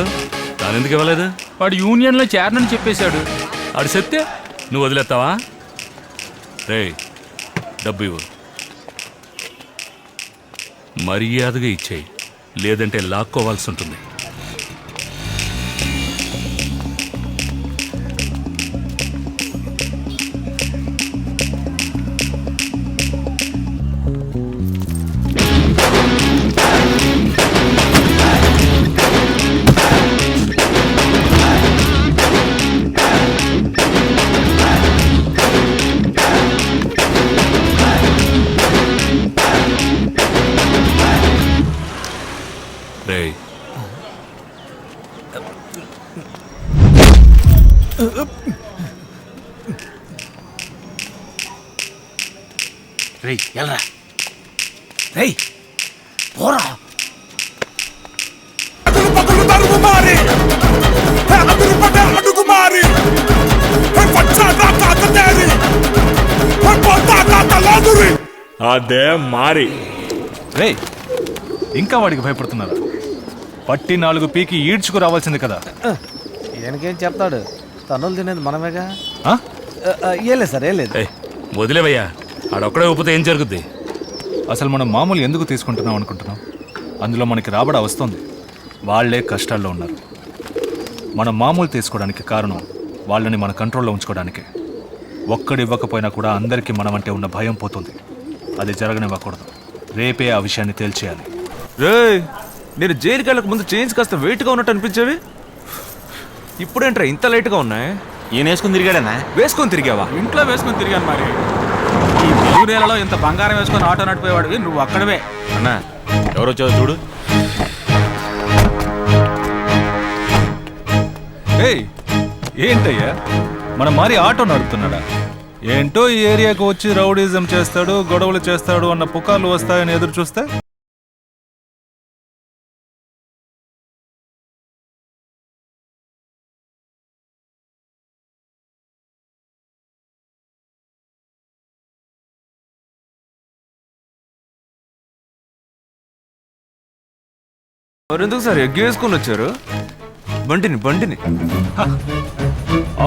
దాని ఎందుకు ఇవ్వలేదు? వాడు యూనియన్లో చేరనని చెప్పేశాడు. ఆడు చెప్తే నువ్వు వదిలేస్తావా? రేయ్, డబ్బు ఇవ్వు. మర్యాదగా ఇచ్చేయి, లేదంటే లాక్కోవాల్సి ఉంటుంది. రేయ్, రేయ్ ఎల్రా. రేయ్ పోరా. అదే మారి. రేయ్, ఇంకా వాడికి భయపడుతున్నారా? పట్టి 4 పీకి ఈడ్చుకు రావాల్సింది కదా. ఈయనకేం చెప్తాడు? తనులు తినేది మనమేగా. ఆ? ఏం లేదు సార్, ఏం లేదు. వదిలేవయ్యా, ఆడొక్కడే ఊపితే ఏం జరుగుద్ది? అసలు మనం మామూలు ఎందుకు తీసుకుంటున్నాం అనుకుంటున్నాం? అందులో మనకి రాబడ వస్తుంది. వాళ్లే కష్టాల్లో ఉన్నారు. మనం మామూలు తీసుకోవడానికి కారణం వాళ్ళని మన కంట్రోల్లో ఉంచుకోవడానికే. ఒక్కడు ఇవ్వకపోయినా కూడా అందరికీ మనమంటే ఉన్న భయం పోతుంది. అది జరగనివ్వకూడదు. రేపే ఆ విషయాన్ని తేల్చేయాలి. రేయ్, నేను జైలుకి వెళ్ళక ముందు చేంజ్ కాస్త వెయిట్గా ఉన్నట్టు అనిపించేవి. ఇప్పుడేంట్రా ఇంత లైట్గా ఉన్నాయి? ఈయన వేసుకుని తిరిగాడనా? వేసుకొని తిరిగావా? ఇంట్లో వేసుకొని తిరిగాను. మరి ఈ తెలుగు నేలలో ఇంత బంగారం వేసుకొని ఆటో నడిపోయేవాడివి నువ్వు అక్కడవే. అన్నా ఎవరు వచ్చావు చూడు. ఏయ్, ఏంటయ్యా మన మారి ఆటో నడుపుతున్నాడా? ఏంటో ఈ ఏరియాకు వచ్చి రౌడీజం చేస్తాడు, గొడవలు చేస్తాడు అన్న పుకార్లు వస్తాయని ఎదురు చూస్తే మరెందుకు సార్ ఎగ్గు వేసుకొని వచ్చారు? బండిని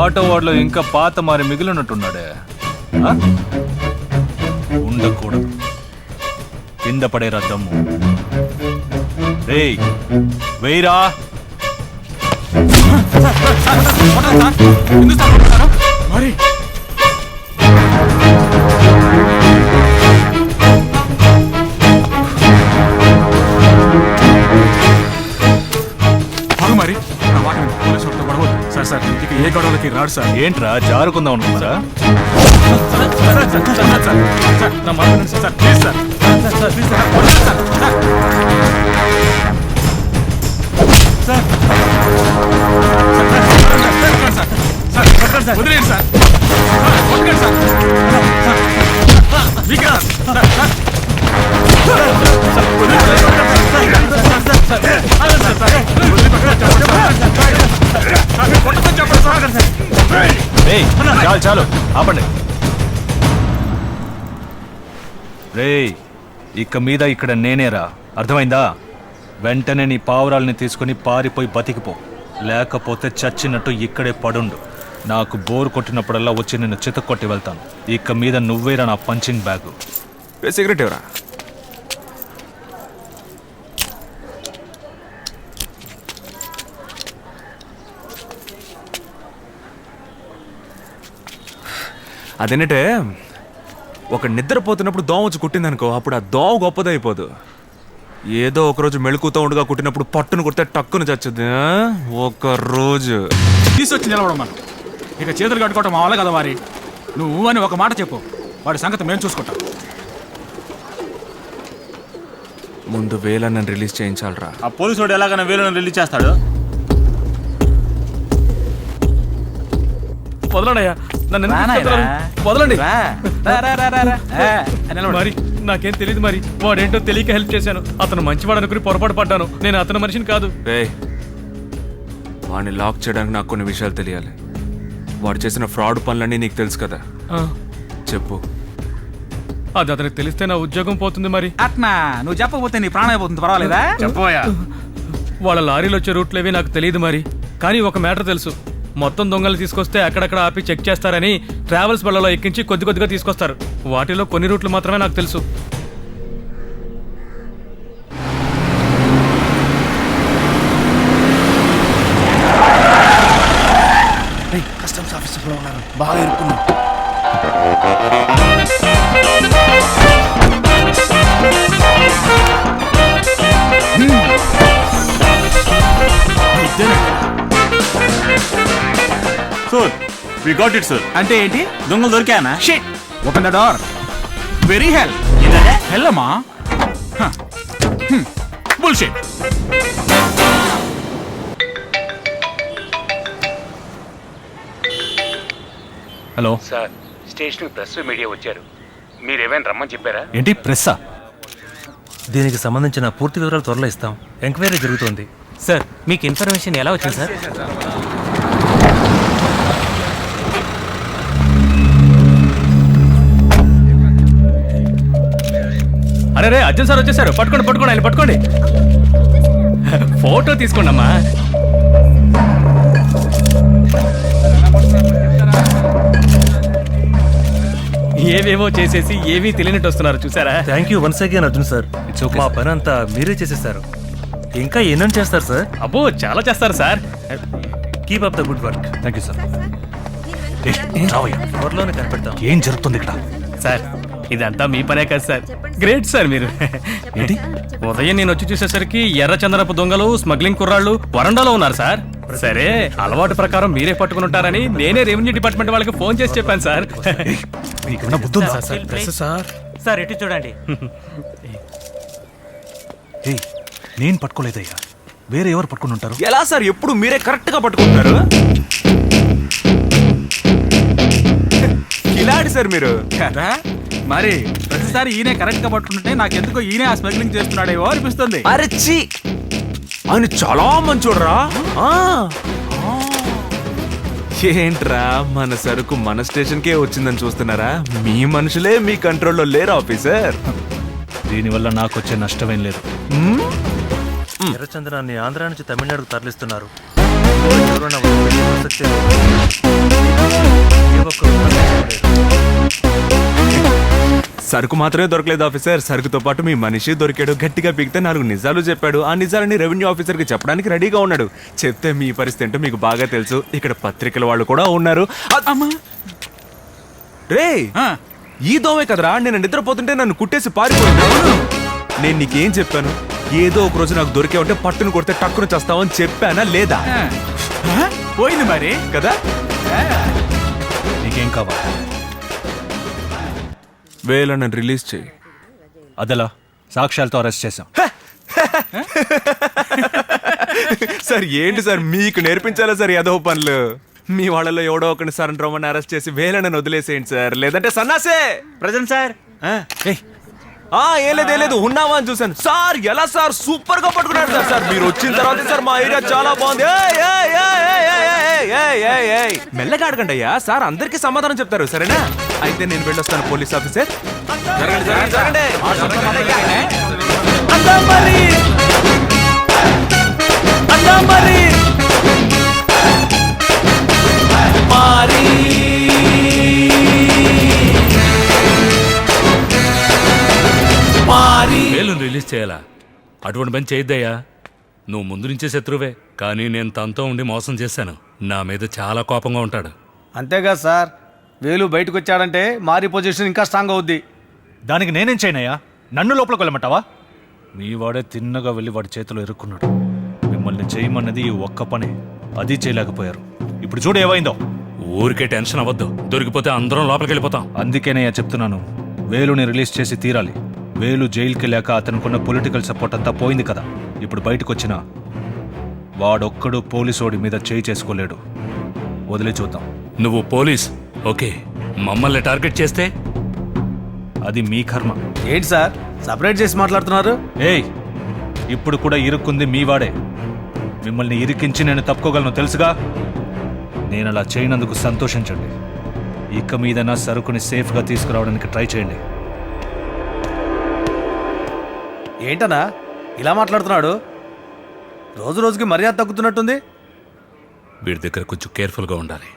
ఆటో వాడిలో ఇంకా పాత మారి మిగిలినట్టున్నాడే. ఆ? ఉండకూడదు. కింద పడేరా దమ్ము. రేయ్, వెయ్యరా. మరి మరి పోలీసులతో గొడవలు సార్. సార్ ఇక ఏ గొడవలకి రాడు సార్. ఏంట్రా జారుకుందాం అనుకున్నారా? నా మాట వినండి సార్. Please sir. వదిలేండి సార్. కొట్టండి సార్. చాలు ఆపండి. రేయ్, ఇక మీద ఇక్కడ నేనేరా, అర్థమైందా? వెంటనే నీ పావురాల్ని తీసుకుని పారిపోయి బతికిపో, లేకపోతే చచ్చినట్టు ఇక్కడే పడుండు. నాకు బోర్ కొట్టినప్పుడల్లా వచ్చి నిన్ను చితక్కొట్టి వెళ్తాను. ఇక మీద నువ్వేరా నా పంచింగ్ బ్యాగు. సిగరెట్ ఎవరా? అదేంటే ఒక నిద్రపోతున్నప్పుడు దోమ వచ్చి కుట్టిందనుకో, అప్పుడు ఆ దోమ గొప్పదైపోదు. ఏదో ఒకరోజు మెళుకుతో ఉండగా కుట్టినప్పుడు పట్టును కుడితే టక్కును చచ్చుద్ది. ఒక రోజు తీసుకొచ్చి నిలవడం మనం ఇక చేతులు కట్టుకోవటం మా వల్ల కదా మరి. నువ్వు అని ఒక మాట చెప్పు, వాడి సంగతి మేము చూసుకుంటాం. ముందు వేలన్న రిలీజ్ చేయించాలరా. ఆ పోలీసు వాడు ఎలాగైనా వేలు రిలీజ్ చేస్తాడు. వదలండియా, నన్ను ఎందుకు తీసుకెళ్తున్నారు? వదలండి. మరి నాకేం తెలియదు, మరి వాడేంటో తెలియక హెల్ప్ చేశాను. అతను మంచివాడు అనుకుని పొరపాటు పడ్డాను. నేను అతను మనిషిని కాదు. వాడిని లాక్ చేయడానికి నాకు కొన్ని విషయాలు తెలియాలి. వాడు చేసిన ఫ్రాడ్ పనులన్నీ నీకు తెలుసు కదా, చెప్పు. అది అతనికి తెలిస్తే నా ఉద్యోగం పోతుంది. మరి అట్నా నువ్వు చెప్పకపోతే నీ ప్రాణం అయిపోతుంది, పర్వాలేదా? చెప్పబోయా. వాళ్ళ లారీలు వచ్చే రూట్లు ఏవి నాకు తెలియదు మరి, కానీ ఒక మ్యాటర్ తెలుసు. మొత్తం దొంగలు తీసుకొస్తే అక్కడక్కడ ఆపి చెక్ చేస్తారని ట్రావెల్స్ బళ్ళలో ఎక్కించి కొద్ది కొద్దిగా తీసుకొస్తారు. వాటిలో కొన్ని రూట్లు మాత్రమే నాకు తెలుసు. కస్టమ్స్ ఆఫీసర్లో ఉన్నారు, బాగా ఇరుక్కున్నాం. Sir we got it sir. అంటే ఏంటి? దొంగలు దొరికానా? Shit, open the door. Very hell. Hell అమ్మా. Bullshit. Hello sir, station press media వచ్చారు. మీరేమైనా రమ్మని చెప్పారా? ఏంటి ప్రెస్సా? దీనికి సంబంధించిన పూర్తి వివరాలు త్వరలో ఇస్తాం. ఎంక్వైరీ జరుగుతోంది. సార్ మీకు ఇన్ఫర్మేషన్ ఎలా వచ్చింది సార్? అరే రే, అర్జున్ సార్ వచ్చేసారు. పట్టుకోండి పట్టుకోండి, ఆయన పట్టుకోండి. ఫోటో తీసుకోండి అమ్మా. ఏవేవో చేసేసి ఏవీ తెలియనట్టు వస్తున్నారు, చూసారా? Thank you once again Arjun sir. మా పని అంతా మీరే చేసేసారు. ఇంకా ఏమేం చేస్తారు సార్? అబ్బో చాలా చేస్తారు sir. Keep up the good work. Thank you sir. త్వరలోనే కనిపెడతాం. ఏం జరుగుతుంది ఇక్కడ? సార్ ఇదంతా మీ పనే కదా సార్. గ్రేట్ సార్ మీరు. ఏంటి? ఉదయం నేను వచ్చి చూసేసరికి ఎర్రచందనపు దొంగలు, స్మగ్లింగ్ కుర్రాళ్ళు వరండాలో ఉన్నారు సార్. సరే, అలవాటు ప్రకారం మీరే పట్టుకుని ఉంటారని నేనే రెవెన్యూ డిపార్ట్మెంట్ వాళ్ళకి ఫోన్ చేసి చెప్పాను సార్. సార్ ఎటు చూడండి. నేను పట్టుకోలేదయ్యా, వేరే ఎవరు పట్టుకుని ఉంటారు? ఎలా సార్ ఎప్పుడు మీరే కరెక్ట్ గా పట్టుకుంటున్నారు? ఇలాంటి సార్ మీరు కదా మరి ప్రతిసారి ఈయనే కరెక్ట్ గా పట్టుకుంటే నాకెందుకో ఈయనే ఆ స్మగ్లింగ్ చేస్తున్నాడేమో అనిపిస్తుంది. అరచి ఆయన చాలా మంచోడ్రా. ఏంట్రా మన సరుకు మన స్టేషన్కే వచ్చిందని చూస్తున్నారా? మీ మనుషులే మీ కంట్రోల్లో లేరు ఆఫీసర్. దీనివల్ల నాకు వచ్చే నష్టమేం లేదు. ఎర్రచందనాన్ని ఆంధ్ర నుంచి తమిళనాడుకు తరలిస్తున్నారు. సరుకు మాత్రమే దొరకలేదు ఆఫీసర్, సరుకుతో పాటు మీ మనిషి దొరికాడు. గట్టిగా పీకితే 4 నిజాలు చెప్పాడు. ఆ నిజాలని రెవెన్యూ ఆఫీసర్కి చెప్పడానికి రెడీగా ఉన్నాడు. చెప్తే మీ పరిస్థితి ఏంటో మీకు బాగా తెలుసు. ఇక్కడ పత్రికల వాళ్ళు కూడా ఉన్నారు. రే, ఈ దోమే కదరా నేను నిద్రపోతుంటే నన్ను కుట్టేసి పారిపోయింది. నేను నీకేం చెప్పాను? ఏదో ఒక రోజు నాకు దొరికే ఉంటే పట్టును కొడితే టక్కును చేస్తావని చెప్పానా లేదా? పోయింది మరి కదా. నీకేం కావాలి? వేలన్న రిలీజ్ చేయి. అదలా సాక్ష్యాలతో అరెస్ట్ చేశాం. సార్ ఏంటి సార్ మీకు నేర్పించాలా సార్ ఏదో పనులు? మీ వాళ్ళలో ఎవడో ఒకరిని సరెండర్ అవ్వమని అరెస్ట్ చేసి వేలన్న వదిలేసేయండి సార్, లేదంటే సన్నాసే. Present sir. ఏం లేదు ఉన్నావా అని చూసాను సార్. ఎలా సార్ సూపర్ గా పట్టుకున్నాడు సార్. సార్ మీరు వచ్చిన తర్వాత సార్ మా ఏరియా చాలా బాగుంది. మెల్లగా అడగండి అయ్యా, సార్ అందరికీ సమాధానం చెప్తారు. సరేనా? అయితే నేను వెళ్ళొస్తాను పోలీస్ ఆఫీసర్. వేలును రిలీజ్ చేయాలా? అటువంటి పని చేయొద్దయ్యా. నువ్వు ముందు నుంచే శత్రువే, కానీ నేను తనతో ఉండి మోసం చేశాను. నా మీద చాలా కోపంగా ఉంటాడు. అంతేగా సార్, వేలు బయటకు వచ్చాడంటే మారి పొజిషన్ ఇంకా స్ట్రాంగ్ అవుద్ది. దానికి నేనేం చేయనయ్యా? నన్ను లోపలికి వెళ్ళమంటావా? మీ వాడే తిన్నగా వెళ్ళి వాడి చేతిలో ఇరుక్కున్నాడు. మిమ్మల్ని చేయమన్నది ఈ ఒక్క పనే, అది చేయలేకపోయారు. ఇప్పుడు చూడు ఏమైందో. ఊరికే టెన్షన్ అవ్వద్దు, దొరికిపోతే అందరం లోపలికి వెళ్ళిపోతాం. అందుకేనయ్యా చెప్తున్నాను, వేలుని రిలీజ్ చేసి తీరాలి. వేలు జైలుకి వెళ్ళాక అతనుకున్న పొలిటికల్ సపోర్ట్ అంతా పోయింది కదా. ఇప్పుడు బయటకు వచ్చినా వాడొక్కడు పోలీసోడి మీద చేయి చేసుకోలేడు. వదిలే చూద్దాం. నువ్వు పోలీస్ ఓకే, మమ్మల్ని టార్గెట్ చేస్తే అది మీ కర్మ. ఏంటి సార్ సపరేట్ చేసి మాట్లాడుతున్నారు? ఏయ్, ఇప్పుడు కూడా ఇరుక్కుంది మీ వాడే. మిమ్మల్ని ఇరికించి నేను తప్పుకోగలను తెలుసుగా. నేను అలా చేయనందుకు సంతోషించండి. ఇక మీద నా సరుకుని సేఫ్గా తీసుకురావడానికి ట్రై చేయండి. ఏంటనా ఇలా మాట్లాడుతున్నాడు? రోజు రోజుకి మర్యాద తగ్గుతున్నట్టుంది. వీడి దగ్గర కొంచెం కేర్ఫుల్గా ఉండాలి.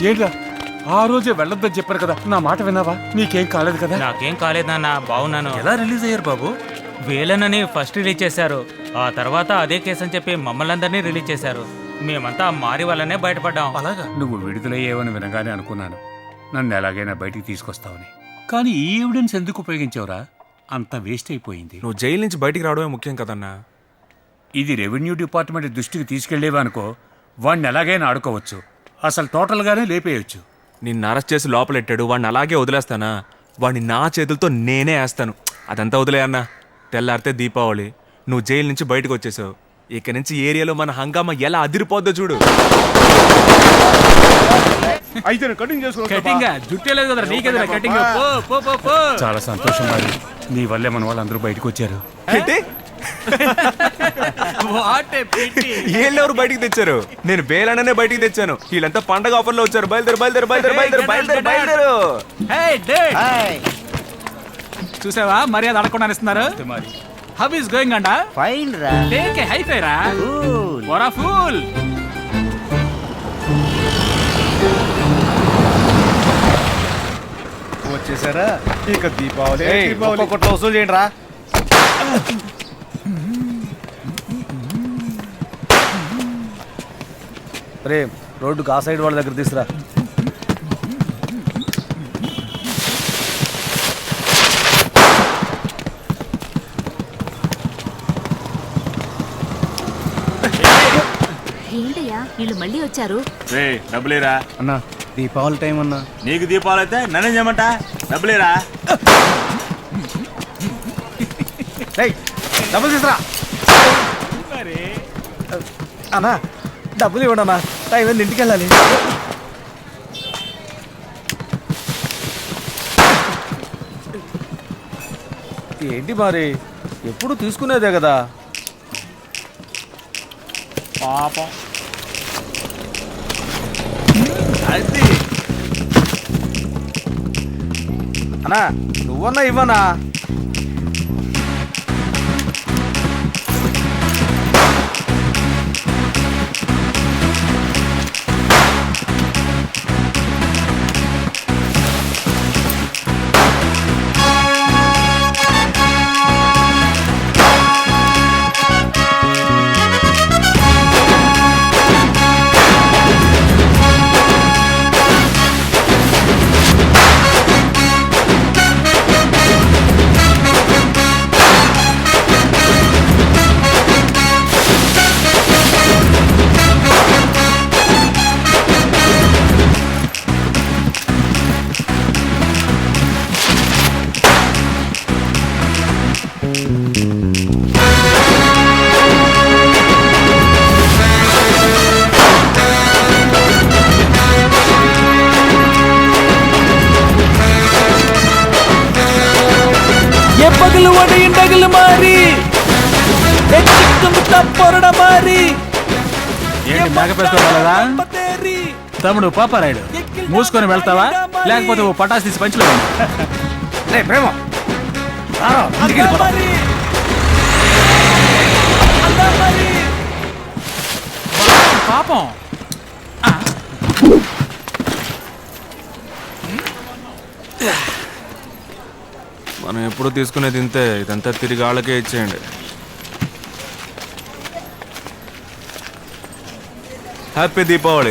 ఏంట్రా ఆ రోజే వెళ్ళొద్దని చెప్పారు కదా, నా మాట విన్నావా? నీకేం కాలేదు కదా? నాకేం కాలేదు నాన్న, బాగున్నాను. ఎలా రిలీజ్ అయ్యారు బాబు? వేలనని ఫస్ట్ రిలీజ్ చేశారు, ఆ తర్వాత అదే కేసు అని చెప్పి మమ్మల్ని అందరినీ రిలీజ్ చేశారు. మేమంతా మారి వల్లనే బయటపడ్డాం. అలాగా? నువ్వు విడుదలయ్యేవని వినగానే అనుకున్నాను నన్ను ఎలాగైనా బయటికి తీసుకొస్తావని. కానీ ఈ ఎవిడెన్స్ ఎందుకు ఉపయోగించావురా? అంత వేస్ట్ అయిపోయింది. నువ్వు జైలు నుంచి బయటికి రావడమే ముఖ్యం కదన్నా. ఇది రెవెన్యూ డిపార్ట్మెంట్ దృష్టికి తీసుకెళ్లేవనుకో, వాడిని ఎలాగైనా ఆడుకోవచ్చు, అసలు టోటల్గానే లేపేయచ్చు. నిన్ను అరెస్ట్ చేసి లోపలెట్టాడు, వాడిని అలాగే వదిలేస్తానా? వాడిని నా చేతులతో నేనే వేస్తాను. అదంతా వదిలే అన్నా. తెల్లారితే దీపావళి, నువ్వు జైలు నుంచి బయటకు వచ్చేసావు. ఇక నుంచి ఏరియాలో మన హంగామా ఎలా అదిరిపోద్దో చూడు. చాలా సంతోషం మరి, నీ వల్లే మన వాళ్ళందరూ బయటకు వచ్చారు. ఏళ్ళెవరు బయటికి తెచ్చారు? నేను వేలననే బయటికి తెచ్చాను. వీళ్ళంతా పండగ ఆఫర్లో వచ్చారు. బయలుదేరు బయలుదేరు బయలుదేరు బయలుదేరు బయలుదేరు బయలుదేరు. చూసావా మర్యాద అడగకుండా ఇస్తున్నారు. హౌ ఇస్ గోయింగ్ అండా? ఫైన్ రా. టేక్ ఏ హై ఫై రా. వరా ఫూల్. వచ్చేసారా? ఇక దీపావళి ఒక్కొక్కట్లో వసూలు చేయండి రా. ప్రేమ్, రోడ్డుకు ఆ సైడ్ వాళ్ళ దగ్గర తీసుకురా. ఏంటయ్యా వీళ్ళు మళ్ళీ వచ్చారు? డబ్బులేరా అన్నా? దీపావళి టైం అన్నా. నీకు దీపావళి అయితే నన్ను చేయమంట. డబ్బులేరా? డబ్బులు తీసుకురా అన్నా. డబ్బులు ఇవ్వండి అన్నా, టైం ఏంది, ఇంటికి వెళ్ళాలి. ఏంటి మరి, ఎప్పుడు తీసుకునేదే కదా. పాపం. అది అన్నా, నువ్వన్నా ఇవ్వనా? పగలు ఇండగలు మారి పొరడ మారి ఏంటి మేకపోలేదా తమ్ముడు పాపారాయుడు మూసుకొని వెళ్తావా లేకపోతే ఓ పటాస్ తీసి పంచులో రే ప్రేమ రారా, ఇంటికి వెళ్ళిపోదాం. పాపం మనం ఎప్పుడు తీసుకునేది ఇంతే, ఇదంతా తిరిగి వాళ్ళకే ఇచ్చేయండి. హ్యాపీ దీపావళి.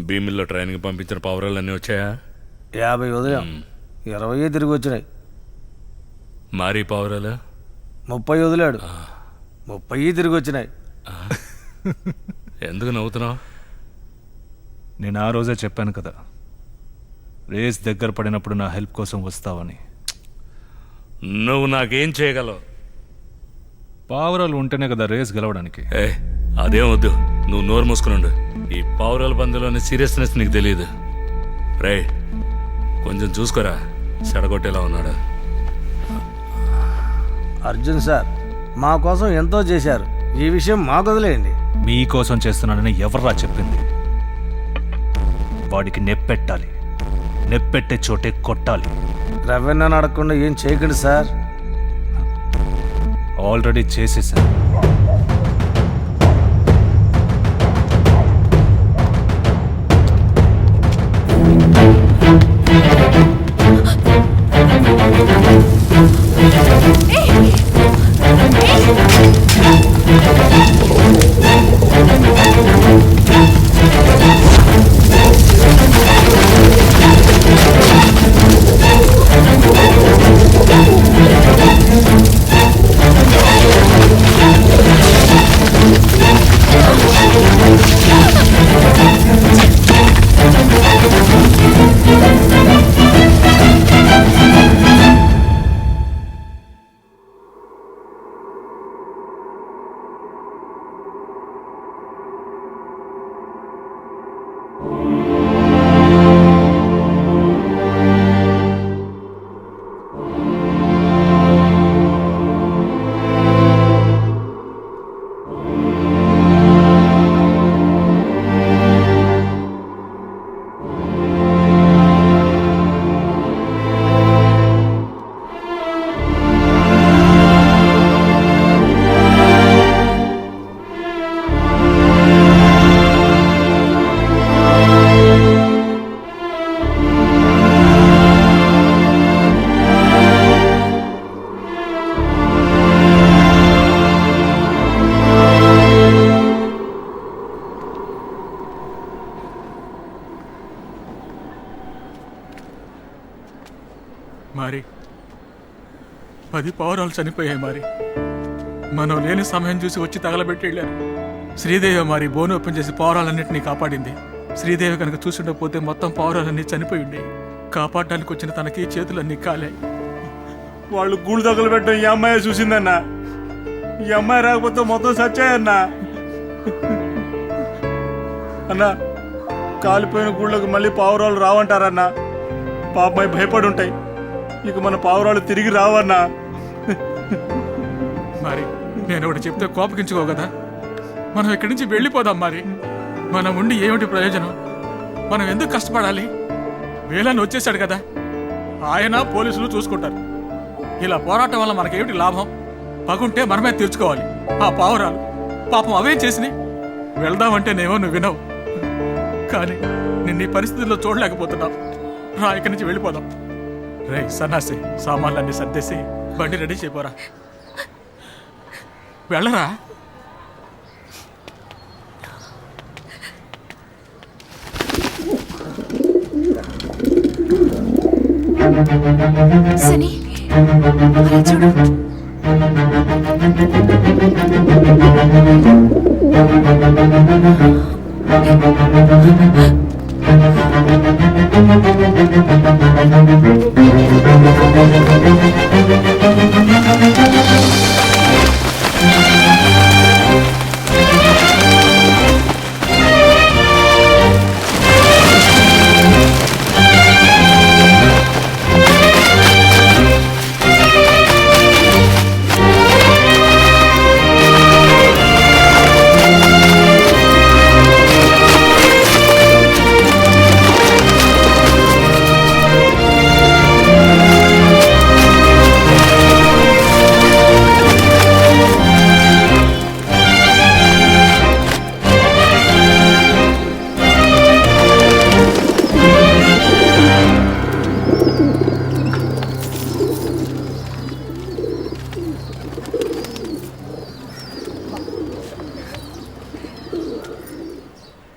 భీమిల్లో ట్రైన్కి పంపించిన పావురాలు అన్నీ వచ్చాయా? 50 ఉదయం 20 తిరిగి వచ్చినాయి. మారీ పావురాలు 30 వదిలాడు, 30 తిరిగి వచ్చినాయి. ఎందుకు నవ్వుతున్నావు? నేను ఆ రోజే చెప్పాను కదా, రేస్ దగ్గర పడినప్పుడు నా హెల్ప్ కోసం వస్తావని. నువ్వు నాకేం చేయగలవు? పావురాలు ఉంటేనే కదా రేస్ గెలవడానికి. అదేం వద్దు, నువ్వు నోరు మూసుకునుండు. ఈ పావురాల బంధులోని సీరియస్నెస్ నీకు తెలియదు. రే కొంచెం చూసుకోరా, చెడగొట్టేలా ఉన్నాడు. అర్జున్ సార్ మా కోసం ఎంతో చేశారు, ఈ విషయం మాకు వదిలేయండి. మీకోసం చేస్తున్నానని ఎవర్రా చెప్పింది? వాడికి నెప్పెట్టాలి, నెప్పెట్టే చోటే కొట్టాలి. రవెన్న అడగకుండా ఏం చేయకండి సార్. ఆల్రెడీ చేసేసాను. మరి 10 పావురాలు చనిపోయాయి. మరి మనం లేని సమయం చూసి వచ్చి తగలబెట్టి వెళ్ళారు. శ్రీదేవి మరి బోను ఓపెన్ చేసి పావురాలన్నింటినీ కాపాడింది. శ్రీదేవి కనుక చూసుండకపోతే మొత్తం పావురాలన్నీ చనిపోయి ఉండే. కాపాడడానికి వచ్చిన తనకి చేతులన్నీ కాలాయి. వాళ్ళు గూళ్ళు తగలబెట్టడం ఈ అమ్మాయి చూసిందన్నా. ఈ అమ్మాయి రాకపోతే మొత్తం సచ్చాయన్నా. అన్నా కాలిపోయిన గూళ్ళకు మళ్ళీ పావురాలు రావంటారన్నా. పాపమై భయపడి ఉంటాయి. ఇక మన పావురాలు తిరిగి రావన్నా. మరి నేను ఒకటి చెప్తే కోపగించుకో కదా. మనం ఇక్కడి నుంచి వెళ్ళిపోదాం. మరి మనం ఉండి ఏమిటి ప్రయోజనం? మనం ఎందుకు కష్టపడాలి? వేలని వచ్చేసాడు కదా, ఆయన పోలీసులు చూసుకుంటారు. ఇలా పోరాటం వల్ల మనకేమిటి లాభం? పగుంటే మనమే తీర్చుకోవాలి. ఆ పావురాలు పాపం అవేం చేసినాయి? వెళ్దామంటేనేమో నువ్వు వినవు. కానీ నిన్న ఈ పరిస్థితుల్లో చూడలేకపోతున్నావు. రా, ఇక్కడి నుంచి వెళ్ళిపోదాం. రే సన్నాసి, సామాన్లన్నీ సర్దేసి బండి రెడీ చేయపోరా. వెళ్ళరా. సని అలా చూడు.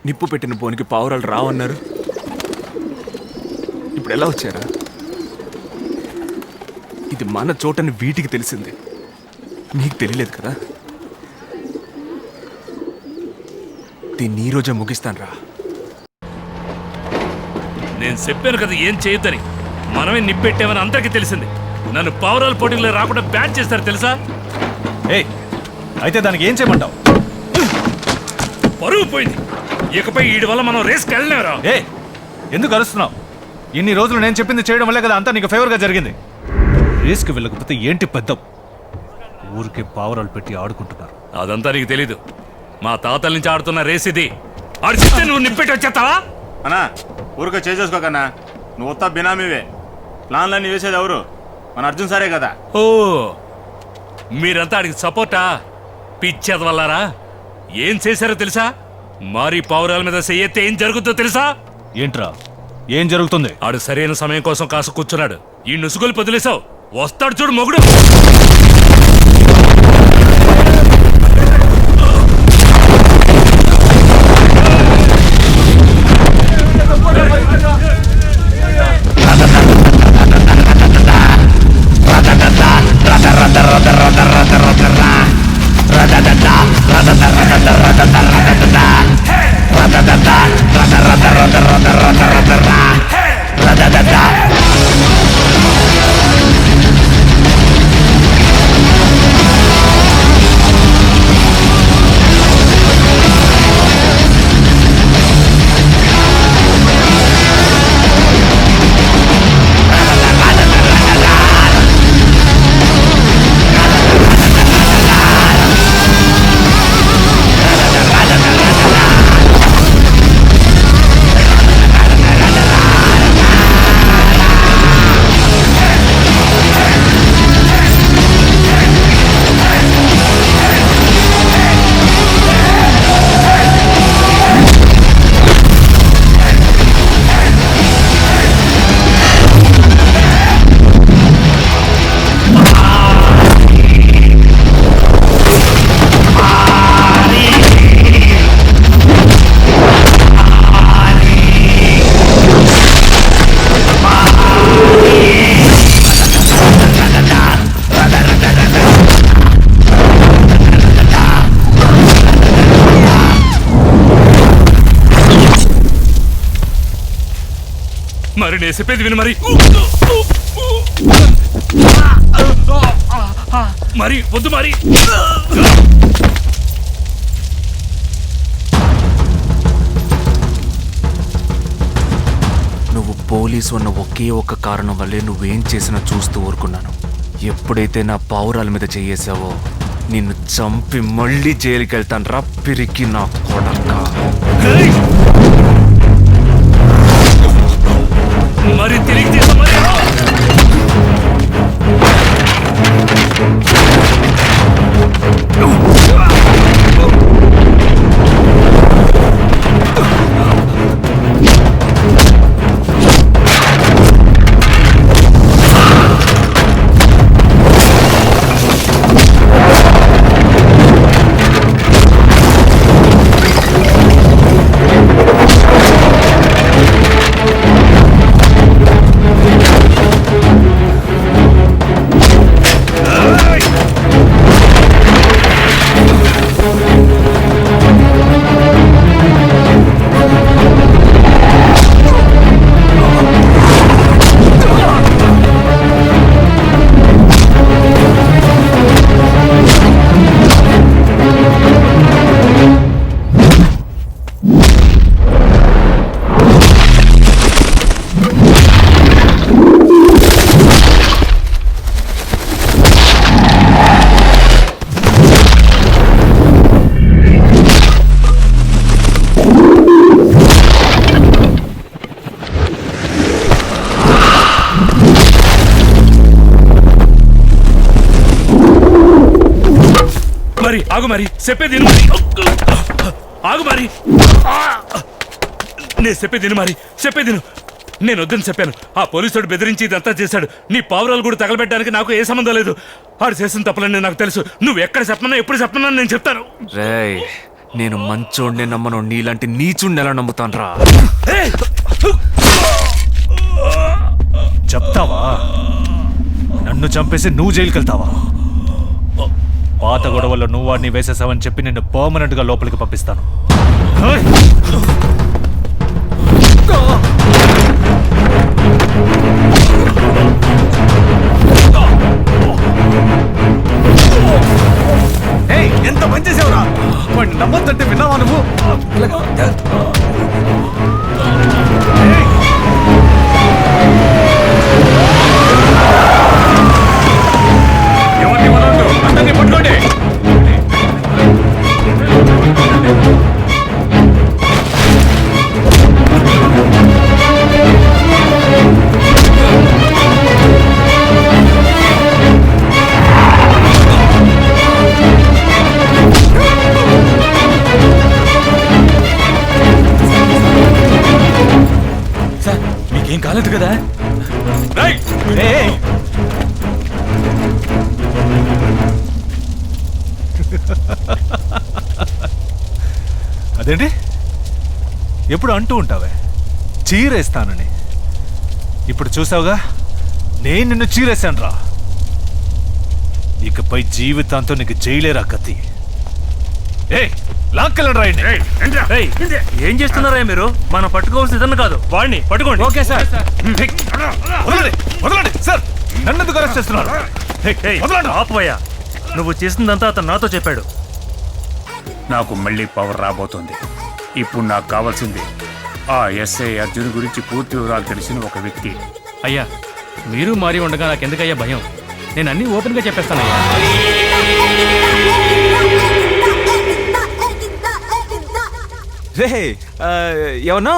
నిప్పు పెట్టిన బోనికి పావురాలు రావన్నారు. ఇప్పుడు ఎలా వచ్చారా? ఇది మన చోటని వీటికి తెలిసింది, మీకు తెలియలేదు కదా. దీన్ని ఈ రోజే ముగిస్తాను రా. నేను చెప్పాను కదా ఏం చేయొద్దని. మనమే నిప్పెట్టామని అందరికీ తెలిసింది. నన్ను పావురాల పోటీలో రాకుండా బ్యాన్ చేస్తారు తెలుసా? అయితే దానికి ఏం చేయమంటావు? పరువు పోయింది. ఇకపై వీడి వల్ల మనం రేస్కి వెళ్ళినారా? ఎందుకు అరుస్తున్నావు? ఇన్ని రోజులు నేను చెప్పింది చేయడం వల్లే కదా అంతా నీకు ఫేవర్గా జరిగింది. రేస్కి వెళ్ళకపోతే ఏంటి పెద్ద ఊరికే పావురాలు పెట్టి ఆడుకుంటున్నారు. అదంతా నీకు తెలీదు. మా తాతల నుంచి ఆడుతున్న రేస్ ఇది. ఆడు చెప్తే నువ్వు నిప్పెట్టి వచ్చేస్తావా? అన్నా ఊరికే చేసుకోకన్నా, నువ్వు వస్తా బినామీవే. ప్లాన్లన్నీ వేసేది ఎవరు? మన అర్జున్ సారే కదా. ఓ మీరంతా ఆడికి సపోర్టా? పిచ్చేది వల్లారా? ఏం చేశారో తెలుసా? మారి పావురాల మీద చెయ్యెత్తే ఏం జరుగుతుందో తెలుసా? ఏంట్రా ఏం జరుగుతుంది? ఆడు సరైన సమయం కోసం కాసు కూర్చున్నాడు. ఈ నుసుగులు పొదిలేసావు. వస్తాడు చూడు మొగుడు. మరి నేను చెప్పేది విను. మరి వద్దు మరి. నువ్వు పోలీసు అన్న ఒకే ఒక్క కారణం వల్లే నువ్వేం చేసినా చూస్తూ ఊరుకున్నాను. ఎప్పుడైతే నా పావురాల మీద చేయేసావో నిన్ను చంపి మళ్ళీ జైలుకి వెళ్తాను రా పిరికి నా కొడక. మరి తిరిగి మరి ఆగు మరి చెప్పేది ఆగు మరి. నేను చెప్పేది మరి చెప్పేది నేను వద్దని చెప్పాను. ఆ పోలీసుడు బెదిరించి ఇదంతా చేశాడు. నీ పావురాలు కూడా తగలబెట్టడానికి నాకు ఏ సంబంధం లేదు. ఆడు చేసిన తప్పులని నాకు తెలుసు. నువ్వు ఎక్కడ చెప్పమన్నా ఎప్పుడు చెప్పమన్నా నేను చెప్తాను. రేయ్ నేను మంచోడ్నే నమ్మను, నీలాంటి నీచుడిని ఎలా నమ్ముతాన్రా? చెప్తావా? నన్ను చంపేసి నువ్వు జైలుకి వెళ్తావా? పాత గొడవల్లో నువ్వు వాడిని వేసేసావని చెప్పి నిన్ను పర్మనెంట్ గా లోపలికి పంపిస్తాను. ఎంత పని చేసావురా? వాడిని నమ్మొద్దంటే విన్నావా నువ్వు? ఎవరిని వదలొద్దు, అందరినీ పట్టుకోండి. సార్ మీకేం కాలేదు కదా? అదేంటి ఎప్పుడు అంటూ ఉంటావే చీరేస్తానని? ఇప్పుడు చూసావుగా, నేను నిన్ను చీరేశాను రా. ఇకపై జీవితాంతో నీకు జైలేరా కత్తి. ఏం చేస్తున్నారా మీరు? మనం పట్టుకోవాల్సిన ఇదన్న కాదు, వాడిని పట్టుకోండి. Okay sir. వదలండి సార్, నన్ను ఎందుకు అరెస్ట్ చేస్తున్నారు? ఆపోయా, నువ్వు చేసిందంతా అతను నాతో చెప్పాడు. నాకు మళ్ళీ పవర్ రాబోతోంది. ఇప్పుడు నాకు కావాల్సింది ఆ ఎస్ఐ అర్జున్ గురించి పూర్తి వివరాలు తెలిసిన ఒక వ్యక్తి. అయ్యా, మీరు మారి ఉండగా నాకెందుకయ్యా భయం? నేను అన్నీ ఓపెన్గా చెప్పేస్తానయ్యా. రే ఏమన్నా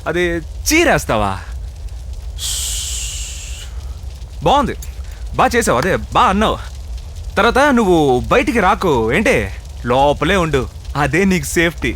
అది చీరేస్తావా? బాగుంది, బాగా చేసావు, అదే బా అన్నావు. తర్వాత నువ్వు బయటికి రాకు ఏంటే, లోపలే ఉండు, అదే నీకు సేఫ్టీ.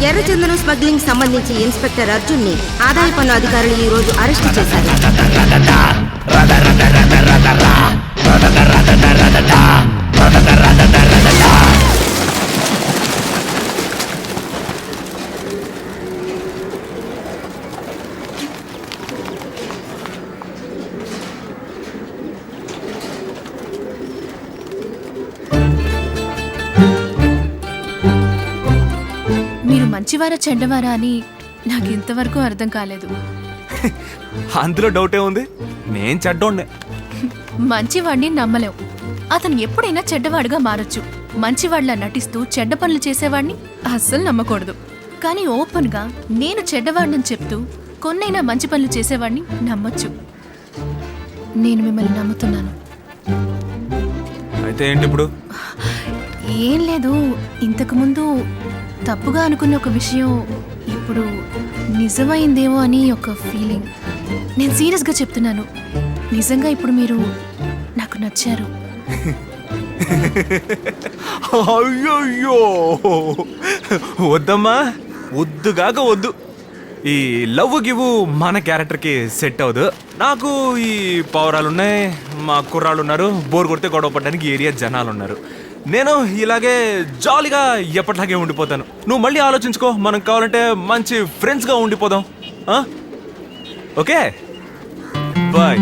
ఎర్రచందనం స్మగ్లింగ్ సంబంధించి ఇన్స్పెక్టర్ అర్జున్ ని ఆదాయ పన్ను అధికారులు ఈ రోజు అరెస్టు చేశారు. మీరు మంచివారా చెడ్డవారా అని నాకు ఇంతవరకు అర్థం కాలేదు. అందులో డౌటే ఉంది, నేను చెడ్డోండే. మంచివాడిని నమ్మలేం, అతను ఎప్పుడైనా చెడ్డవాడుగా మారొచ్చు. మంచివాడిలా నటిస్తూ చెడ్డ పనులు చేసేవాడిని అస్సలు నమ్మకూడదు. కానీ ఓపెన్గా నేను చెడ్డవాడిని చెప్తూ కొన్నైనా మంచి పనులు చేసేవాడిని నమ్మొచ్చు. నేను మిమ్మల్ని నమ్ముతున్నాను. అయితే ఏంటి ఇప్పుడు? ఏం లేదు, ఇంతకుముందు తప్పుగా అనుకున్న ఒక విషయం ఇప్పుడు నిజమైందేమో అని ఒక ఫీలింగ్. నేను సీరియస్గా చెప్తున్నాను, నిజంగా ఇప్పుడు మీరు నాకు నచ్చారు. అయ్యో వద్దమ్మా, వద్దుగాక వద్దు. ఈ లవ్ గివ్ మన క్యారెక్టర్కి సెట్ అవ్వదు. నాకు ఈ పౌరాలున్నాయి, మా కుర్రాళ్ళు ఉన్నారు, బోర్ కొడితే గొడవ పడడానికి ఏరియా జనాలు ఉన్నారు. నేను ఇలాగే జాలీగా ఎప్పటిలాగే ఉండిపోతాను. నువ్వు మళ్ళీ ఆలోచించుకో, మనం కావాలంటే మంచి ఫ్రెండ్స్గా ఉండిపోదాం. Okay bye.